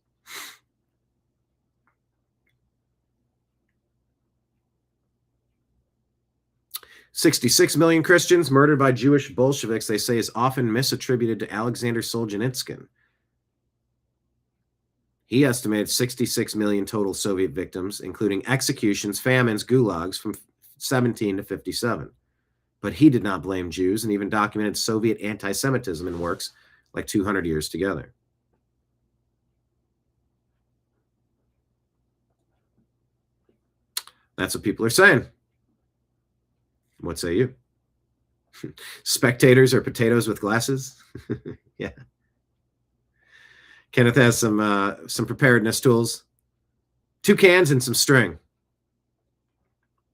"66 million Christians murdered by Jewish Bolsheviks," they say, is often misattributed to Alexander Solzhenitsyn. He estimated 66 million total Soviet victims, including executions, famines, gulags from 17 to 57. But he did not blame Jews and even documented Soviet anti-Semitism in works like 200 Years Together. That's what people are saying. What say you? Spectators are potatoes with glasses? Yeah. Kenneth has some preparedness tools. 2 cans and some string.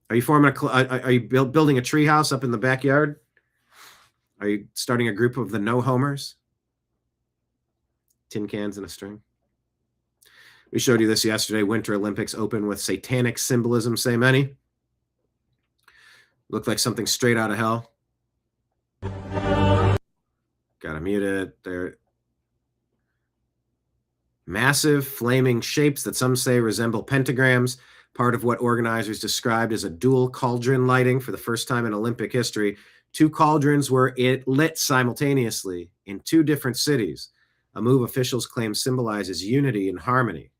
Are you forming are you building a tree house up in the backyard? Are you starting a group of the no homers? Tin cans and a string. We showed you this yesterday. Winter Olympics open with satanic symbolism, say many. Looked like something straight out of hell. Gotta mute it. They're massive flaming shapes that some say resemble pentagrams, part of what organizers described as a dual cauldron lighting for the first time in Olympic history. 2 cauldrons were lit simultaneously in 2 different cities, a move officials claim symbolizes unity and harmony.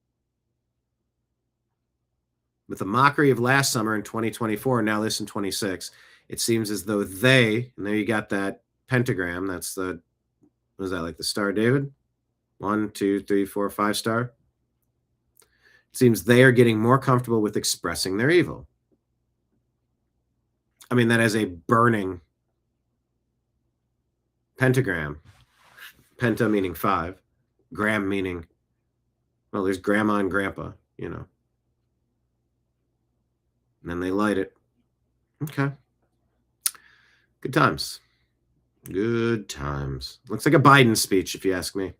With the mockery of last summer in 2024, now this in 26, it seems as though they, and there you got that pentagram, that's the, what is that, like the Star of David? 1, 2, 3, 4, 5 star. It seems they are getting more comfortable with expressing their evil. I mean, that is a burning pentagram. Penta meaning 5. Gram meaning, well, there's grandma and grandpa, you know. And then they light it. Okay. Good times. Good times. Looks like a Biden speech, if you ask me.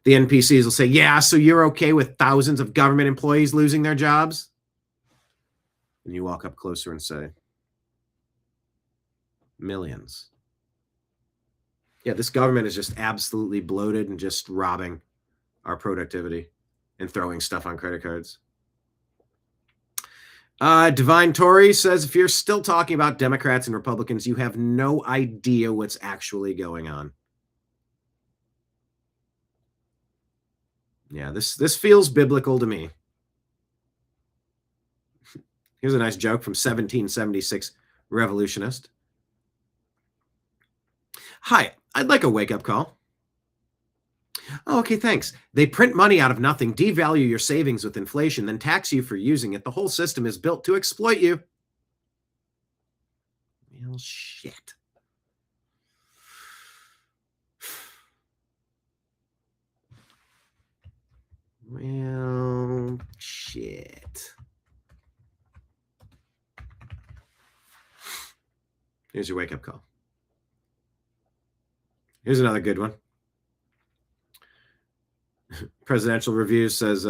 The NPCs will say, yeah, so you're okay with thousands of government employees losing their jobs? And you walk up closer and say, millions. Yeah, this government is just absolutely bloated and just robbing our productivity and throwing stuff on credit cards. Divine Tory says, if you're still talking about Democrats and Republicans, you have no idea what's actually going on. Yeah, this feels biblical to me. Here's a nice joke from 1776 revolutionist. Hi, I'd like a wake-up call. Oh, okay, thanks. They print money out of nothing, devalue your savings with inflation, then tax you for using it. The whole system is built to exploit you. Well, shit. Well, shit. Here's your wake-up call. Here's another good one. Presidential Review says,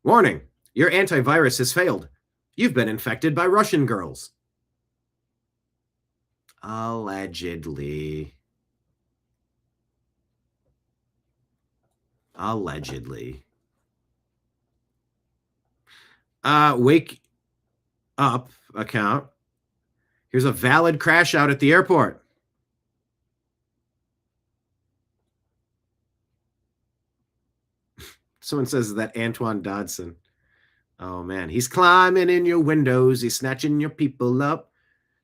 warning, your antivirus has failed. You've been infected by Russian girls. Allegedly. Allegedly. Wake up account. Here's a valid crash out at the airport. Someone says that Antoine Dodson. Oh, man. He's climbing in your windows. He's snatching your people up,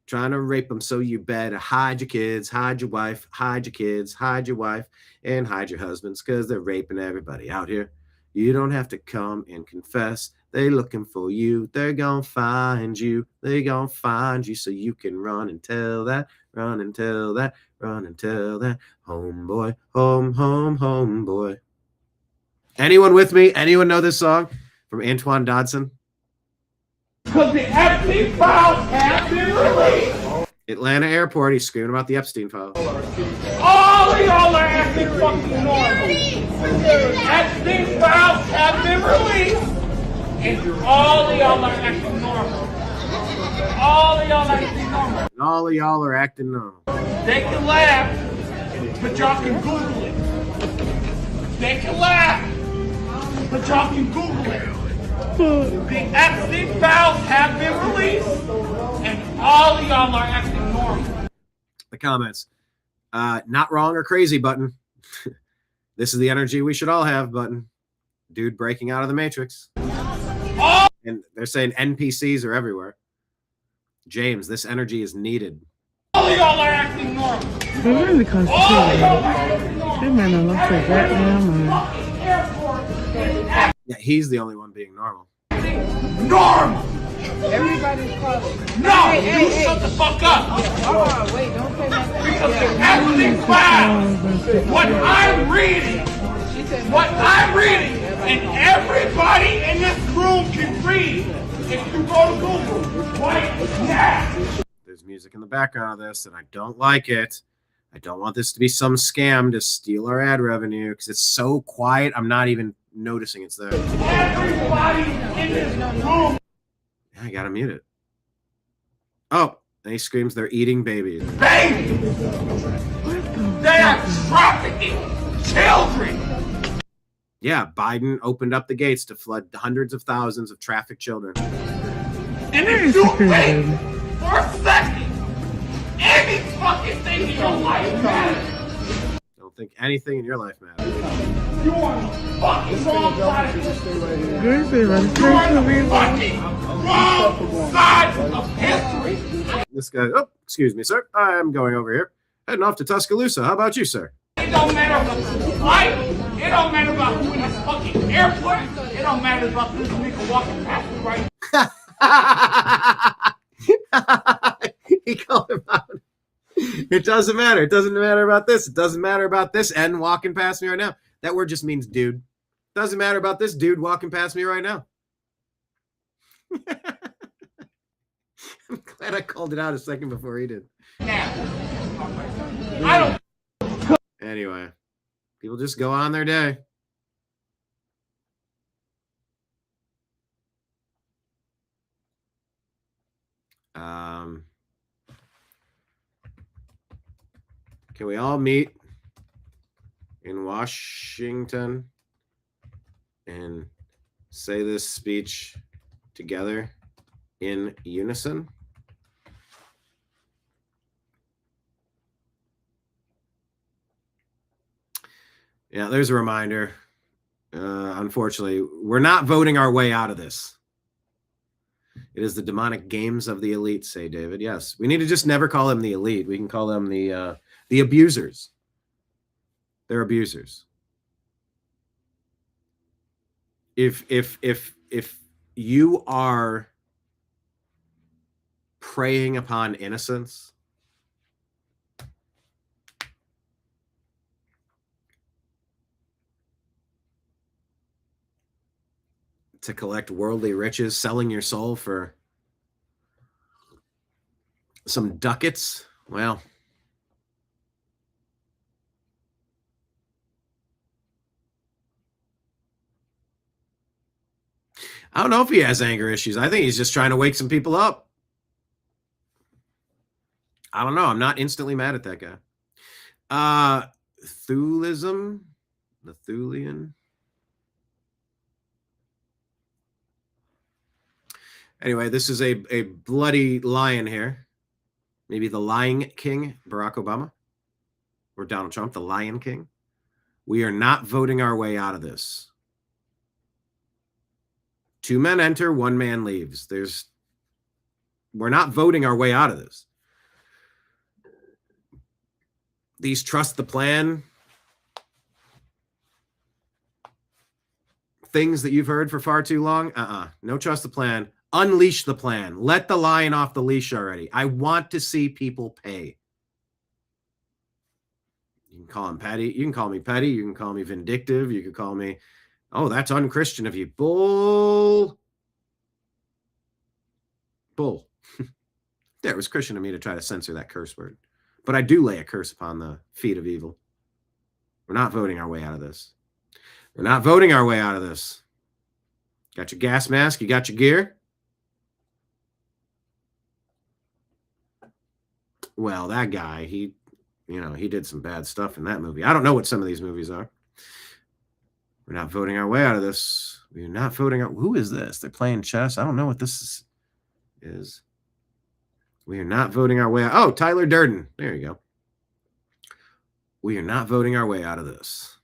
trying to rape them. So you better hide your kids, hide your wife, hide your kids, hide your wife, and hide your husbands because they're raping everybody out here. You don't have to come and confess. They're looking for you. They're going to find you. They're going to find you so you can run and tell that, run and tell that, run and tell that. Homeboy, home, home, homeboy. Anyone with me? Anyone know this song from Antoine Dodson? Because the Epstein files have been released. Atlanta airport. He's screaming about the Epstein files. All of y'all are acting fucking normal. Epstein files have been released. And all of y'all are acting normal. All of y'all are acting normal. All of y'all are acting normal. They can laugh, but y'all can Google it. They can laugh, but y'all can Google it. The Epstein files have been released, and all of y'all are acting normal. The comments. Not wrong or crazy button. This is the energy we should all have button. Dude breaking out of the Matrix. And they're saying NPCs are everywhere. James, this energy is needed. All of y'all are acting normal. They're really concentrating. They might not look like that now. Yeah, he's the only one being normal. Normal! Everybody's calling. No! You shut the fuck up! Oh, wait, don't say that. Because the Epstein files, what I'm reading, and everybody in this room can read if you go to Google right now. There's music in the background of this, and I don't like it. I don't want this to be some scam to steal our ad revenue because it's so quiet. I'm not even noticing it's there. Everybody in this room. Yeah, I gotta mute it. Oh, and he screams they're eating babies. Babies! They are trafficking children! Yeah, Biden opened up the gates to flood hundreds of thousands of trafficked children. And if you think for a second any fucking thing in your life matters, Don't think anything in your life matters. you are on the fucking wrong side of history. You are Good, the fucking wrong side of history. This guy, oh, excuse me, sir. I'm going over here. Heading off to Tuscaloosa. How about you, sir? It don't matter about the flight. It don't matter about who in this fucking airport. It don't matter about this nigga walking past me right He called him out. It doesn't matter. It doesn't matter about this. It doesn't matter about this N walking past me right now. That word just means dude. Doesn't matter about this dude walking past me right now. I'm glad I called it out a second before he did. I don't. Anyway, people just go on their day. Can we all meet in Washington and say this speech together? in unison. Yeah, there's a reminder. Unfortunately, we're not voting our way out of this. It is the demonic games of the elite, say David. Yes, we need to just never call them the elite. We can call them the abusers. They're abusers. If you are preying upon innocence, to collect worldly riches, selling your soul for some ducats, well, I don't know if he has anger issues. I think he's just trying to wake some people up. I don't know. I'm not instantly mad at that guy. Thulism, the Thulian. Anyway, this is a bloody lion here. Maybe the Lion King, Barack Obama, or Donald Trump, the Lion King. We are not voting our way out of this. 2 men enter, 1 man leaves. We're not voting our way out of this. These trust the plan things that you've heard for far too long. No trust the plan. Unleash the plan. Let the lion off the leash already. I want to see people pay. You can call him petty. You can call me petty. You can call me vindictive. You can call me, oh, that's unchristian of you. Bull. There, it was Christian of me to try to censor that curse word. But I do lay a curse upon the feet of evil. We're not voting our way out of this. We're not voting our way out of this. Got your gas mask? You got your gear? Well, that guy, he did some bad stuff in that movie. I don't know what some of these movies are. We're not voting our way out of this. We're not voting out. Who is this? They're playing chess. I don't know what this is. We are not voting our way out. Oh, Tyler Durden. There you go. We are not voting our way out of this.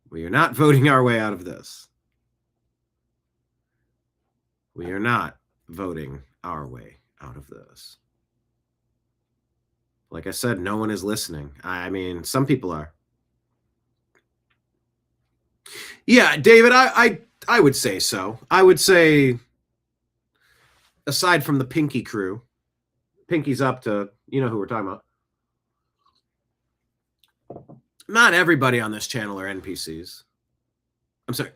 We are not voting our way out of this. We are not voting our way out of this. Like I said, no one is listening. I mean, some people are. Yeah, David, I would say so. I would say, aside from the Pinky crew, Pinky's up to, you know who we're talking about. Not everybody on this channel are NPCs. I'm sorry.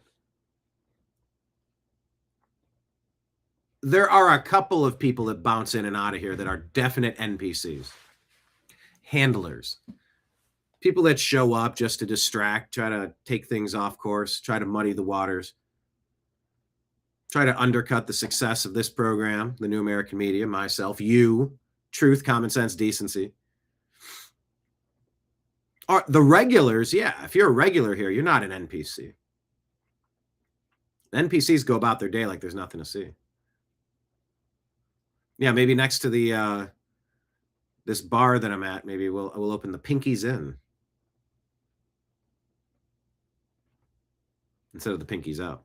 There are a couple of people that bounce in and out of here that are definite NPCs. Handlers. People that show up just to distract, try to take things off course, try to muddy the waters, try to undercut the success of this program, the New American Media, myself, you, truth, common sense, decency. Or the regulars, yeah, if you're a regular here, you're not an NPC. NPCs go about their day like there's nothing to see. Yeah, maybe next to the this bar that I'm at, maybe we'll open the Pinkies Inn instead of the Pinkies Out.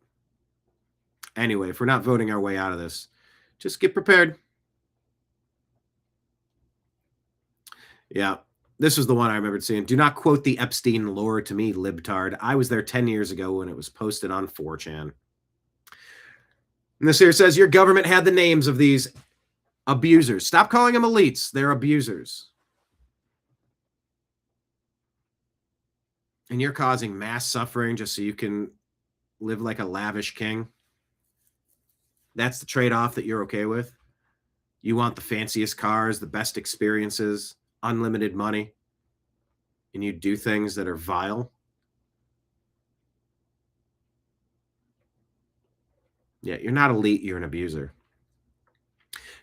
Anyway, if we're not voting our way out of this, just get prepared. Yeah. This was the one I remembered seeing. Do not quote the Epstein lore to me, libtard. I was there 10 years ago when it was posted on 4chan. And this here says, your government had the names of these abusers. Stop calling them elites. They're abusers. And you're causing mass suffering just so you can live like a lavish king. That's the trade-off that you're okay with. You want the fanciest cars, the best experiences, unlimited money, and you do things that are vile. Yeah, you're not elite, you're an abuser.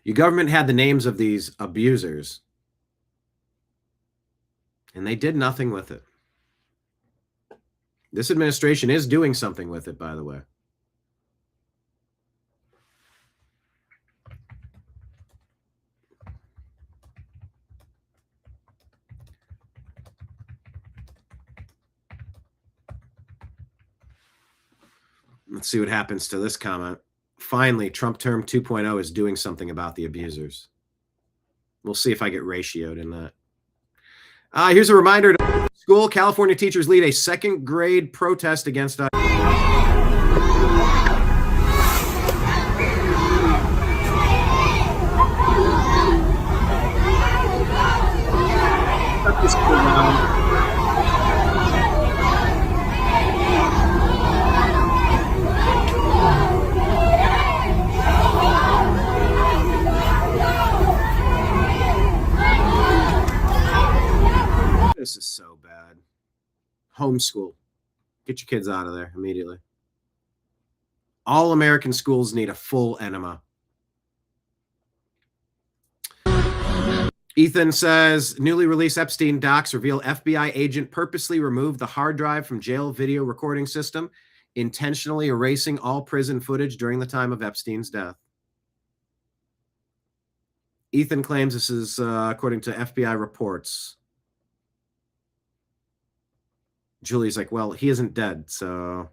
Your government had the names of these abusers, and they did nothing with it. This administration is doing something with it, by the way. Let's see what happens to this comment. Finally, Trump term 2.0 is doing something about the abusers. We'll see if I get ratioed in that. Here's a reminder to school. California teachers lead a second grade protest against This is so bad. Homeschool. Get your kids out of there immediately. All American schools need a full enema. Ethan says, newly released Epstein docs reveal FBI agent purposely removed the hard drive from jail video recording system, intentionally erasing all prison footage during the time of Epstein's death. Ethan claims this is according to FBI reports. Julie's like, well, he isn't dead, so.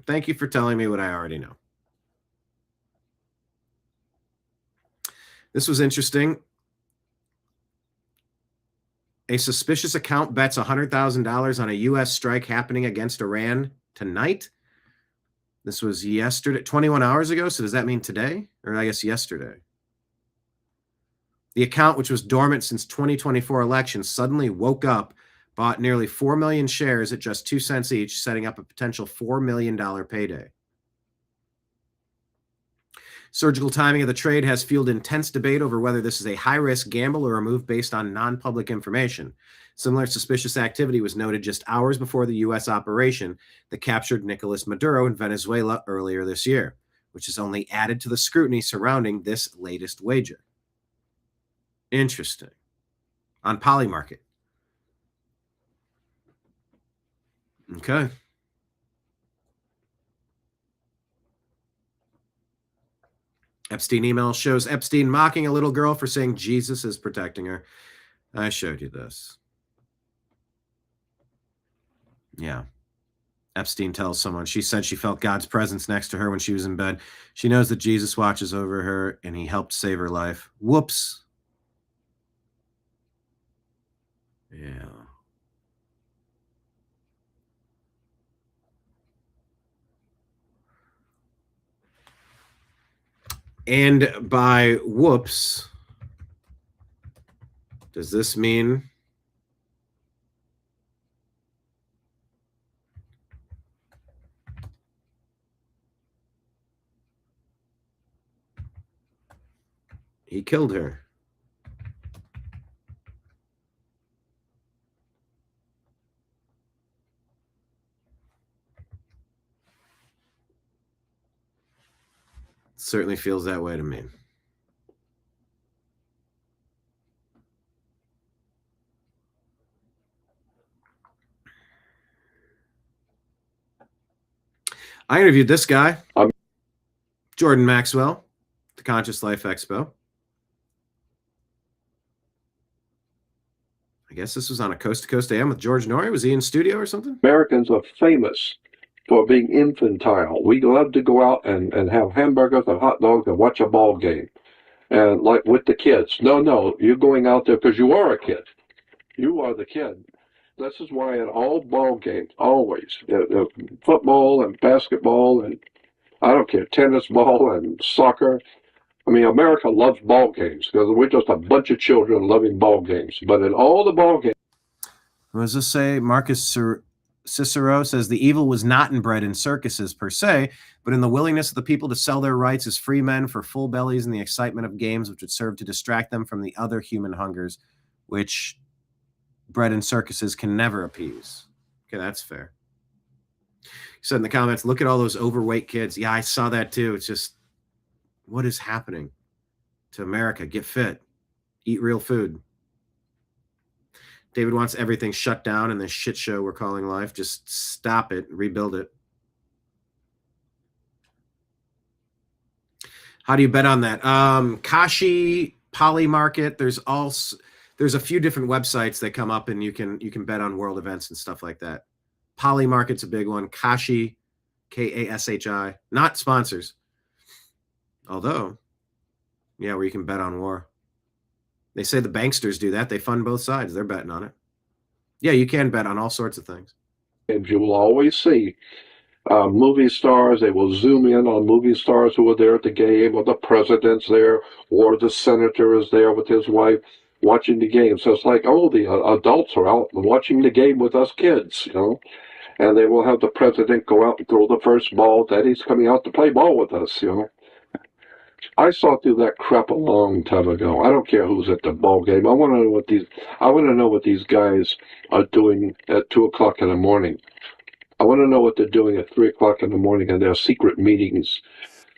Thank you for telling me what I already know. This was interesting. A suspicious account bets $100,000 on a U.S. strike happening against Iran tonight. This was yesterday, 21 hours ago. So does that mean today? Or I guess yesterday. The account, which was dormant since 2024 election, suddenly woke up, bought nearly 4 million shares at just 2 cents each, setting up a potential $4 million payday. Surgical timing of the trade has fueled intense debate over whether this is a high-risk gamble or a move based on non-public information. Similar suspicious activity was noted just hours before the U.S. operation that captured Nicolas Maduro in Venezuela earlier this year, which has only added to the scrutiny surrounding this latest wager. Interesting. On Polymarket. Okay. Epstein email shows Epstein mocking a little girl for saying Jesus is protecting her. I showed you this. Yeah. Epstein tells someone she said she felt God's presence next to her when she was in bed. She knows that Jesus watches over her and he helped save her life. Whoops. Yeah. And by whoops, does this mean he killed her? Certainly feels that way to me. I interviewed this guy, Jordan Maxwell, the Conscious Life Expo. I guess this was on a Coast to Coast AM with George Norrie. Was he in studio or something? Americans are famous for being infantile. We love to go out and have hamburgers and hot dogs and watch a ball game. And like with the kids. No, you're going out there because you are a kid. You are the kid. This is why in all ball games, always, football and basketball and I don't care, tennis ball and soccer. I mean, America loves ball games because we're just a bunch of children loving ball games. But in all the ball games. What does this say? Marcus Cicero says the evil was not inbred in circuses per se, but in the willingness of the people to sell their rights as free men for full bellies and the excitement of games which would serve to distract them from the other human hungers, which bred in circuses can never appease. Okay, that's fair. He said in the comments, look at all those overweight kids. Yeah, I saw that too. It's just, what is happening to America? Get fit. Eat real food. David wants everything shut down in this shit show we're calling life. Just stop it. Rebuild it. How do you bet on that? Kashi, Polymarket. There's there's a few different websites that come up, and you can bet on world events and stuff like that. Polymarket's a big one. Kashi, Kashi, not sponsors. Although, yeah, where you can bet on war. They say the banksters do that. They fund both sides. They're betting on it. Yeah, you can bet on all sorts of things. And you will always see movie stars. They will zoom in on movie stars who are there at the game, or the president's there, or the senator is there with his wife watching the game. So it's like, oh, the adults are out watching the game with us kids, you know. And they will have the president go out and throw the first ball. Daddy's coming out to play ball with us, you know. I saw through that crap a long time ago. I don't care who's at the ball game. I want to know what these guys are doing at 2:00 in the morning. I want to know what they're doing at 3:00 in the morning in their secret meetings,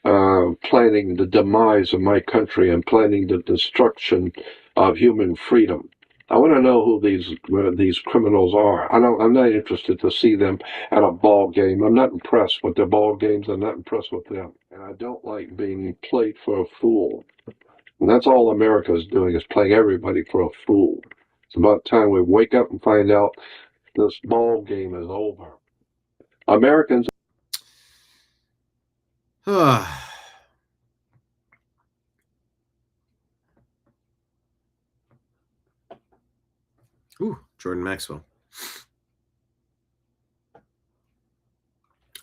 planning the demise of my country and planning the destruction of human freedom. I want to know who these criminals are. I'm not interested to see them at a ball game. I'm not impressed with their ball games. I'm not impressed with them. And I don't like being played for a fool. And that's all America's doing, is playing everybody for a fool. It's about time we wake up and find out this ball game is over. Americans. Ooh, Jordan Maxwell.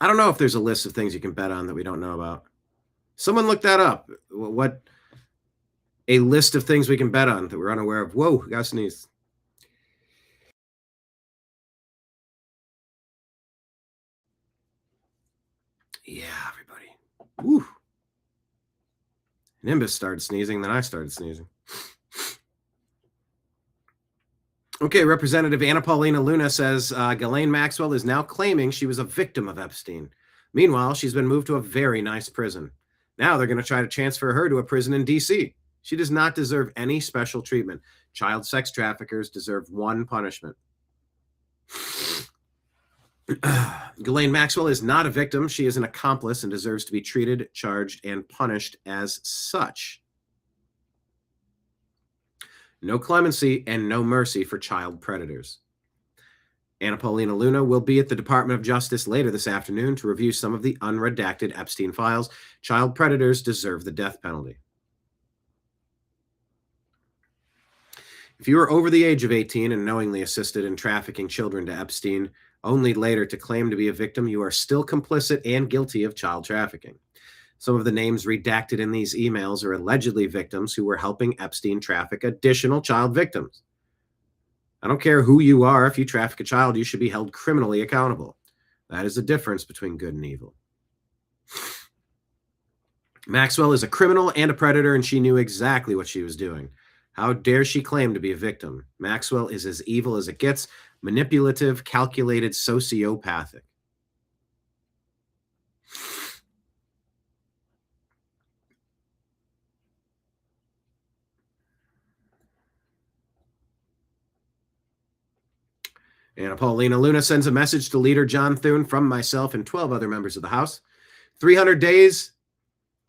I don't know if there's a list of things you can bet on that we don't know about. Someone look that up. What a list of things we can bet on that we're unaware of. Whoa, got to sneeze. Yeah, everybody. Woo. Nimbus started sneezing, then I started sneezing. Okay, Representative Anna Paulina Luna says Ghislaine Maxwell is now claiming she was a victim of Epstein. Meanwhile, she's been moved to a very nice prison. Now they're going to try to transfer her to a prison in D.C. She does not deserve any special treatment. Child sex traffickers deserve one punishment. Ghislaine Maxwell is not a victim. She is an accomplice and deserves to be treated, charged, and punished as such. No clemency and no mercy for child predators. Anna Paulina Luna will be at the Department of Justice later this afternoon to review some of the unredacted Epstein files. Child predators deserve the death penalty. If you are over the age of 18 and knowingly assisted in trafficking children to Epstein, only later to claim to be a victim, you are still complicit and guilty of child trafficking. Some of the names redacted in these emails are allegedly victims who were helping Epstein traffic additional child victims. I don't care who you are. If you traffic a child, you should be held criminally accountable. That is the difference between good and evil. Maxwell is a criminal and a predator, and she knew exactly what she was doing. How dare she claim to be a victim? Maxwell is as evil as it gets, manipulative, calculated, sociopathic. Anna Paulina Luna sends a message to leader John Thune from myself and 12 other members of the House. 300 days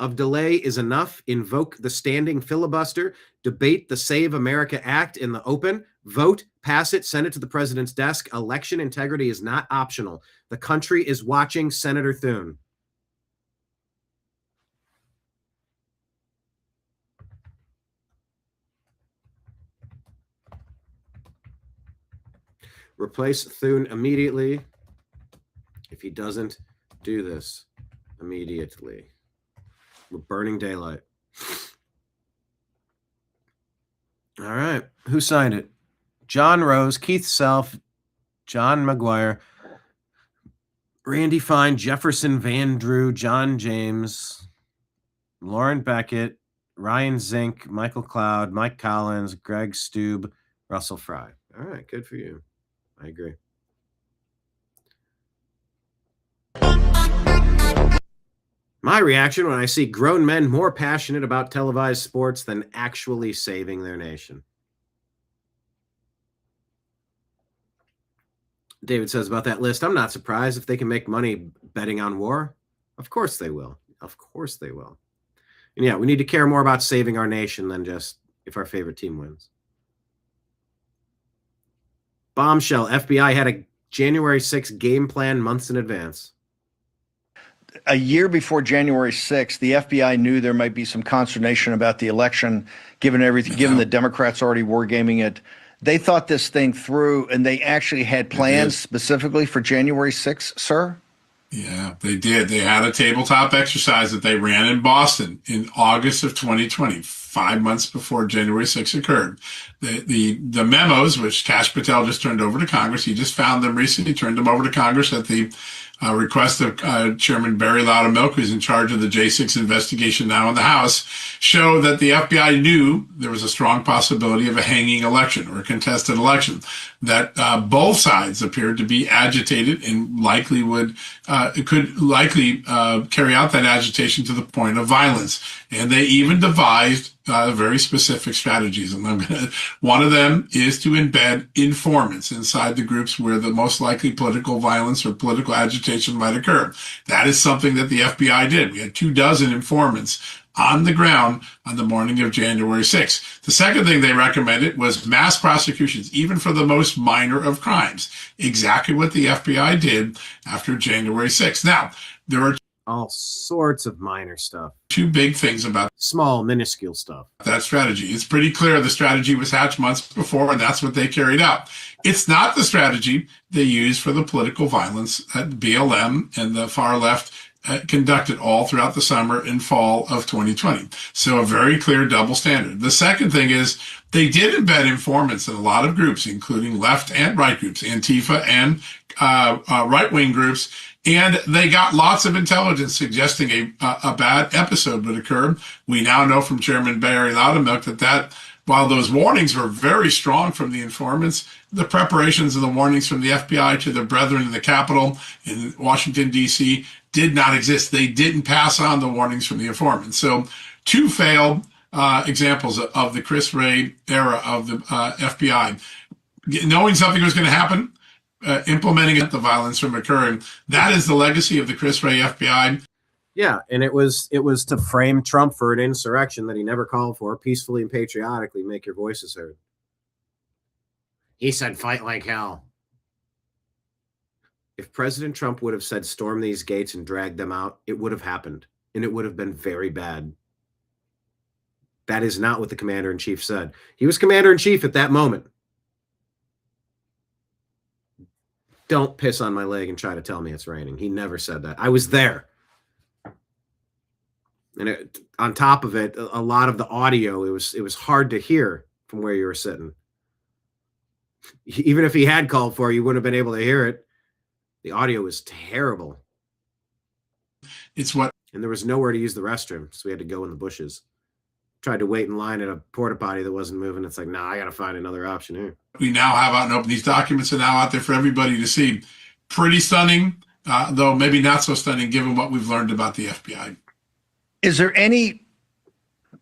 of delay is enough. Invoke the standing filibuster. Debate the Save America Act in the open. Vote, pass it, send it to the president's desk. Election integrity is not optional. The country is watching. Senator Thune. Replace Thune immediately if he doesn't do this immediately. We're burning daylight. All right. Who signed it? John Rose, Keith Self, John McGuire, Randy Fine, Jefferson Van Drew, John James, Lauren Beckett, Ryan Zink, Michael Cloud, Mike Collins, Greg Stube, Russell Fry. All right. Good for you. I agree. My reaction when I see grown men more passionate about televised sports than actually saving their nation. David says about that list, I'm not surprised if they can make money betting on war. Of course they will. Of course they will. And yeah, we need to care more about saving our nation than just if our favorite team wins. Bombshell. FBI had a January 6th game plan months in advance. A year before January 6th, the FBI knew there might be some consternation about the election, given everything, given the Democrats already wargaming it. They thought this thing through, and they actually had plans specifically for January 6th, sir? Yeah, they did. They had a tabletop exercise that they ran in Boston in August of 2020, 5 months before January 6th occurred. The memos, which Kash Patel just turned over to Congress, he just found them recently, turned them over to Congress at the request of Chairman Barry Loudermilk, who's in charge of the J6 investigation now in the House, show that the FBI knew there was a strong possibility of a hanging election or a contested election, that both sides appeared to be agitated and likely could likely carry out that agitation to the point of violence. And they even devised very specific strategies. And one of them is to embed informants inside the groups where the most likely political violence or political agitation might occur. That is something that the FBI did. We had 24 informants on the ground on the morning of January 6th. The second thing they recommended was mass prosecutions, even for the most minor of crimes. Exactly what the FBI did after January 6th. Now, there are all sorts of minor stuff. Two big things about small, minuscule stuff. That strategy. It's pretty clear the strategy was hatched months before, and that's what they carried out. It's not the strategy they used for the political violence that BLM and the far left conducted all throughout the summer and fall of 2020. So a very clear double standard. The second thing is they did embed informants in a lot of groups, including left and right groups, Antifa and right-wing groups. And they got lots of intelligence suggesting a bad episode would occur. We now know from Chairman Barry Loudermilk that while those warnings were very strong from the informants, the preparations and the warnings from the FBI to their brethren in the Capitol in Washington, D.C. did not exist. They didn't pass on the warnings from the informants. So two failed examples of the Chris Wray era of the FBI. Knowing something was going to happen, implementing the violence from occurring. That is the legacy of the Chris Wray FBI. Yeah, and it was to frame Trump for an insurrection that he never called for, peacefully and patriotically make your voices heard. He said, fight like hell. If President Trump would have said, storm these gates and drag them out, it would have happened, and it would have been very bad. That is not what the commander-in-chief said. He was commander-in-chief at that moment. Don't piss on my leg and try to tell me it's raining. He never said that. I was there. And on top of it, a lot of the audio, it was hard to hear from where you were sitting. Even if he had called for it, you wouldn't have been able to hear it. The audio was terrible. And there was nowhere to use the restroom, so we had to go in the bushes. Tried to wait in line at a porta potty that wasn't moving. It's like, nah, I got to find another option here. We now have out and open. These documents are now out there for everybody to see. Pretty stunning, though maybe not so stunning given what we've learned about the FBI. Is there any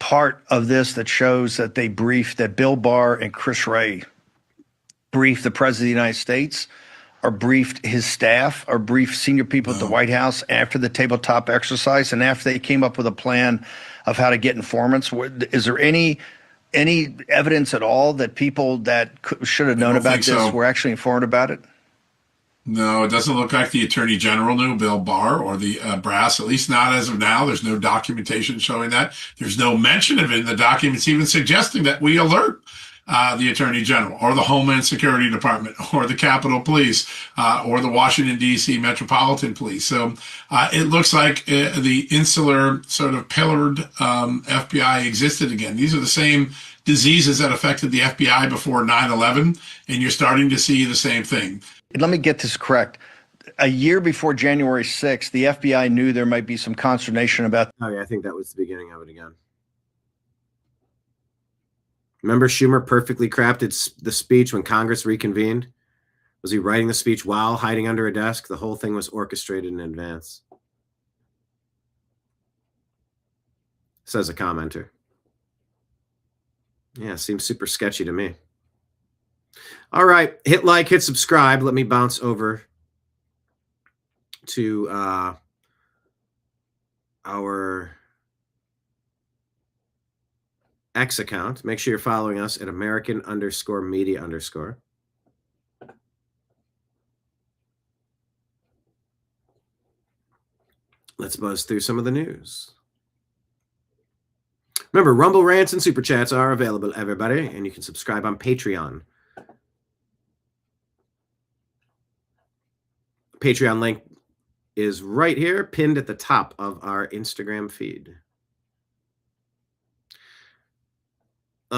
part of this that shows that they briefed, that Bill Barr and Chris Wray briefed the President of the United States, or briefed his staff, or briefed senior people at the White House after the tabletop exercise and after they came up with a plan of how to get informants? Is there any evidence at all that people that should have known about this were actually informed about it? No, it doesn't look like the Attorney General knew, Bill Barr, or the brass, at least not as of now. There's no documentation showing that. There's no mention of it in the documents even suggesting that we alert the Attorney General or the Homeland Security Department or the Capitol Police or the Washington, D.C. Metropolitan Police. So it looks like the insular sort of pillared FBI existed again. These are the same diseases that affected the FBI before 9/11, and you're starting to see the same thing. Let me get this correct. A year before January 6th, the FBI knew there might be some consternation about. Oh, yeah, I think that was the beginning of it again. Remember Schumer perfectly crafted the speech when Congress reconvened? Was he writing the speech while hiding under a desk? The whole thing was orchestrated in advance. Says a commenter. Yeah, seems super sketchy to me. All right, hit like, hit subscribe. Let me bounce over to our X account. Make sure you're following us at American_media_. Let's buzz through some of the news. Remember, Rumble Rants and Super Chats are available, everybody, and you can subscribe on Patreon. Patreon link is right here, pinned at the top of our Instagram feed.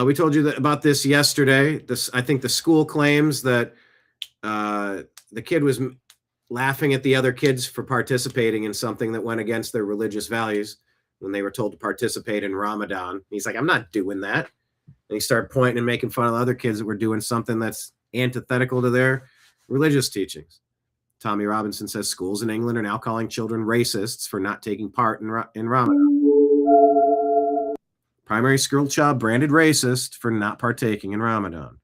We told you about this yesterday. I think the school claims that the kid was laughing at the other kids for participating in something that went against their religious values when they were told to participate in Ramadan. He's like, I'm not doing that. And he started pointing and making fun of other kids that were doing something that's antithetical to their religious teachings. Tommy Robinson says schools in England are now calling children racists for not taking part in Ramadan. Primary school child branded racist for not partaking in Ramadan.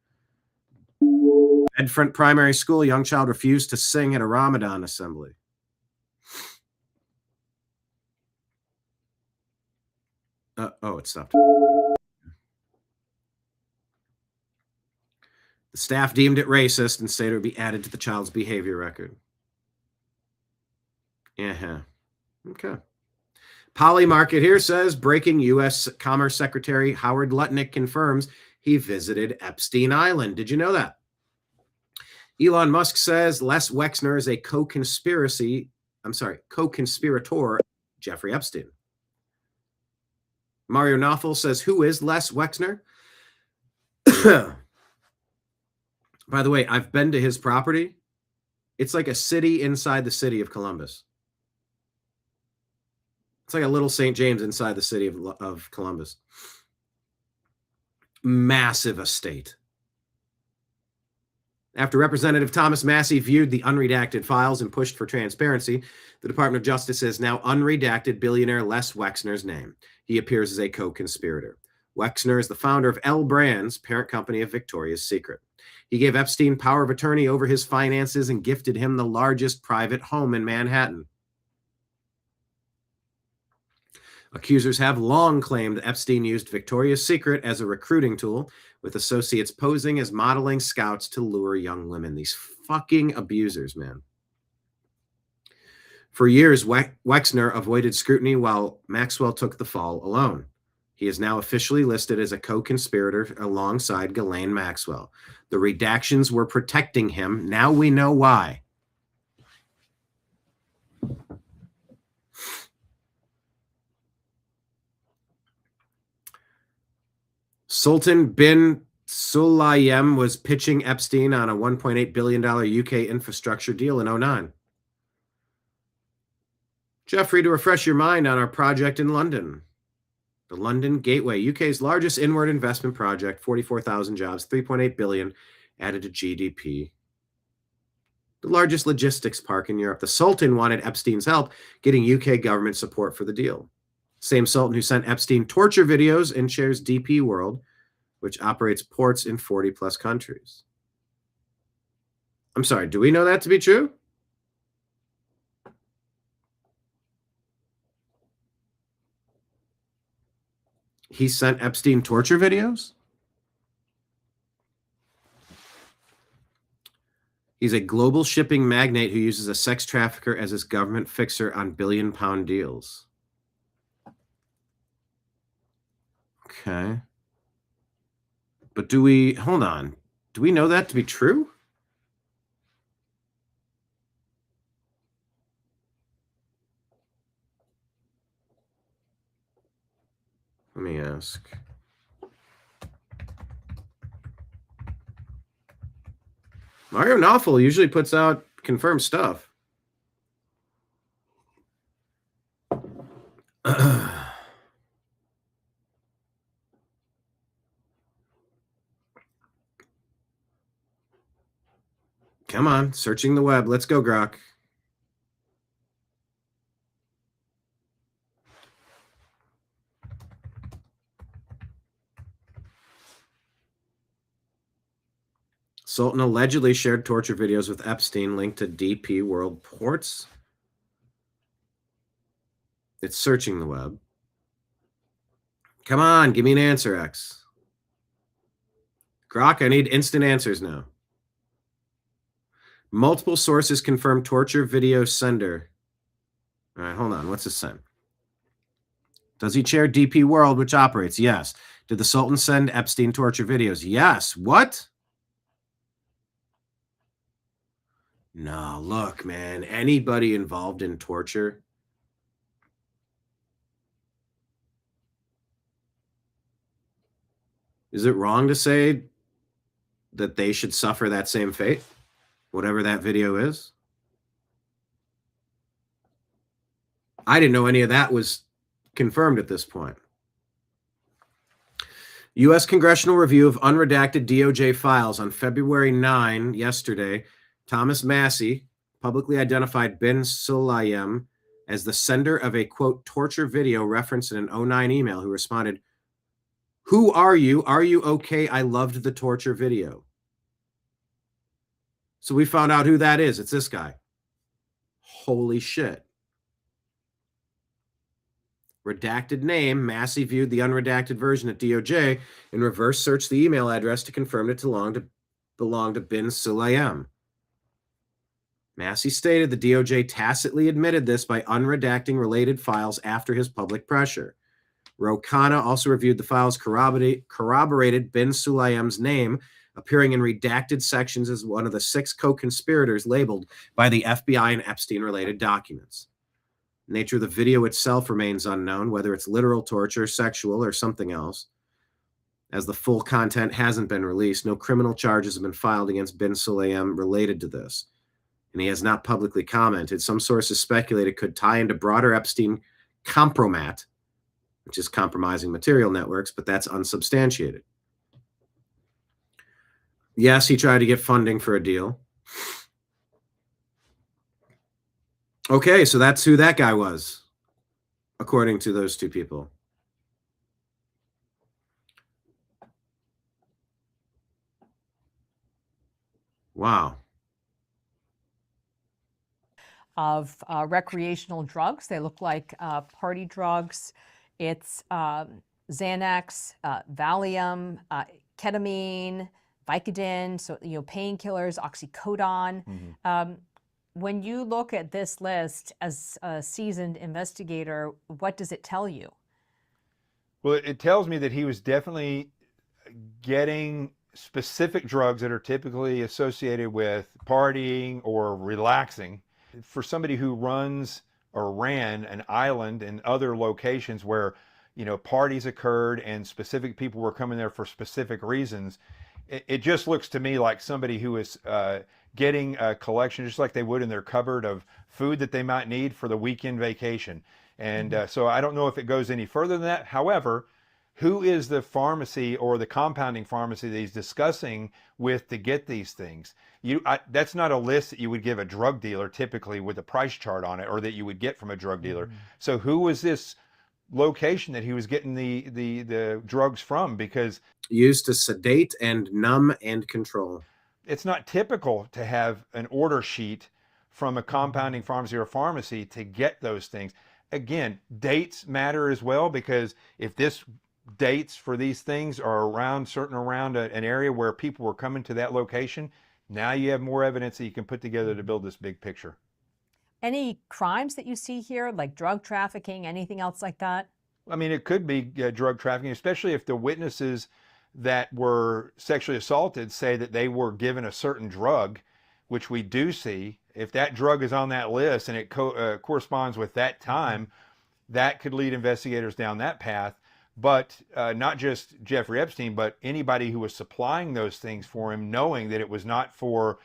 Bedford Primary School, young child refused to sing at a Ramadan assembly. It stopped. The staff deemed it racist and said it would be added to the child's behavior record. Yeah. Okay. Polymarket here says, breaking U.S. Commerce Secretary Howard Lutnick confirms he visited Epstein Island. Did you know that? Elon Musk says Les Wexner is a co-conspirator, Jeffrey Epstein. Mario Knopfel says, who is Les Wexner? By the way, I've been to his property. It's like a city inside the city of Columbus. It's like a little St. James inside the city of Columbus. Massive estate. After Representative Thomas Massie viewed the unredacted files and pushed for transparency, the Department of Justice has now unredacted billionaire Les Wexner's name. He appears as a co-conspirator. Wexner is the founder of L Brands, parent company of Victoria's Secret. He gave Epstein power of attorney over his finances and gifted him the largest private home in Manhattan. Accusers have long claimed Epstein used Victoria's Secret as a recruiting tool, with associates posing as modeling scouts to lure young women. These fucking abusers, man. For years, Wexner avoided scrutiny while Maxwell took the fall alone. He is now officially listed as a co-conspirator alongside Ghislaine Maxwell. The redactions were protecting him. Now we know why. Sultan bin Sulayem was pitching Epstein on a $1.8 billion UK infrastructure deal in 2009. Jeffrey, to refresh your mind on our project in London. The London Gateway, UK's largest inward investment project, 44,000 jobs, 3.8 billion added to GDP. The largest logistics park in Europe. The Sultan wanted Epstein's help getting UK government support for the deal. Same Sultan who sent Epstein torture videos and shares DP World, which operates ports in 40 plus countries. I'm sorry, do we know that to be true? He sent Epstein torture videos? He's a global shipping magnate who uses a sex trafficker as his government fixer on billion-pound deals. Okay. But hold on. Do we know that to be true? Let me ask. Mario Knopfel usually puts out confirmed stuff. Come on, searching the web. Let's go, Grok. Sultan allegedly shared torture videos with Epstein linked to DP World Ports. It's searching the web. Come on, give me an answer, X. Grok, I need instant answers now. Multiple sources confirm torture video sender. All right, hold on. What's this send? Does he chair DP World, which operates? Yes. Did the Sultan send Epstein torture videos? Yes. What? No, look, man. Anybody involved in torture? Is it wrong to say that they should suffer that same fate? Whatever that video is? I didn't know any of that was confirmed at this point. U.S. Congressional review of unredacted DOJ files on February 9, yesterday. Thomas Massey publicly identified bin Sulayem as the sender of a, quote, torture video referenced in an 09 email, who responded, "Who are you? Are you okay? I loved the torture video." So we found out who that is. It's this guy. Holy shit. Redacted name. Massey viewed the unredacted version at DOJ and reverse searched the email address to confirm it belonged to bin Sulayem. Massey stated the DOJ tacitly admitted this by unredacting related files after his public pressure. Ro Khanna also reviewed the files, corroborated bin Sulayem's name, appearing in redacted sections as one of the 6 co-conspirators labeled by the FBI and Epstein-related documents. The nature of the video itself remains unknown, whether it's literal torture, sexual, or something else. As the full content hasn't been released, no criminal charges have been filed against bin Sulayem related to this, and he has not publicly commented. Some sources speculate it could tie into broader Epstein compromat, which is compromising material networks, but that's unsubstantiated. Yes, he tried to get funding for a deal. Okay, so that's who that guy was, according to those two people. Wow. Of recreational drugs. They look like party drugs. It's Xanax, Valium, ketamine, Vicodin, so painkillers, oxycodone. When you look at this list as a seasoned investigator, what does it tell you? Well, it tells me that he was definitely getting specific drugs that are typically associated with partying or relaxing. For somebody who runs or ran an island and other locations where, parties occurred and specific people were coming there for specific reasons, it just looks to me like somebody who is getting a collection, just like they would in their cupboard, of food that they might need for the weekend vacation. And so I don't know if it goes any further than that. However, who is the pharmacy or the compounding pharmacy that he's discussing with to get these things? That's not a list that you would give a drug dealer typically with a price chart on it, or that you would get from a drug dealer. So who was this location that he was getting the drugs from? Because used to sedate and numb and control. It's not typical to have an order sheet from a compounding pharmacy or pharmacy to get those things. Again, dates matter as well, because if this dates for these things are around an area where people were coming to that location, now you have more evidence that you can put together to build this big picture. Any crimes that you see here, like drug trafficking, anything else like that? I mean, it could be drug trafficking, especially if the witnesses that were sexually assaulted say that they were given a certain drug, which we do see. If that drug is on that list and it corresponds with that time, that could lead investigators down that path. But not just Jeffrey Epstein, but anybody who was supplying those things for him, knowing that it was not for,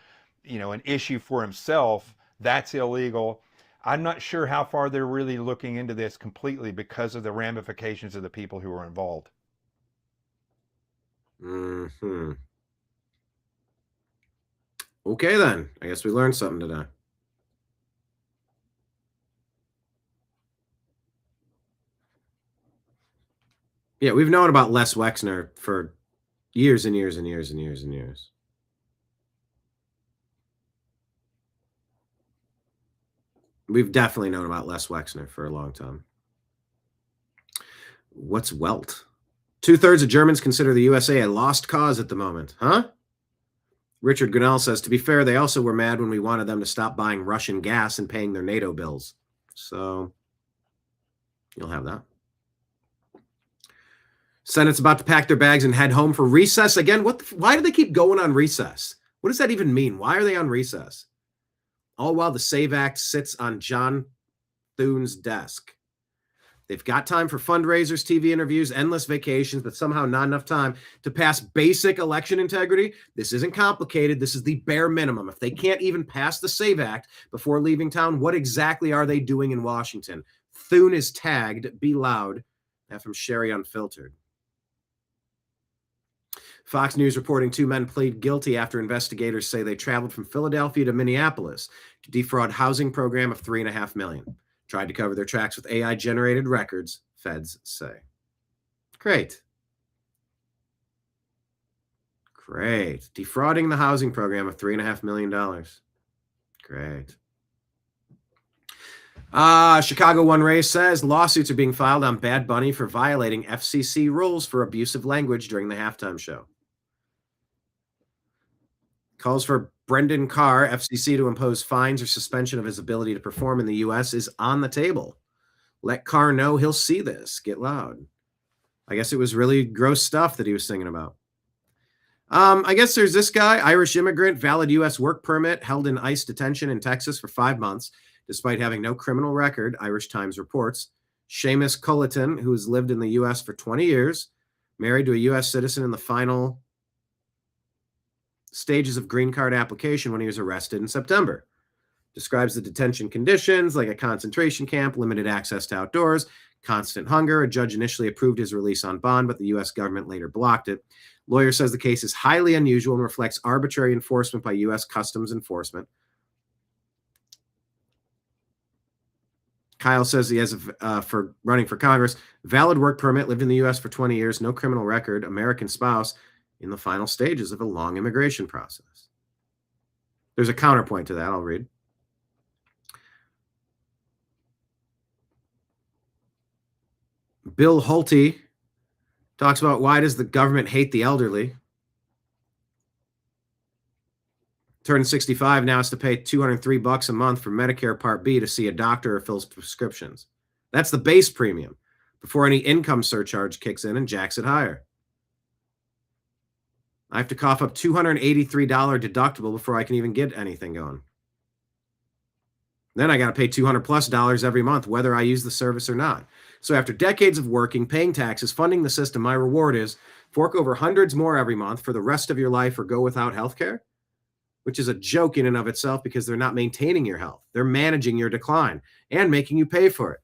an issue for himself, that's illegal. I'm not sure how far they're really looking into this completely because of the ramifications of the people who are involved. Okay, then. I guess we learned something today. Yeah, we've known about Les Wexner for years and years and years and years and years. We've definitely known about Les Wexner for a long time. What's Welt? 2/3 of Germans consider the USA a lost cause at the moment. Huh? Richard Gunnell says, to be fair, they also were mad when we wanted them to stop buying Russian gas and paying their NATO bills. So you'll have that. Senate's about to pack their bags and head home for recess again. Why do they keep going on recess? What does that even mean? Why are they on recess? All while the SAVE Act sits on John Thune's desk. They've got time for fundraisers, TV interviews, endless vacations, but somehow not enough time to pass basic election integrity. This isn't complicated. This is the bare minimum. If they can't even pass the SAVE Act before leaving town, what exactly are they doing in Washington? Thune is tagged. Be loud. That from Sherry Unfiltered. Fox News reporting 2 men plead guilty after investigators say they traveled from Philadelphia to Minneapolis to defraud housing program of $3.5 million. Tried to cover their tracks with AI-generated records, feds say. Great. Great. Defrauding the housing program of $3.5 million. Great. Chicago One Race says lawsuits are being filed on Bad Bunny for violating FCC rules for abusive language during the halftime show. Calls for Brendan Carr, FCC, to impose fines or suspension of his ability to perform in the U.S. is on the table. Let Carr know he'll see this. Get loud. I guess it was really gross stuff that he was singing about. I guess there's this guy, Irish immigrant, valid U.S. work permit, held in ICE detention in Texas for 5 months, despite having no criminal record, Irish Times reports. Seamus Culleton, who has lived in the U.S. for 20 years, married to a U.S. citizen in the final stages of green card application when he was arrested in September. Describes the detention conditions like a concentration camp, limited access to outdoors, constant hunger. A judge initially approved his release on bond, but the U.S. government later blocked it. Lawyer says the case is highly unusual and reflects arbitrary enforcement by U.S. Customs Enforcement. Kyle says he has for running for Congress, valid work permit, lived in the U.S. for 20 years, no criminal record, American spouse, in the final stages of a long immigration process. There's a counterpoint to that. I'll read. Bill Hulte talks about why does the government hate the elderly? Turned 65 now has to pay $203 a month for Medicare Part B to see a doctor or fill prescriptions. That's the base premium before any income surcharge kicks in and jacks it higher. I have to cough up $283 deductible before I can even get anything going. Then I got to pay $200+ every month, whether I use the service or not. So after decades of working, paying taxes, funding the system, my reward is fork over hundreds more every month for the rest of your life or go without health care, which is a joke in and of itself because they're not maintaining your health. They're managing your decline and making you pay for it.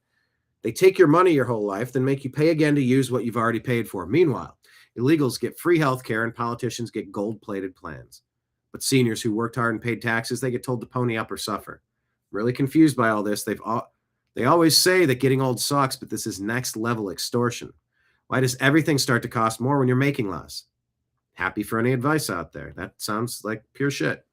They take your money your whole life, then make you pay again to use what you've already paid for. Meanwhile, illegals get free health care and politicians get gold-plated plans. But seniors who worked hard and paid taxes, they get told to pony up or suffer. I'm really confused by all this. They always say that getting old sucks, but this is next-level extortion. Why does everything start to cost more when you're making less? Happy for any advice out there. That sounds like pure shit.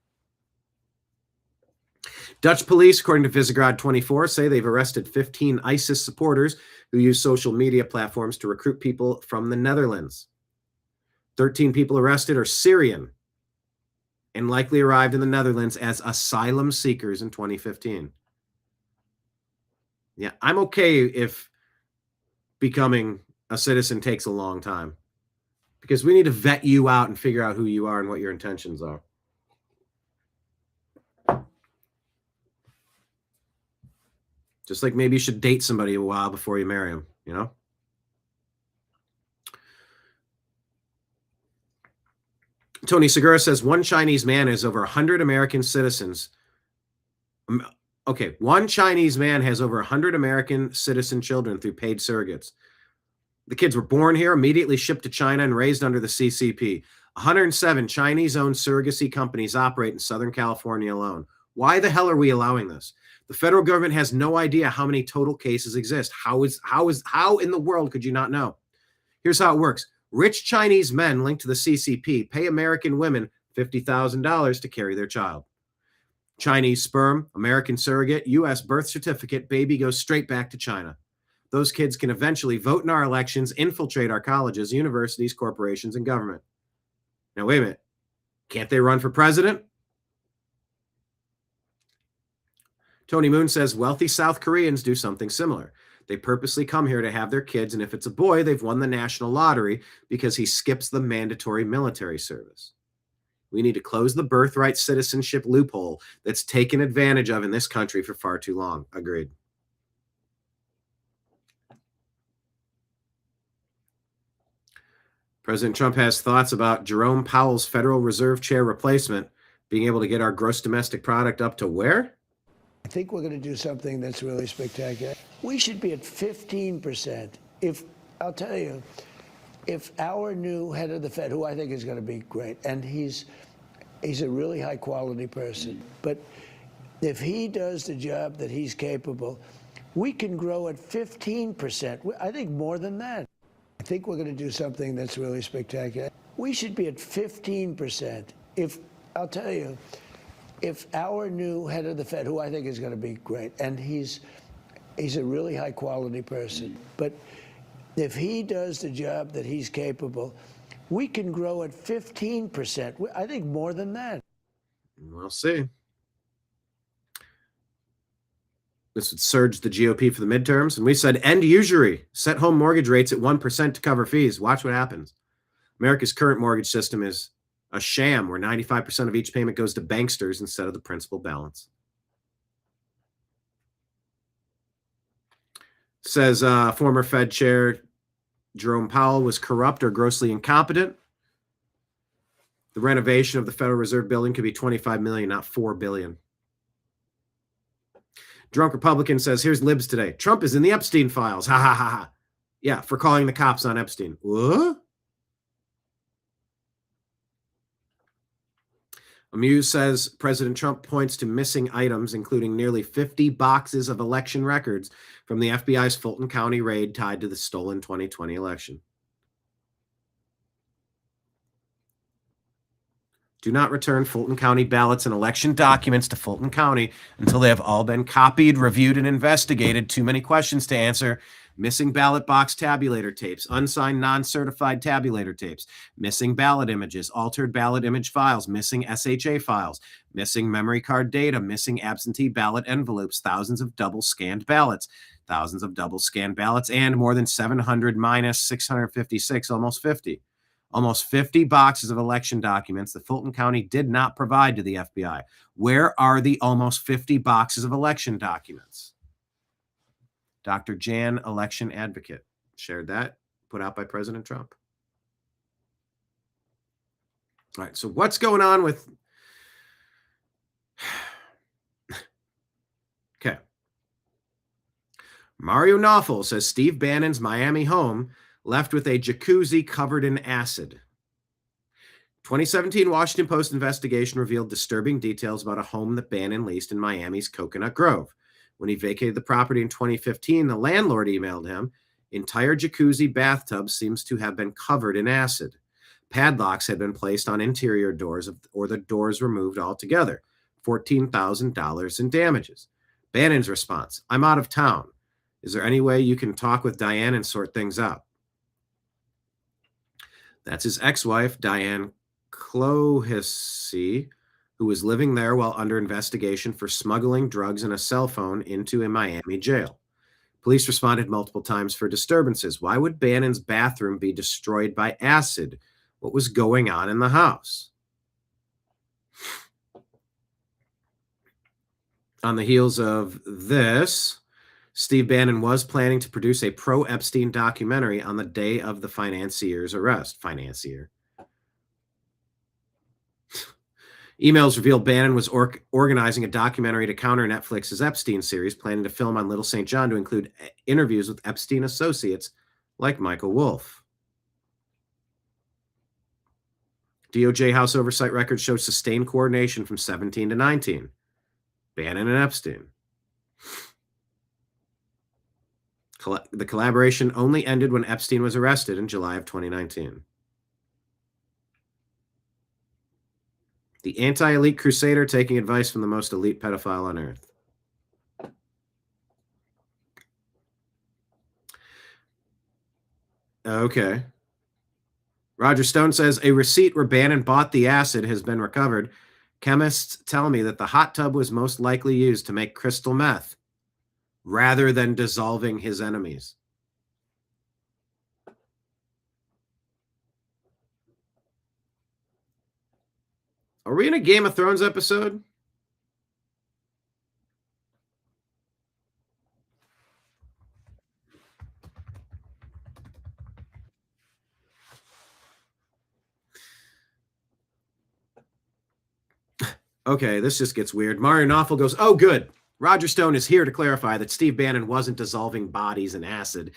Dutch police, according to Visegrad 24, say they've arrested 15 ISIS supporters who use social media platforms to recruit people from the Netherlands. 13 people arrested are Syrian and likely arrived in the Netherlands as asylum seekers in 2015. Yeah, I'm okay if becoming a citizen takes a long time because we need to vet you out and figure out who you are and what your intentions are. Just like maybe you should date somebody a while before you marry them, you know? Tony Segura says one Chinese man has over 100 American citizens. Okay, one Chinese man has over 100 American citizen children through paid surrogates. The kids were born here, immediately shipped to China, and raised under the CCP. 107 Chinese-owned surrogacy companies operate in Southern California alone. Why the hell are we allowing this? The federal government has no idea how many total cases exist. How in the world could you not know? Here's how it works. Rich Chinese men linked to the CCP pay American women $50,000 to carry their child. Chinese sperm, American surrogate, U.S. birth certificate, baby goes straight back to China. Those kids can eventually vote in our elections, infiltrate our colleges, universities, corporations, and government. Now, wait a minute. Can't they run for president? Tony Moon says wealthy South Koreans do something similar. They purposely come here to have their kids, and if it's a boy, they've won the national lottery because he skips the mandatory military service. We need to close the birthright citizenship loophole that's taken advantage of in this country for far too long. Agreed. President Trump has thoughts about Jerome Powell's Federal Reserve Chair replacement being able to get our gross domestic product up to where? I think we're going to do something that's really spectacular. We should be at 15%. I'll tell you, if our new head of the Fed, who I think is going to be great, and he's a really high quality person, but if he does the job that he's capable, we can grow at 15%. I think more than that. I think we're going to do something that's really spectacular. We should be at 15%. I'll tell you, if our new head of the Fed, who I think is going to be great, and he's a really high quality person, but if he does the job that he's capable, we can grow at 15%. I think more than that. We'll see. This would surge the GOP for the midterms. And we said end usury, set home mortgage rates at 1% to cover fees. Watch what happens. America's current mortgage system is a sham where 95% of each payment goes to banksters instead of the principal balance. Says former Fed Chair Jerome Powell was corrupt or grossly incompetent. The renovation of the Federal Reserve building could be $25 million, not $4 billion. Drunk Republican says, here's libs today. Trump is in the Epstein files. Ha ha ha ha. Yeah, for calling the cops on Epstein. What? Amuse says President Trump points to missing items, including nearly 50 boxes of election records from the FBI's Fulton County raid tied to the stolen 2020 election. Do not return Fulton County ballots and election documents to Fulton County until they have all been copied, reviewed, and investigated. Too many questions to answer. Missing ballot box tabulator tapes, unsigned non-certified tabulator tapes, missing ballot images, altered ballot image files, missing SHA files, missing memory card data, missing absentee ballot envelopes, thousands of double scanned ballots, and more than 700 minus 656, almost 50. Almost 50 boxes of election documents that Fulton County did not provide to the FBI. Where are the almost 50 boxes of election documents? Dr. Jan, election advocate, shared that, put out by President Trump. All right, so what's going on with... Okay. Mario Knopfel says Steve Bannon's Miami home left with a jacuzzi covered in acid. 2017 Washington Post investigation revealed disturbing details about a home that Bannon leased in Miami's Coconut Grove. When he vacated the property in 2015, the landlord emailed him, entire jacuzzi bathtub seems to have been covered in acid. Padlocks had been placed on interior doors or the doors removed altogether. $14,000 in damages. Bannon's response, I'm out of town. Is there any way you can talk with Diane and sort things out? That's his ex-wife, Diane Clohessy, who was living there while under investigation for smuggling drugs and a cell phone into a Miami jail. Police responded multiple times for disturbances. Why would Bannon's bathroom be destroyed by acid? What was going on in the house? On the heels of this, Steve Bannon was planning to produce a pro-Epstein documentary on the day of the financier's arrest. Financier. Emails revealed Bannon was organizing a documentary to counter Netflix's Epstein series, planning to film on Little St. John to include interviews with Epstein associates like Michael Wolff. DOJ House oversight records show sustained coordination from 17 to 19. Bannon and Epstein. The collaboration only ended when Epstein was arrested in July of 2019. The anti-elite crusader taking advice from the most elite pedophile on earth. Okay. Roger Stone says a receipt where Bannon bought the acid has been recovered. Chemists tell me that the hot tub was most likely used to make crystal meth rather than dissolving his enemies. Are we in a Game of Thrones episode? Okay, this just gets weird. Mario Knopfel goes, oh, good. Roger Stone is here to clarify that Steve Bannon wasn't dissolving bodies in acid.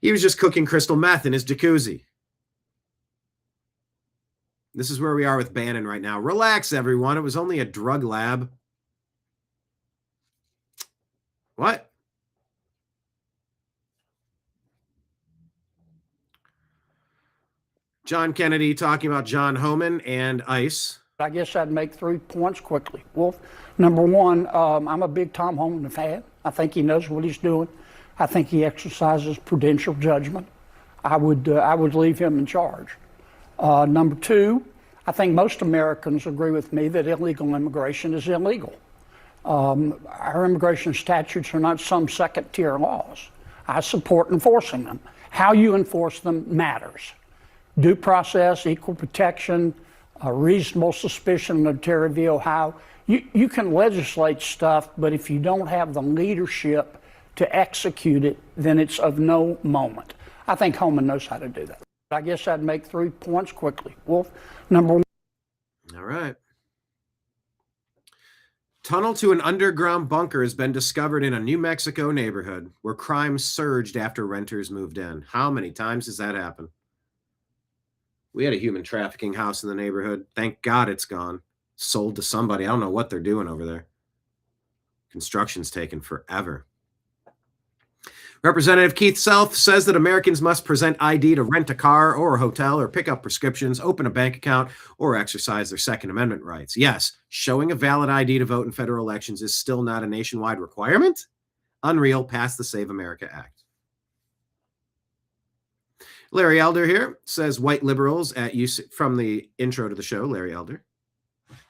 He was just cooking crystal meth in his jacuzzi. This is where we are with Bannon right now. Relax, everyone. It was only a drug lab. What? John Kennedy talking about John Homan and ICE. I guess I'd make 3 points quickly. Wolf, number one, I'm a big Tom Homan fan. I think he knows what he's doing. I think he exercises prudential judgment. I would leave him in charge. Number two, I think most Americans agree with me that illegal immigration is illegal. Our immigration statutes are not some second-tier laws. I support enforcing them. How you enforce them matters. Due process, equal protection, a reasonable suspicion of Ontario, Ohio. You can legislate stuff, but if you don't have the leadership to execute it, then it's of no moment. I think Homan knows how to do that. I guess I'd make 3 points quickly. Wolf, number one. All right. Tunnel to an underground bunker has been discovered in a New Mexico neighborhood where crime surged after renters moved in. How many times has that happened? We had a human trafficking house in the neighborhood. Thank God it's gone. Sold to somebody. I don't know what they're doing over there. Construction's taken forever. Representative Keith South says that Americans must present ID to rent a car or a hotel or pick up prescriptions, open a bank account, or exercise their Second Amendment rights. Yes, showing a valid ID to vote in federal elections is still not a nationwide requirement. Unreal, pass the Save America Act. Larry Elder here says white liberals at UC from the intro to the show. Larry Elder.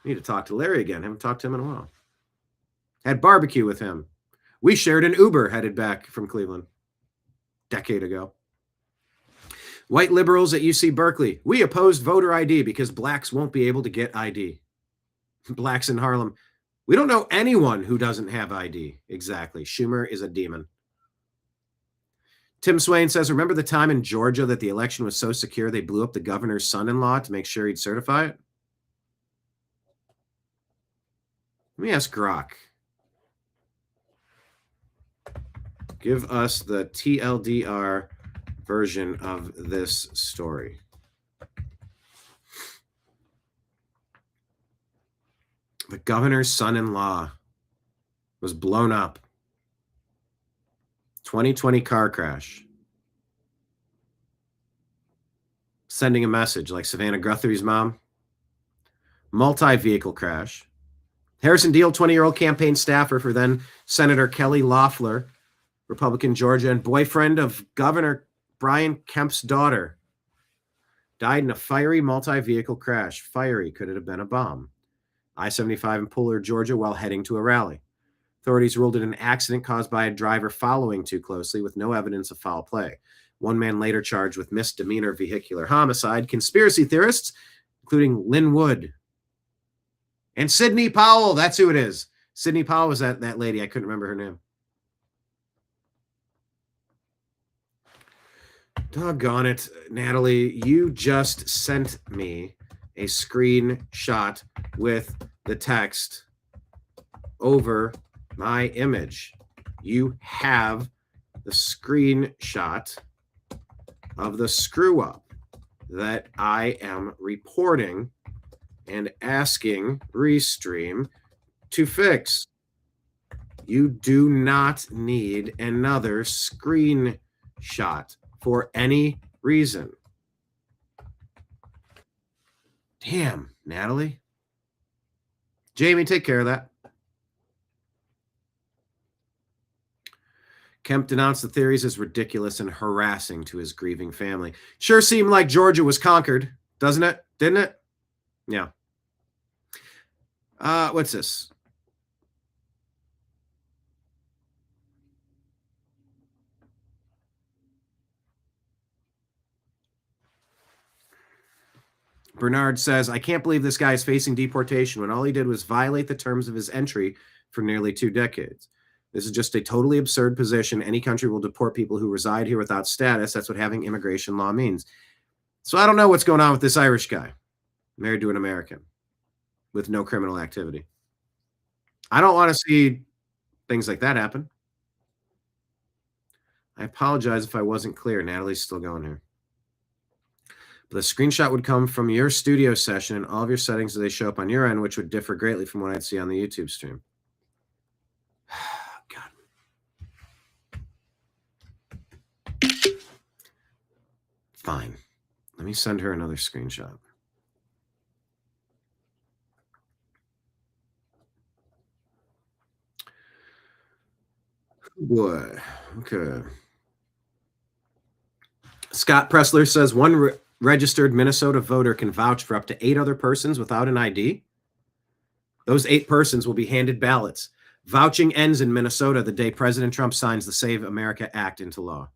Need to talk to Larry again. Haven't talked to him in a while. Had barbecue with him. We shared an Uber headed back from Cleveland a decade ago. White liberals at UC Berkeley. We opposed voter ID because blacks won't be able to get ID. Blacks in Harlem. We don't know anyone who doesn't have ID. Exactly. Schumer is a demon. Tim Swain says, remember the time in Georgia that the election was so secure they blew up the governor's son-in-law to make sure he'd certify it? Let me ask Grok. Give us the TLDR version of this story. The governor's son-in-law was blown up. 2020 car crash. Sending a message like Savannah Guthrie's mom. Multi-vehicle crash. Harrison Deal, 20-year-old campaign staffer for then Senator Kelly Loeffler, Republican Georgia, and boyfriend of Governor Brian Kemp's daughter, died in a fiery multi-vehicle crash. Fiery, could it have been a bomb? I-75 in Pooler, Georgia, while heading to a rally. Authorities ruled it an accident caused by a driver following too closely with no evidence of foul play. One man later charged with misdemeanor vehicular homicide. Conspiracy theorists, including Lynn Wood and Sidney Powell. That's who it is. Sidney Powell was that lady. I couldn't remember her name. Doggone it, Natalie. You just sent me a screenshot with the text over my image. You have the screenshot of the screw up that I am reporting and asking Restream to fix. You do not need another screenshot for any reason. Damn, Natalie. Jamie, take care of that. Kemp denounced the theories as ridiculous and harassing to his grieving family. Sure seemed like Georgia was conquered, doesn't it? Didn't it? Yeah. What's this? Bernard says, I can't believe this guy is facing deportation when all he did was violate the terms of his entry for nearly 2 decades. This is just a totally absurd position. Any country will deport people who reside here without status. That's what having immigration law means. So I don't know what's going on with this Irish guy married to an American with no criminal activity. I don't want to see things like that happen. I apologize if I wasn't clear. Natalie's still going here. But the screenshot would come from your studio session and all of your settings as they show up on your end, which would differ greatly from what I'd see on the YouTube stream. God. Fine. Let me send her another screenshot. Boy. Okay. Scott Pressler says one registered Minnesota voter can vouch for up to 8 other persons without an ID. Those 8 persons will be handed ballots. Vouching ends in Minnesota the day President Trump signs the Save America Act into law.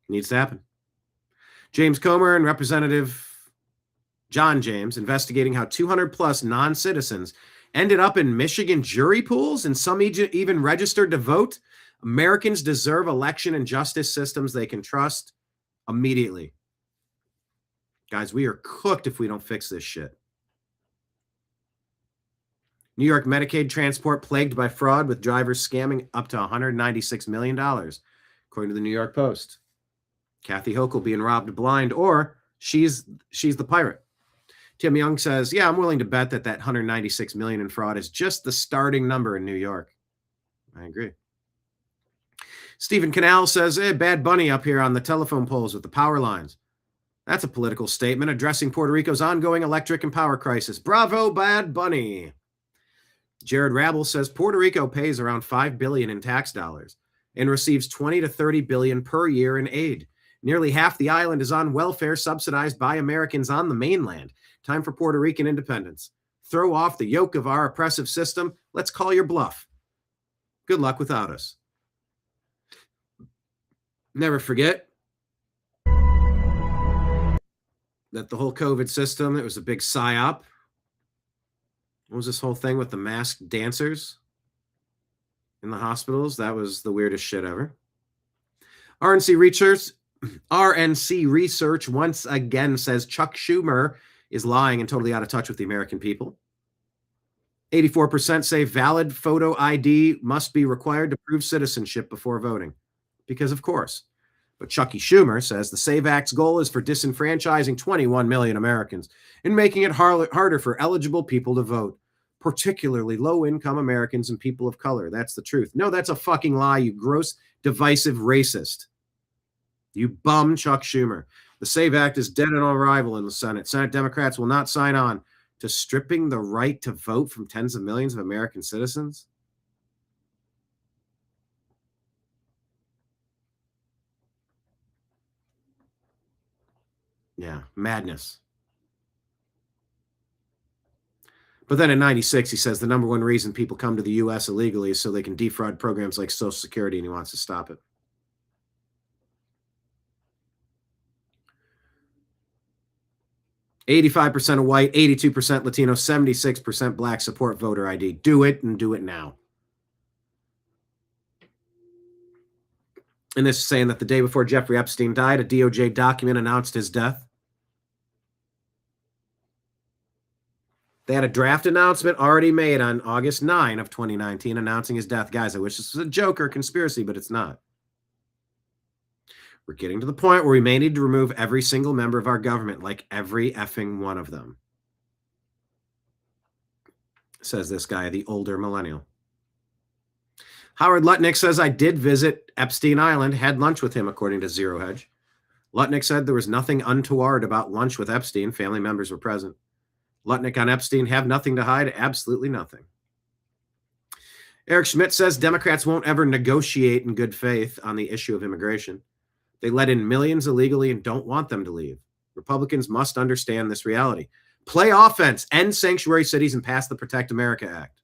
Needs to happen. James Comer and Representative John James investigating how 200 plus non-citizens ended up in Michigan jury pools and some even registered to vote. Americans deserve election and justice systems they can trust immediately. Guys, we are cooked if we don't fix this shit. New York Medicaid transport plagued by fraud with drivers scamming up to $196 million, according to the New York Post. Kathy Hochul being robbed blind, or she's the pirate. Tim Young says, yeah, I'm willing to bet that $196 million in fraud is just the starting number in New York. I agree. Stephen Canal says, Bad Bunny up here on the telephone poles with the power lines. That's a political statement addressing Puerto Rico's ongoing electric and power crisis. Bravo, Bad Bunny. Jared Rabel says Puerto Rico pays around $5 billion in tax dollars and receives $20 to $30 billion per year in aid. Nearly half the island is on welfare subsidized by Americans on the mainland. Time for Puerto Rican independence. Throw off the yoke of our oppressive system. Let's call your bluff. Good luck without us. Never forget that the whole COVID system, it was a big psyop. What was this whole thing with the masked dancers in the hospitals? That was the weirdest shit ever. RNC Research once again says Chuck Schumer is lying and totally out of touch with the American people. 84% say valid photo ID must be required to prove citizenship before voting. Because of course. But Chucky Schumer says the SAVE Act's goal is for disenfranchising 21 million Americans and making it harder for eligible people to vote, particularly low-income Americans and people of color. That's the truth. No, that's a fucking lie, you gross, divisive racist. You bum Chuck Schumer. The SAVE Act is dead on arrival in the Senate. Senate Democrats will not sign on to stripping the right to vote from tens of millions of American citizens. Yeah, madness. But then in 96, he says the number one reason people come to the U.S. illegally is so they can defraud programs like Social Security, and he wants to stop it. "85% of white, 82% Latino, 76% black support voter ID. Do it and do it now." And this is saying that the day before Jeffrey Epstein died, a DOJ document announced his death. They had a draft announcement already made on August 9 of 2019 announcing his death. Guys, I wish this was a joke or a conspiracy, but it's not. We're getting to the point where we may need to remove every single member of our government, like every effing one of them. Says this guy, the older millennial. Howard Lutnick says, I did visit Epstein Island, had lunch with him, according to Zero Hedge. Lutnick said there was nothing untoward about lunch with Epstein. Family members were present. Lutnick on Epstein, have nothing to hide, absolutely nothing. Eric Schmidt says Democrats won't ever negotiate in good faith on the issue of immigration. They let in millions illegally and don't want them to leave. Republicans must understand this reality. Play offense, end sanctuary cities, and pass the Protect America Act.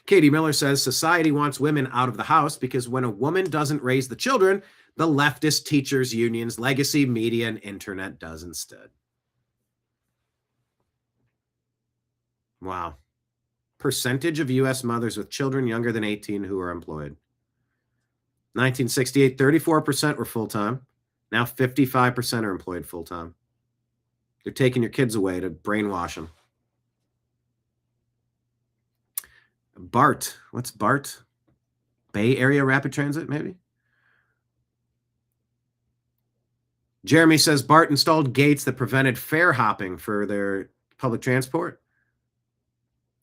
Katie Miller says society wants women out of the house because when a woman doesn't raise the children, the leftist teachers unions, legacy media, and internet does instead. Wow. Percentage of U.S. mothers with children younger than 18 who are employed. 1968, 34% were full-time. Now 55% are employed full-time. They're taking your kids away to brainwash them. BART. What's BART? Bay Area Rapid Transit, maybe? Jeremy says BART installed gates that prevented fare hopping for their public transport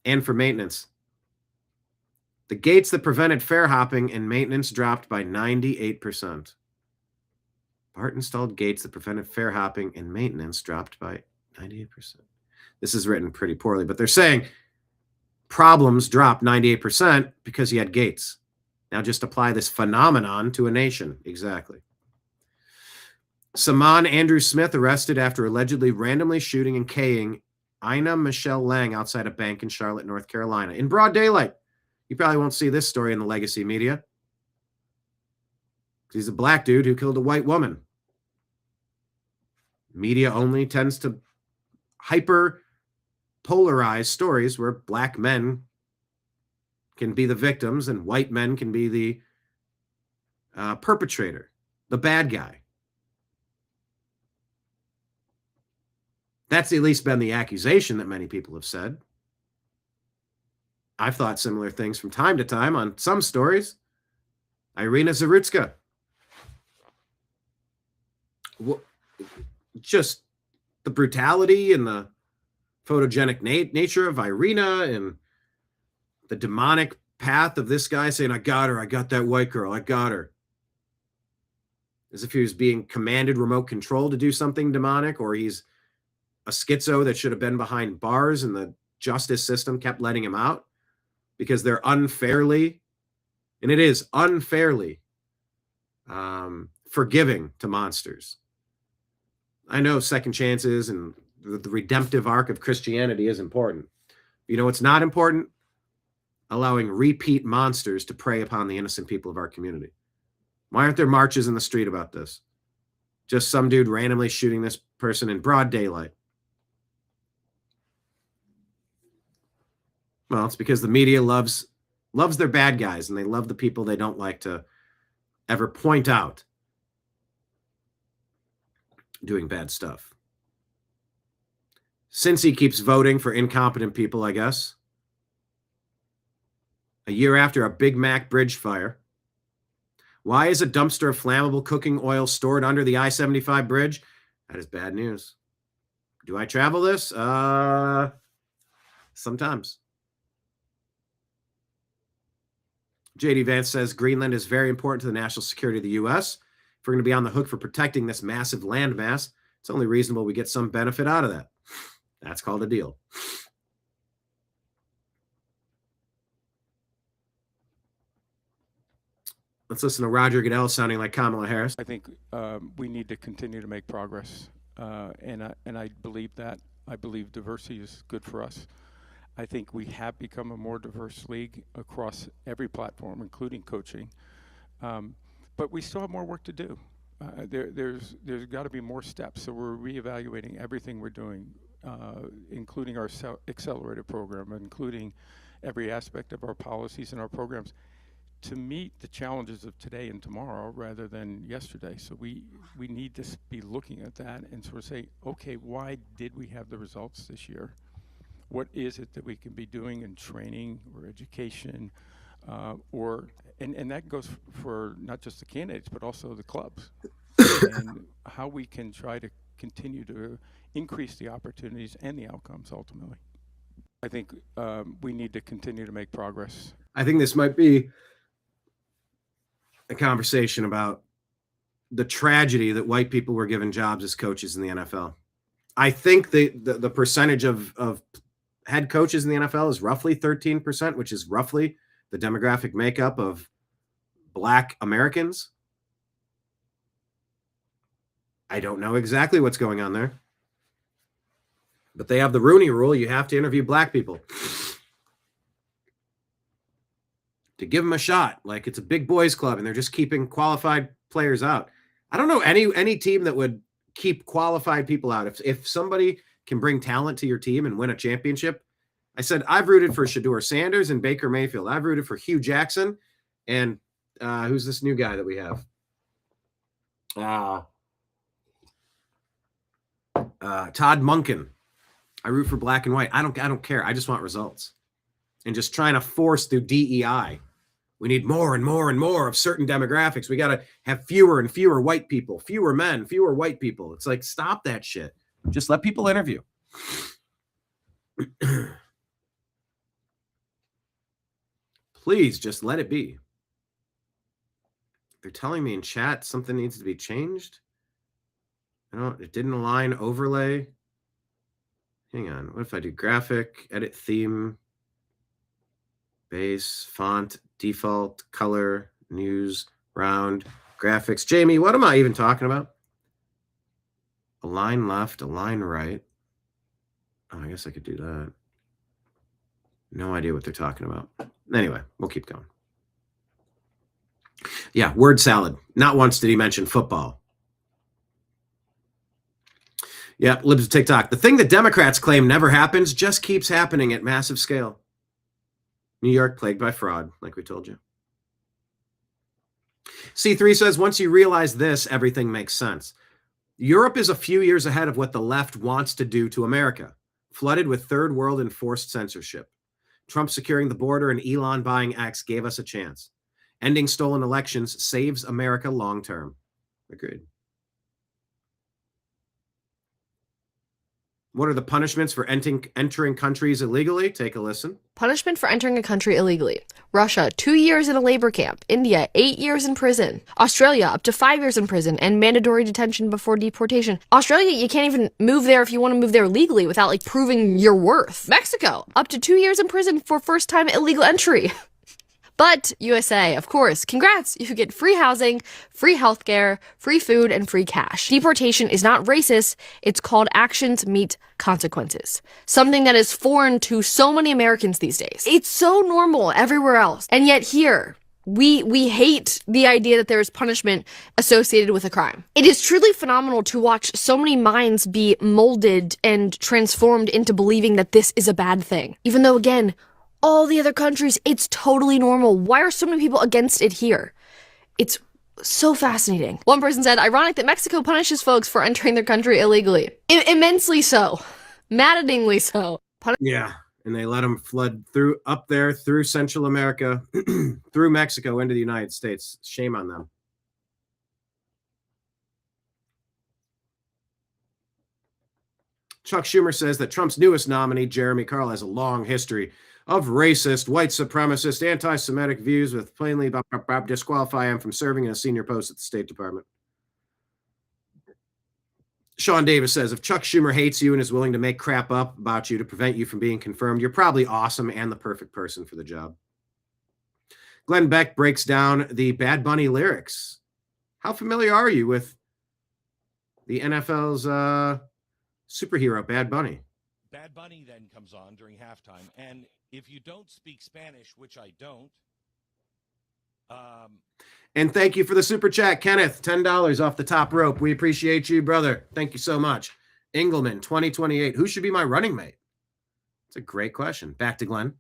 and for maintenance. The gates that prevented fare hopping and maintenance dropped by 98%. BART installed gates that prevented fare hopping and maintenance dropped by 98%. This is written pretty poorly, but they're saying problems dropped 98% because you had gates. Now just apply this phenomenon to a nation. Exactly. Saman Andrew Smith arrested after allegedly randomly shooting and K-ing Ina Michelle Lang outside a bank in Charlotte, North Carolina, in broad daylight. You probably won't see this story in the legacy media. He's a black dude who killed a white woman. Media only tends to hyper polarize stories where black men can be the victims and white men can be the perpetrator, the bad guy. That's at least been the accusation that many people have said. I've thought similar things from time to time on some stories. Irina Zarutska. Just the brutality and the photogenic nature of Irina and the demonic path of this guy saying, I got her, I got that white girl, I got her. As if he was being commanded remote control to do something demonic, or he's a schizo that should have been behind bars and the justice system kept letting him out because they're unfairly, and it is unfairly, forgiving to monsters. I know second chances and the redemptive arc of Christianity is important. You know, it's not important allowing repeat monsters to prey upon the innocent people of our community. Why aren't there marches in the street about this? Just some dude randomly shooting this person in broad daylight. Well, it's because the media loves their bad guys, and they love the people they don't like to ever point out doing bad stuff. Since he keeps voting for incompetent people, I guess. A year after a Big Mac bridge fire. Why is a dumpster of flammable cooking oil stored under the I-75 bridge? That is bad news. Do I travel this? Sometimes. JD Vance says Greenland is very important to the national security of the U.S. If we're going to be on the hook for protecting this massive landmass, it's only reasonable we get some benefit out of that. That's called a deal. Let's listen to Roger Goodell sounding like Kamala Harris. I think we need to continue to make progress, and I believe that. I believe diversity is good for us. I think we have become a more diverse league across every platform, including coaching, but we still have more work to do. There's got to be more steps, so we're reevaluating everything we're doing, including our accelerator program, including every aspect of our policies and our programs, to meet the challenges of today and tomorrow rather than yesterday. So we need to be looking at that and sort of say, okay, why did we have the results this year? What is it that we can be doing in training or education, and that goes for not just the candidates, but also the clubs, and how we can try to continue to increase the opportunities and the outcomes ultimately. I think we need to continue to make progress. I think this might be a conversation about the tragedy that white people were given jobs as coaches in the NFL. I think the percentage of head coaches in the NFL is roughly 13%, which is roughly the demographic makeup of Black Americans. I don't know exactly what's going on there. But they have the Rooney Rule. You have to interview black people to give them a shot. Like it's a big boys club and they're just keeping qualified players out. I don't know any team that would keep qualified people out. If somebody can bring talent to your team and win a championship, I said, I've rooted for Shedeur Sanders and Baker Mayfield. I've rooted for Hugh Jackson and who's this new guy that we have? Todd Monken. I root for black and white. I don't care. I just want results. And just trying to force through DEI. We need more and more and more of certain demographics. We got to have fewer and fewer white people, fewer men, fewer white people. It's like, stop that shit. Just let people interview. Please just let it be. They're telling me in chat something needs to be changed. It didn't align overlay. Hang on. What if I do graphic, edit theme, base, font, default, color, news, round, graphics? Jamie, what am I even talking about? Align left, align right. Oh, I guess I could do that. No idea what they're talking about. Anyway, we'll keep going. Yeah, word salad. Not once did he mention football. Yeah, libs of TikTok. The thing that Democrats claim never happens just keeps happening at massive scale. New York plagued by fraud, like we told you. C3 says, once you realize this, everything makes sense. Europe is a few years ahead of what the left wants to do to America, flooded with third world enforced censorship. Trump securing the border and Elon buying X gave us a chance. Ending stolen elections saves America long term. Agreed. What are the punishments for entering countries illegally? Take a listen. Punishment for entering a country illegally. Russia, 2 years in a labor camp. India, 8 years in prison. Australia, up to 5 years in prison and mandatory detention before deportation. Australia, you can't even move there if you want to move there legally without like proving your worth. Mexico, up to 2 years in prison for first time illegal entry. But USA, of course, congrats, you get free housing, free healthcare, free food, and free cash. Deportation is not racist, it's called actions meet consequences. Something that is foreign to so many Americans these days. It's so normal everywhere else. And yet here, we hate the idea that there is punishment associated with a crime. It is truly phenomenal to watch so many minds be molded and transformed into believing that this is a bad thing. Even though, again, all the other countries, it's totally normal. Why are so many people against it here? It's so fascinating. One person said, ironic that Mexico punishes folks for entering their country illegally. Immensely so. Maddeningly so. Yeah, and they let them flood up there through Central America, through Mexico into the United States. Shame on them. Chuck Schumer says that Trump's newest nominee, Jeremy Carl, has a long history of racist, white supremacist, anti-Semitic views with plainly disqualify him from serving in a senior post at the State Department. Sean Davis says, if Chuck Schumer hates you and is willing to make crap up about you to prevent you from being confirmed, you're probably awesome and the perfect person for the job. Glenn Beck breaks down the Bad Bunny lyrics. How familiar are you with the NFL's superhero, Bad Bunny? Bad Bunny then comes on during halftime, and if you don't speak Spanish, which I don't. And thank you for the super chat, Kenneth, $10 off the top rope. We appreciate you, brother. Thank you so much. Engelman, 2028. Who should be my running mate? It's a great question. Back to Glenn.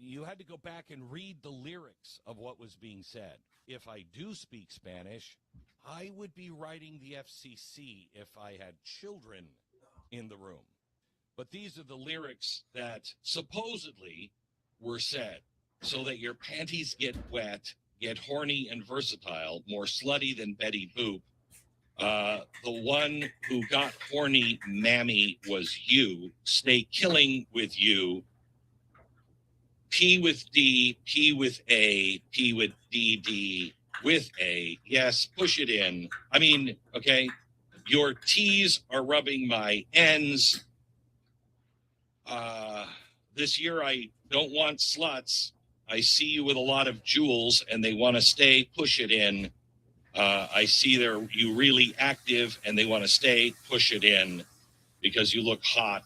You had to go back and read the lyrics of what was being said. If I do speak Spanish, I would be writing the FCC if I had children in the room. But these are the lyrics that supposedly were said. So that your panties get wet, get horny and versatile, more slutty than Betty Boop. The one who got horny, mammy, was you. Stay killing with you. P with D, P with A, P with DD, with A. Yes, push it in. I mean, okay, your T's are rubbing my N's. This year I don't want sluts. I see you with a lot of jewels and they want to stay, push it in. I see you really active and they want to stay, push it in because you look hot,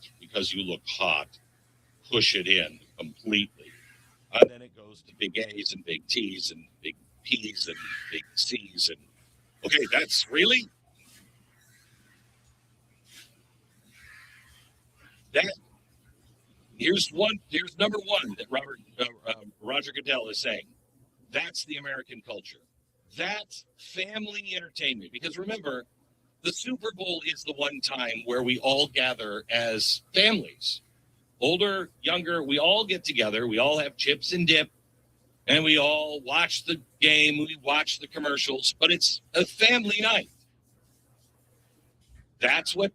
push it in completely. And then it goes to big A's and big T's and big P's and big C's. And okay, that's really that. Here's number one that Roger Goodell is saying. That's the American culture. That's family entertainment. Because remember, the Super Bowl is the one time where we all gather as families. Older, younger, we all get together. We all have chips and dip. And we all watch the game. We watch the commercials. But it's a family night. That's what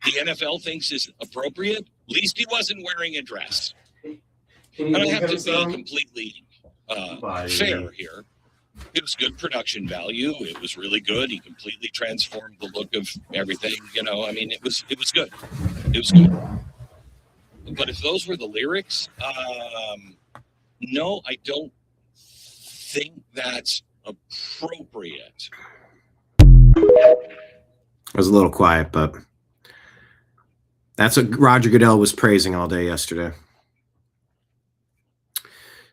the NFL thinks is appropriate. At least he wasn't wearing a dress. And I have to be completely fair here. It was good production value. It was really good. He completely transformed the look of everything. I mean, it was good. It was good. But if those were the lyrics, no, I don't think that's appropriate. I was a little quiet, but that's what Roger Goodell was praising all day yesterday.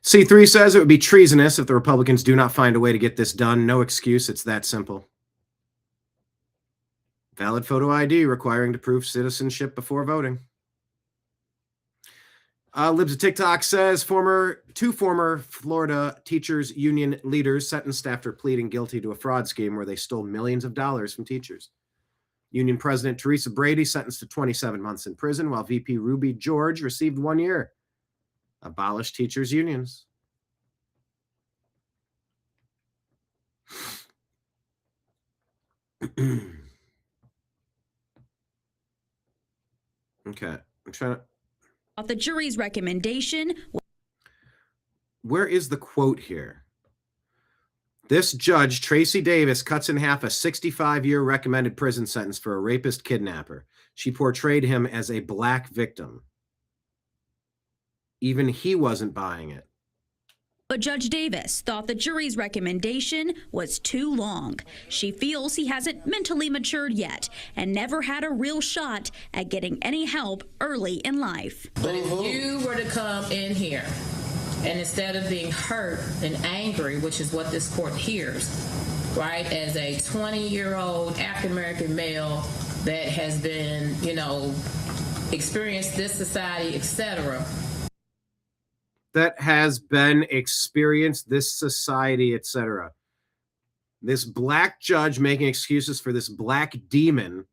C3 says it would be treasonous if the Republicans do not find a way to get this done. No excuse. It's that simple. Valid photo ID requiring to prove citizenship before voting. Libs of TikTok says two former Florida teachers union leaders sentenced after pleading guilty to a fraud scheme where they stole millions of dollars from teachers. Union President Teresa Brady sentenced to 27 months in prison, while VP Ruby George received 1 year. Abolish teachers' unions. Okay, I'm trying to. The jury's recommendation. Where is the quote here? This judge, Tracy Davis, cuts in half a 65-year recommended prison sentence for a rapist kidnapper. She portrayed him as a black victim. Even he wasn't buying it. But Judge Davis thought the jury's recommendation was too long. She feels he hasn't mentally matured yet and never had a real shot at getting any help early in life. But if you were to come in here and instead of being hurt and angry, which is what this court hears, right, as a 20-year-old African-American male that has been, experienced this society, etc., that has been experienced this society, etc. This black judge making excuses for this black demon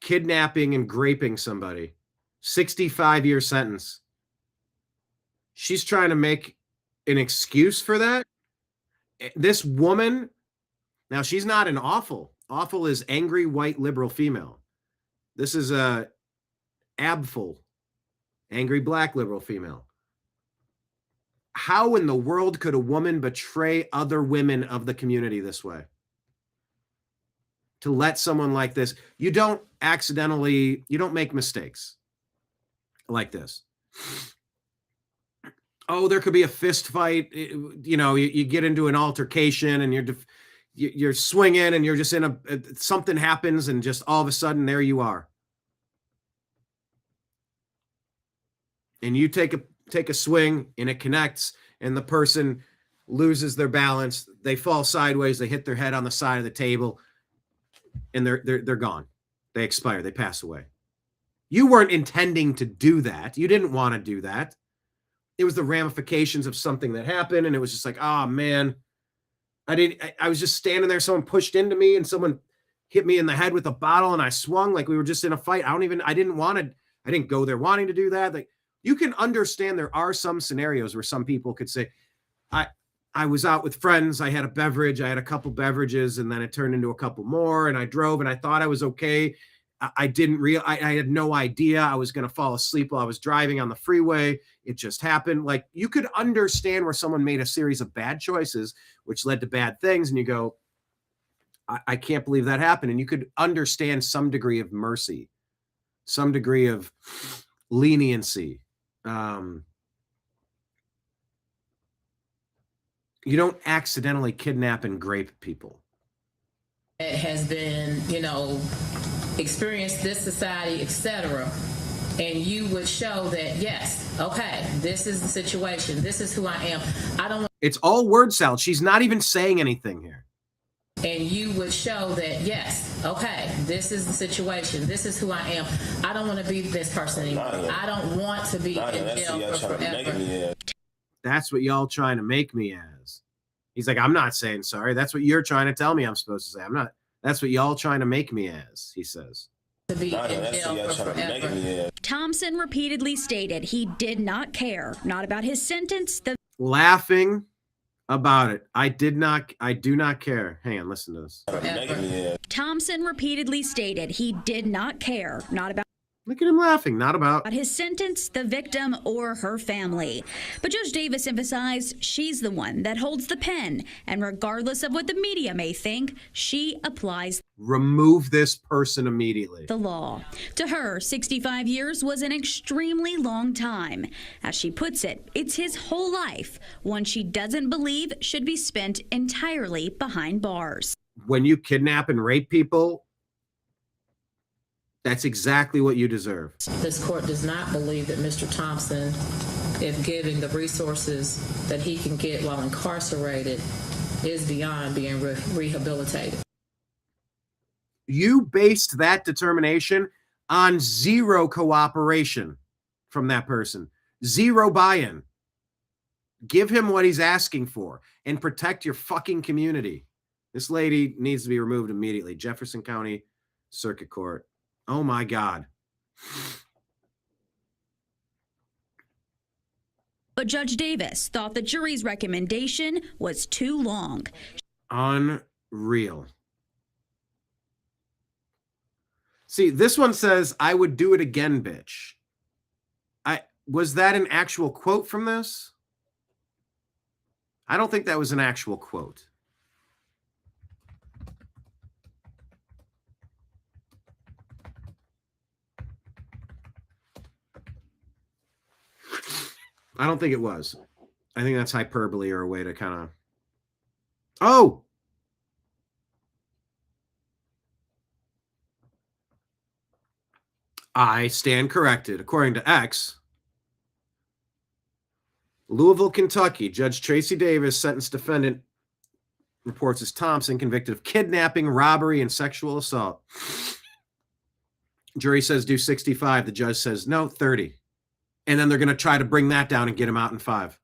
kidnapping and graping somebody. 65-year sentence. She's trying to make an excuse for that. This woman, now she's not an awful. Awful is angry white liberal female. This is a abful, angry black liberal female. How in the world could a woman betray other women of the community this way? To let someone like this, you don't make mistakes like this. Oh, there could be a fist fight. You get into an altercation and you're swinging and you're just something happens and just all of a sudden there you are. And you take a swing and it connects and the person loses their balance. They fall sideways. They hit their head on the side of the table and they're gone. They expire. They pass away. You weren't intending to do that. You didn't want to do that. It was the ramifications of something that happened. And it was just like, oh man, I was just standing there. Someone pushed into me and someone hit me in the head with a bottle and I swung like we were just in a fight. I didn't go there wanting to do that. Like, you can understand there are some scenarios where some people could say, I was out with friends. I had a beverage. I had a couple beverages and then it turned into a couple more and I drove and I thought I was okay. I had no idea I was going to fall asleep while I was driving on the freeway. It just happened. Like, you could understand where someone made a series of bad choices, which led to bad things. And you go, I can't believe that happened. And you could understand some degree of mercy, some degree of leniency. You don't accidentally kidnap and grape people. It has been, experienced this society, etc. And you would show that, yes, okay, this is the situation. This is who I am. I don't. It's all word salad. She's not even saying anything here. And you would show that, yes, okay, this is the situation. This is who I am. I don't want to be this person anymore. I don't want to be in jail for forever. That's what y'all trying to make me as. He's like, I'm not saying sorry. That's what you're trying to tell me I'm supposed to say. I'm not. That's what y'all trying to make me as, he says. To be in jail for forever. Thompson repeatedly stated he did not care, not about his sentence. Laughing about it. I do not care. Hang on, listen to this. Thompson repeatedly stated he did not care, not about. Look at him laughing, not about his sentence, the victim, or her family. But Judge Davis emphasized she's the one that holds the pen, and regardless of what the media may think, she applies. Remove this person immediately. The law. To her, 65 years was an extremely long time. As she puts it, it's his whole life, one she doesn't believe should be spent entirely behind bars. When you kidnap and rape people, that's exactly what you deserve. This court does not believe that Mr. Thompson, if given the resources that he can get while incarcerated, is beyond being rehabilitated. You based that determination on zero cooperation from that person, zero buy-in. Give him what he's asking for and protect your fucking community. This lady needs to be removed immediately. Jefferson County Circuit Court. Oh my God. But Judge Davis thought the jury's recommendation was too long. Unreal. See, this one says, I would do it again, bitch. Was that an actual quote from this? I don't think that was an actual quote. I don't think it was. I think that's hyperbole or a way to kind of... Oh! I stand corrected. According to X, Louisville, Kentucky, Judge Tracy Davis sentenced defendant reports as Thompson convicted of kidnapping, robbery, and sexual assault. Jury says do 65. The judge says no, 30. And then they're going to try to bring that down and get him out in 5.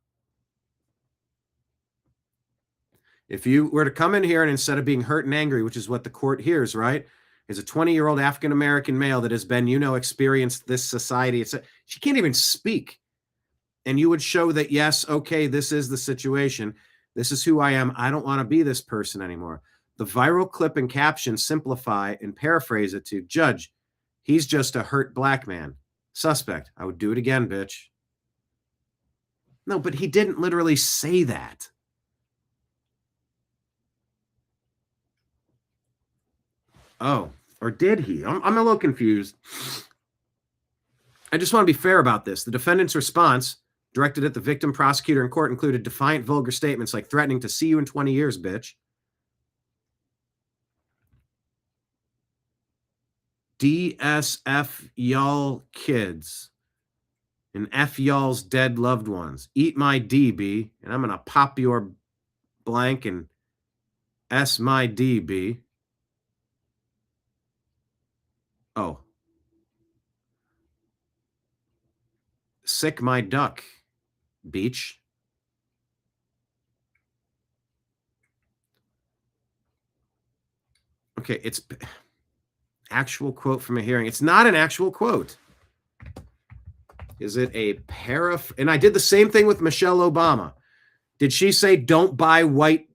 If you were to come in here and instead of being hurt and angry, which is what the court hears, right, is a 20-year-old African-American male that has been, experienced this society. She can't even speak. And you would show that, yes, okay, this is the situation. This is who I am. I don't want to be this person anymore. The viral clip and caption simplify and paraphrase it to, Judge, he's just a hurt black man. Suspect. I would do it again, bitch. No, but he didn't literally say that. Oh, or did he? I'm a little confused. I just want to be fair about this. The defendant's response directed at the victim, prosecutor, and court included defiant, vulgar statements like threatening to see you in 20 years, bitch. DSF y'all kids and F y'all's dead loved ones. Eat my DB, and I'm going to pop your blank and S my DB. Oh. Sick my duck, beach. Okay, it's actual quote from a hearing. It's not an actual quote. Is it a paraph? And I did the same thing with Michelle Obama. Did she say don't buy white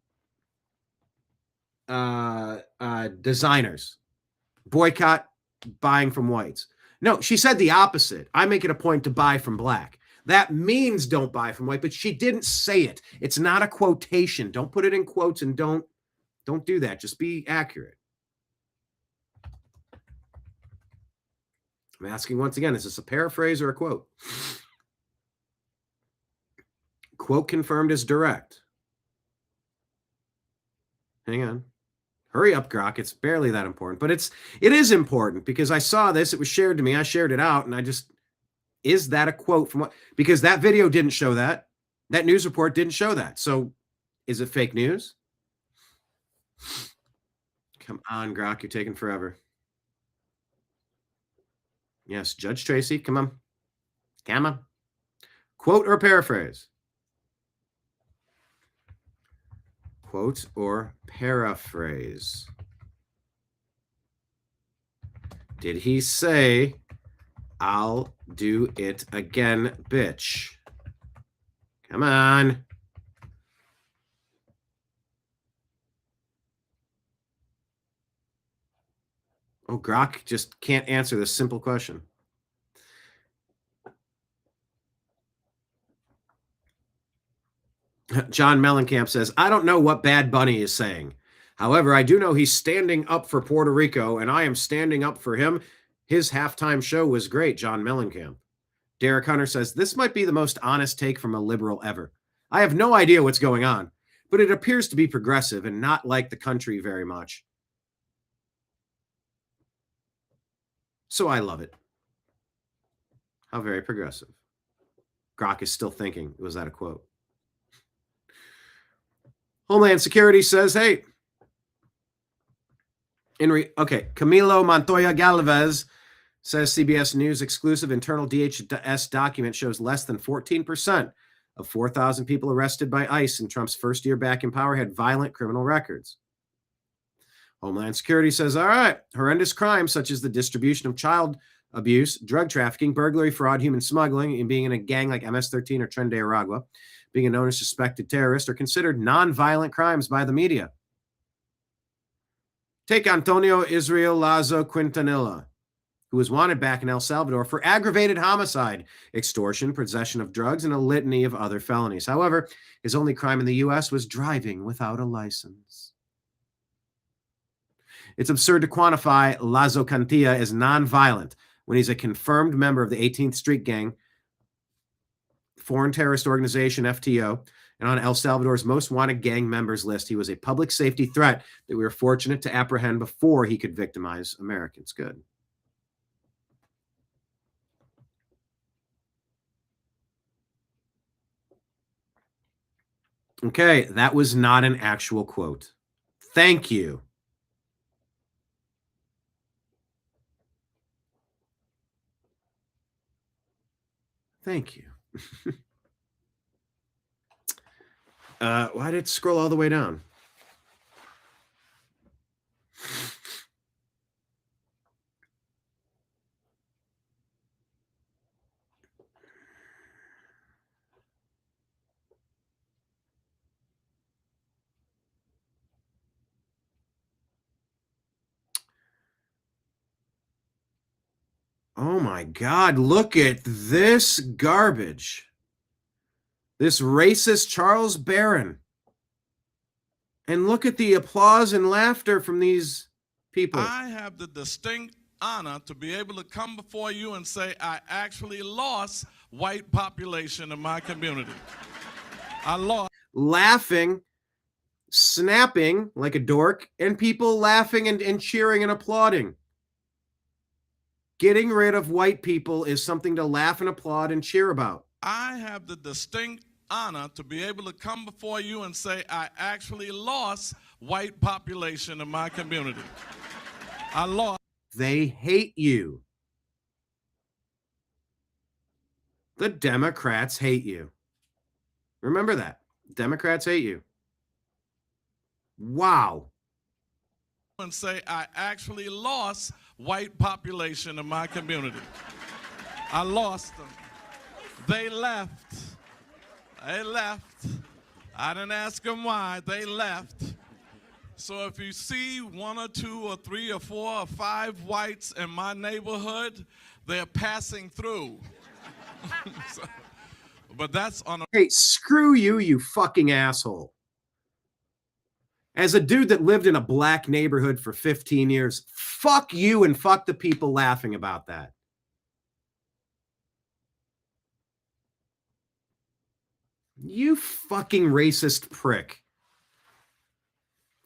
designers? Boycott buying from whites? No, she said the opposite. I make it a point to buy from black. That means don't buy from white, but she didn't say it. It's not a quotation. Don't put it in quotes and don't do that. Just be accurate. I'm asking once again, is this a paraphrase or a quote? Quote confirmed as direct. Hang on. Hurry up, Grok. It's barely that important, but it is important because I saw this. It was shared to me. I shared it out, and is that a quote from what? Because that video didn't show that. That news report didn't show that. So is it fake news? Come on, Grok. You're taking forever. Yes, Judge Tracy. Come on. Come on. Quote or paraphrase? Quote or paraphrase? Did he say, "I'll do it again, bitch"? Come on. Oh, Grok just can't answer this simple question. John Mellencamp says, I don't know what Bad Bunny is saying. However, I do know he's standing up for Puerto Rico, and I am standing up for him. His halftime show was great, John Mellencamp. Derek Hunter says, this might be the most honest take from a liberal ever. I have no idea what's going on, but it appears to be progressive and not like the country very much. So I love it. How very progressive. Grok is still thinking, was that a quote? Homeland Security says, hey, Camilo Montoya Galvez says CBS News exclusive internal DHS document shows less than 14% of 4,000 people arrested by ICE in Trump's first year back in power had violent criminal records. Homeland Security says, all right, horrendous crimes such as the distribution of child abuse, drug trafficking, burglary, fraud, human smuggling, and being in a gang like MS-13 or Tren de Aragua, being a known as suspected terrorist, are considered non-violent crimes by the media. Take Antonio Israel Lazo Quintanilla, who was wanted back in El Salvador for aggravated homicide, extortion, possession of drugs, and a litany of other felonies. However, his only crime in the U.S. was driving without a license. It's absurd to quantify Lazo Cantilla as non-violent when he's a confirmed member of the 18th Street Gang, foreign terrorist organization, FTO, and on El Salvador's most wanted gang members list. He was a public safety threat that we were fortunate to apprehend before he could victimize Americans. Good. Okay, that was not an actual quote. Thank you. Thank you. Why did it scroll all the way down? Oh my God, look at this garbage. This racist Charles Barron. And look at the applause and laughter from these people. I have the distinct honor to be able to come before you and say I actually lost white population in my community. I lost. Laughing, snapping like a dork, and people laughing and cheering and applauding. Getting rid of white people is something to laugh and applaud and cheer about. I have the distinct honor to be able to come before you and say I actually lost white population in my community. I lost. They hate you. The Democrats hate you. Remember that. Democrats hate you. Wow. And say I actually lost white population in my community. I lost them. They left. They left. I didn't ask them why. They left. So if you see 1 or 2 or 3 or 4 or 5 whites in my neighborhood, they're passing through. So, but that's on a... Hey, screw you, you fucking asshole. As a dude that lived in a black neighborhood for 15 years, fuck you and fuck the people laughing about that. You fucking racist prick.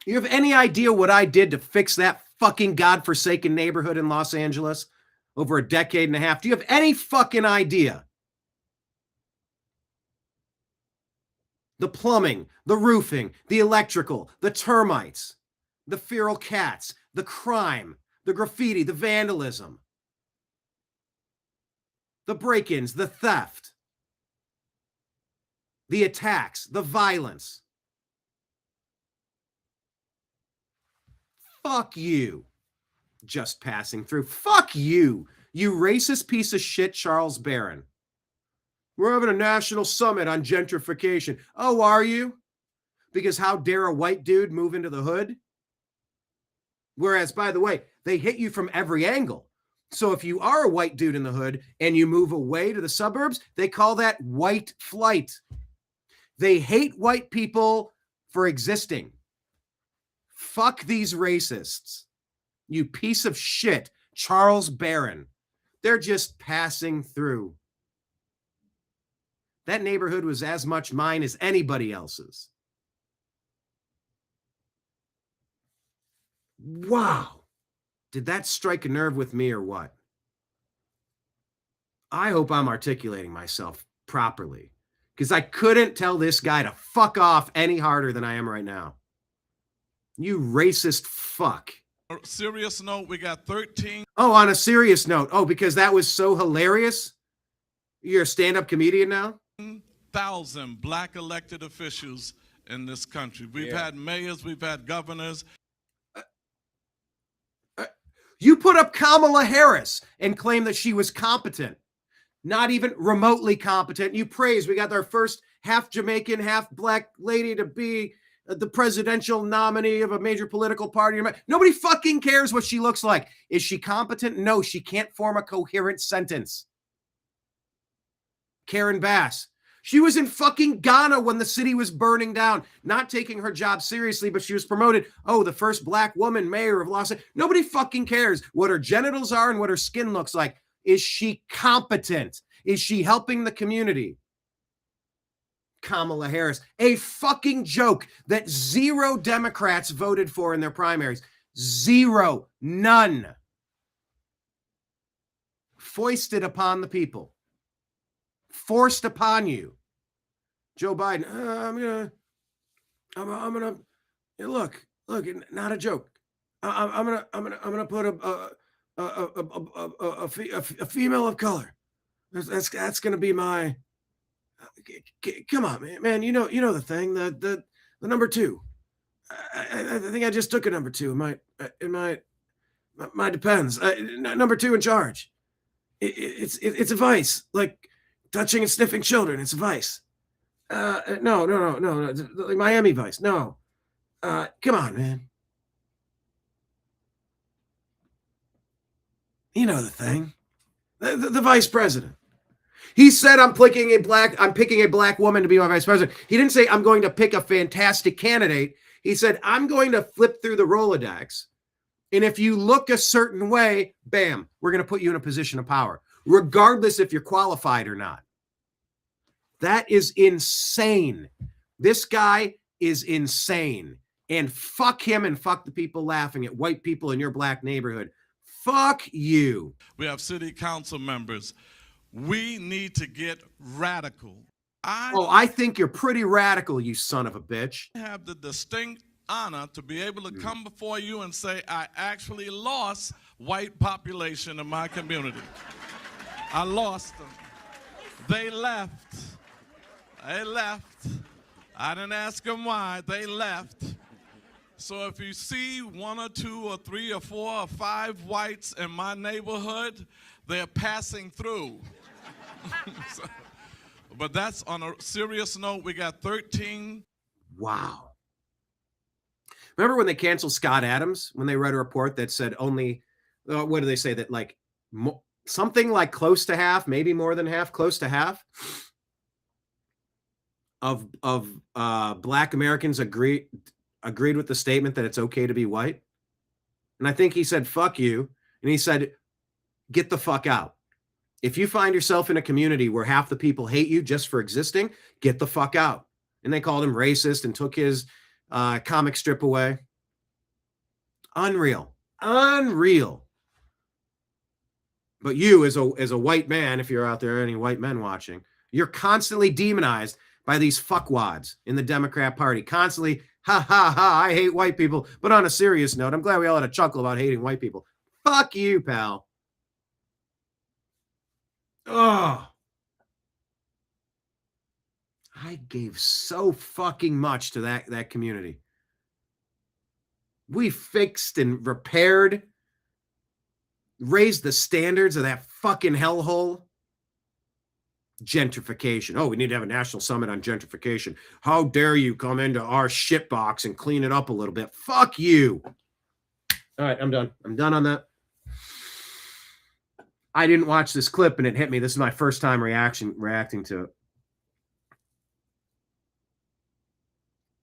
You have any idea what I did to fix that fucking godforsaken neighborhood in Los Angeles over a decade and a half? Do you have any fucking idea? The plumbing, the roofing, the electrical, the termites, the feral cats, the crime, the graffiti, the vandalism, the break-ins, the theft, the attacks, the violence. Fuck you. Just passing through. Fuck you, you racist piece of shit, Charles Barron. We're having a national summit on gentrification. Oh, are you? Because how dare a white dude move into the hood? Whereas, by the way, they hit you from every angle. So if you are a white dude in the hood and you move away to the suburbs, they call that white flight. They hate white people for existing. Fuck these racists. You piece of shit, Charles Barron. They're just passing through. That neighborhood was as much mine as anybody else's. Wow. Did that strike a nerve with me or what? I hope I'm articulating myself properly, because I couldn't tell this guy to fuck off any harder than I am right now. You racist fuck. Serious note, we got 13. Oh, on a serious note. Oh, because that was so hilarious? You're a stand-up comedian now? 1,000 black elected officials in this country. We've had mayors, we've had governors. You put up Kamala Harris and claim that she was competent. Not even remotely competent. You praise we got our first half Jamaican, half black lady to be the presidential nominee of a major political party. Nobody fucking cares what she looks like. Is she competent? No, she can't form a coherent sentence. Karen Bass. She was in fucking Ghana when the city was burning down, not taking her job seriously, but she was promoted. Oh, the first black woman mayor of Los Angeles. Nobody fucking cares what her genitals are and what her skin looks like. Is she competent? Is she helping the community? Kamala Harris, a fucking joke that 0 Democrats voted for in their primaries. 0, none. Foisted upon the people. Forced upon you. Joe Biden, I'm gonna look, not a joke. I'm gonna put a female of color. That's gonna be my. Come on, man. You know the thing. The number 2. I think I just took a number 2 in my depends. Number 2 in charge. It's a vice, like touching and sniffing children. It's a vice. No. Like Miami Vice. No. Come on, man. You know the thing. The vice president. He said, I'm picking a black woman to be my vice president. He didn't say I'm going to pick a fantastic candidate. He said, I'm going to flip through the Rolodex. And if you look a certain way, bam, we're going to put you in a position of power, regardless if you're qualified or not. That is insane. This guy is insane. And fuck him and fuck the people laughing at white people in your black neighborhood. Fuck you. We have city council members. We need to get radical. I think you're pretty radical, you son of a bitch. I have the distinct honor to be able to come before you and say I actually lost white population in my community. I lost them. They left. They left. I didn't ask them why. They left. So if you see 1 or 2 or 3 or 4 or 5 whites in my neighborhood, they're passing through. But that's on a serious note. We got 13. Wow. Remember when they canceled Scott Adams, when they read a report that said only, what do they say, that like something like close to half, maybe more than half, close to half of black Americans agreed with the statement that it's okay to be white? And I think he said, fuck you. And he said, get the fuck out. If you find yourself in a community where half the people hate you just for existing, get the fuck out. And they called him racist and took his comic strip away. Unreal. Unreal. But you, as a white man, if you're out there, any white men watching, you're constantly demonized by these fuckwads in the Democrat Party. Constantly, ha, ha, ha, I hate white people. But on a serious note, I'm glad we all had a chuckle about hating white people. Fuck you, pal. Oh. I gave so fucking much to that community. We fixed and repaired, raised the standards of that fucking hellhole. Gentrification. Oh, we need to have a national summit on gentrification. How dare you come into our shitbox and clean it up a little bit? Fuck you. All right, I'm done. I'm done on that. I didn't watch this clip and it hit me. This is my first time reacting to it.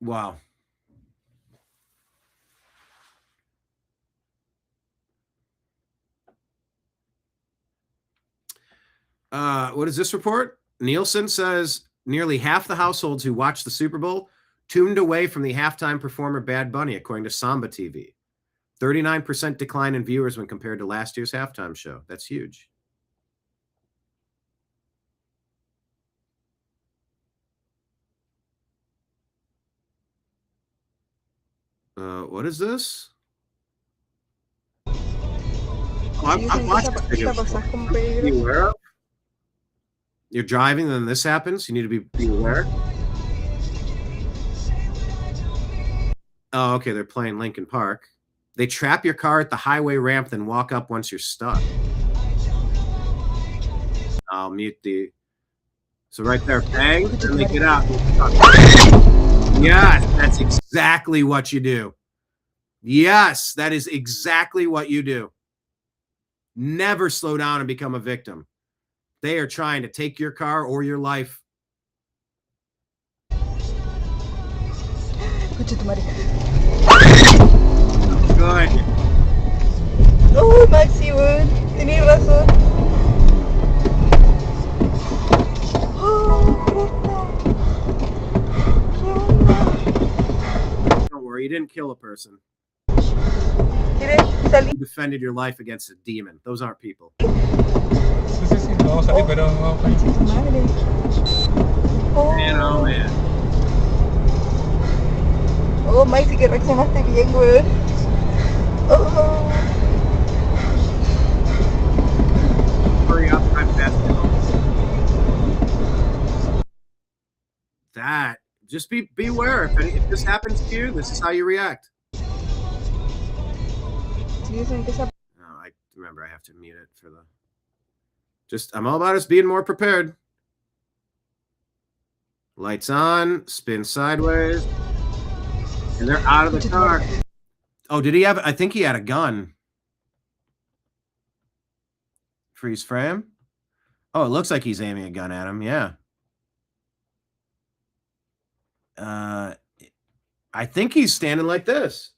Wow. What is this report? Nielsen says nearly half the households who watched the Super Bowl tuned away from the halftime performer Bad Bunny, according to Samba TV. 39% decline in viewers when compared to last year's halftime show. That's huge. What is this? I'm watching this video. Be aware of? You're driving, then this happens. You need to be aware. Oh, okay. They're playing Linkin Park. They trap your car at the highway ramp, then walk up once you're stuck. I'll mute the. So right there, bang, and they get out. Yes, that's exactly what you do. Yes, that is exactly what you do. Never slow down and become a victim. They are trying to take your car or your life. Good. Oh, Maxi Wood. Ini raso. Don't worry, you didn't kill a person. You defended your life against a demon. Those aren't people. Man, oh man. Oh, Maxi, que reaccionaste bien, güey. Oh. Hurry up, I'm fast. That. Just beware. If this happens to you, this is how you react. I remember I have to mute it for the. I'm all about us being more prepared. Lights on, spin sideways, and they're out of the car. Oh, did he have? I think he had a gun. Freeze frame. Oh, it looks like he's aiming a gun at him. Yeah. I think he's standing like this.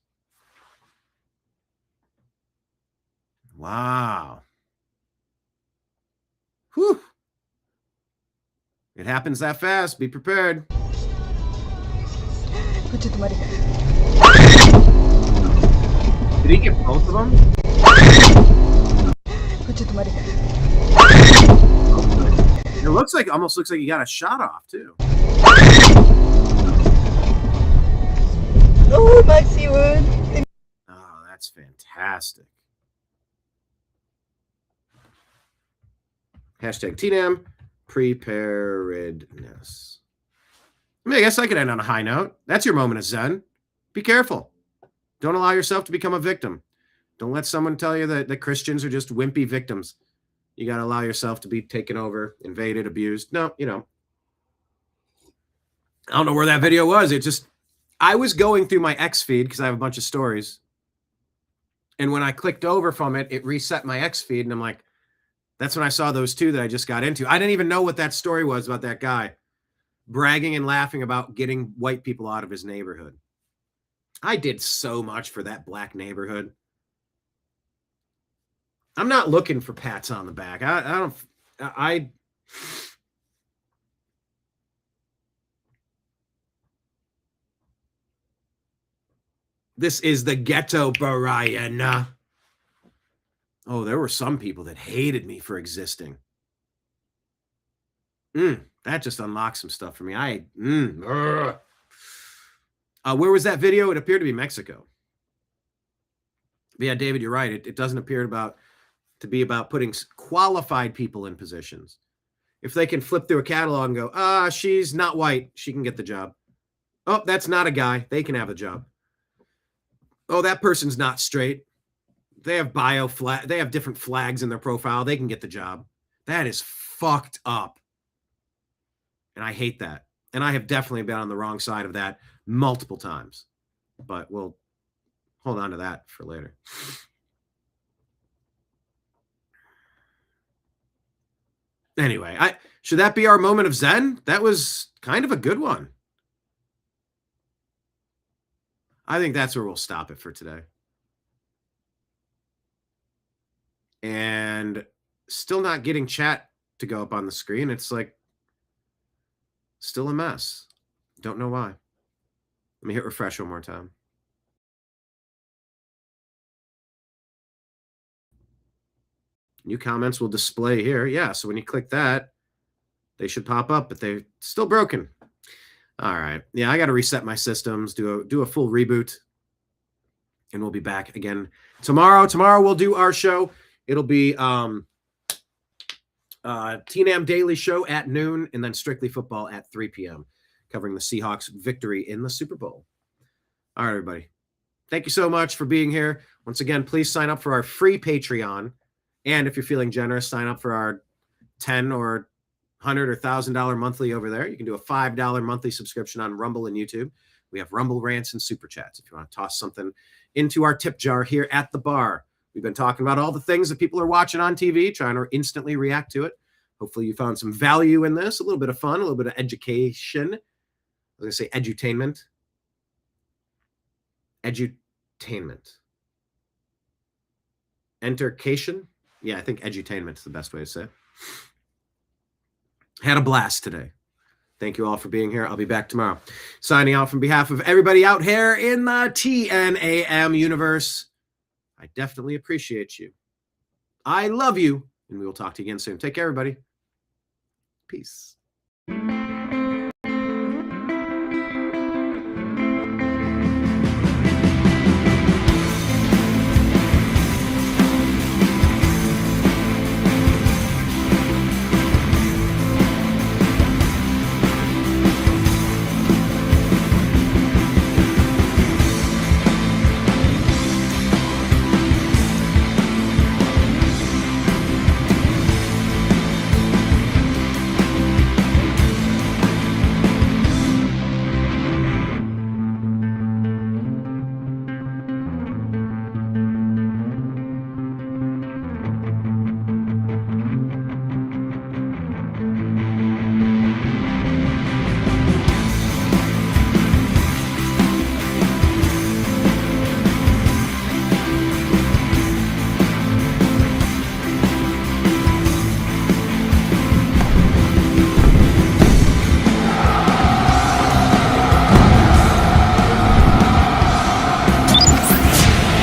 Wow. Whew. It happens that fast. Be prepared. Did he get both of them? It almost looks like he got a shot off too. Oh, Maxi Wood. Oh, that's fantastic. Hashtag TNAM preparedness. I mean, I guess I could end on a high note. That's your moment of Zen. Be careful. Don't allow yourself to become a victim. Don't let someone tell you that Christians are just wimpy victims. You got to allow yourself to be taken over, invaded, abused. No, I don't know where that video was. I was going through my X feed because I have a bunch of stories. And when I clicked over from it, it reset my X feed. And I'm like, that's when I saw those two that I just got into. I didn't even know what that story was about that guy bragging and laughing about getting white people out of his neighborhood. I did so much for that black neighborhood. I'm not looking for pats on the back. This is the ghetto, Brian. Oh, there were some people that hated me for existing. That just unlocked some stuff for me. Where was that video? It appeared to be Mexico. But yeah, David, you're right. It doesn't appear to be about putting qualified people in positions. If they can flip through a catalog and go, she's not white, she can get the job. Oh, that's not a guy, they can have a job. Oh, that person's not straight. They have they have different flags in their profile, they can get the job. That is fucked up. And I hate that. And I have definitely been on the wrong side of that multiple times. But we'll hold on to that for later. Anyway, should that be our moment of Zen? That was kind of a good one. I think that's where we'll stop it for today. And still not getting chat to go up on the screen. It's like still a mess. Don't know why. Let me hit refresh one more time. New comments will display here. Yeah, so when you click that, they should pop up, but they're still broken. All right. Yeah, I got to reset my systems, do a full reboot, and we'll be back again tomorrow. Tomorrow we'll do our show. It'll be TNAM Daily Show at noon, and then Strictly Football at 3 p.m., covering the Seahawks' victory in the Super Bowl. All right, everybody. Thank you so much for being here. Once again, please sign up for our free Patreon. And if you're feeling generous, sign up for our $10 or $100 or $1,000 monthly over there. You can do a $5 monthly subscription on Rumble and YouTube. We have Rumble rants and super chats if you want to toss something into our tip jar here at the bar. We've been talking about all the things that people are watching on TV, trying to instantly react to it. Hopefully you found some value in this, a little bit of fun, a little bit of education. I was going to say edutainment. Edutainment. Entercation. Yeah, I think edutainment is the best way to say it. Had a blast today. Thank you all for being here. I'll be back tomorrow. Signing off on behalf of everybody out here in the TNAM universe. I definitely appreciate you. I love you, and we will talk to you again soon. Take care, everybody. Peace.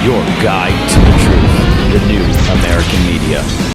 Your guide to the truth, the new American media.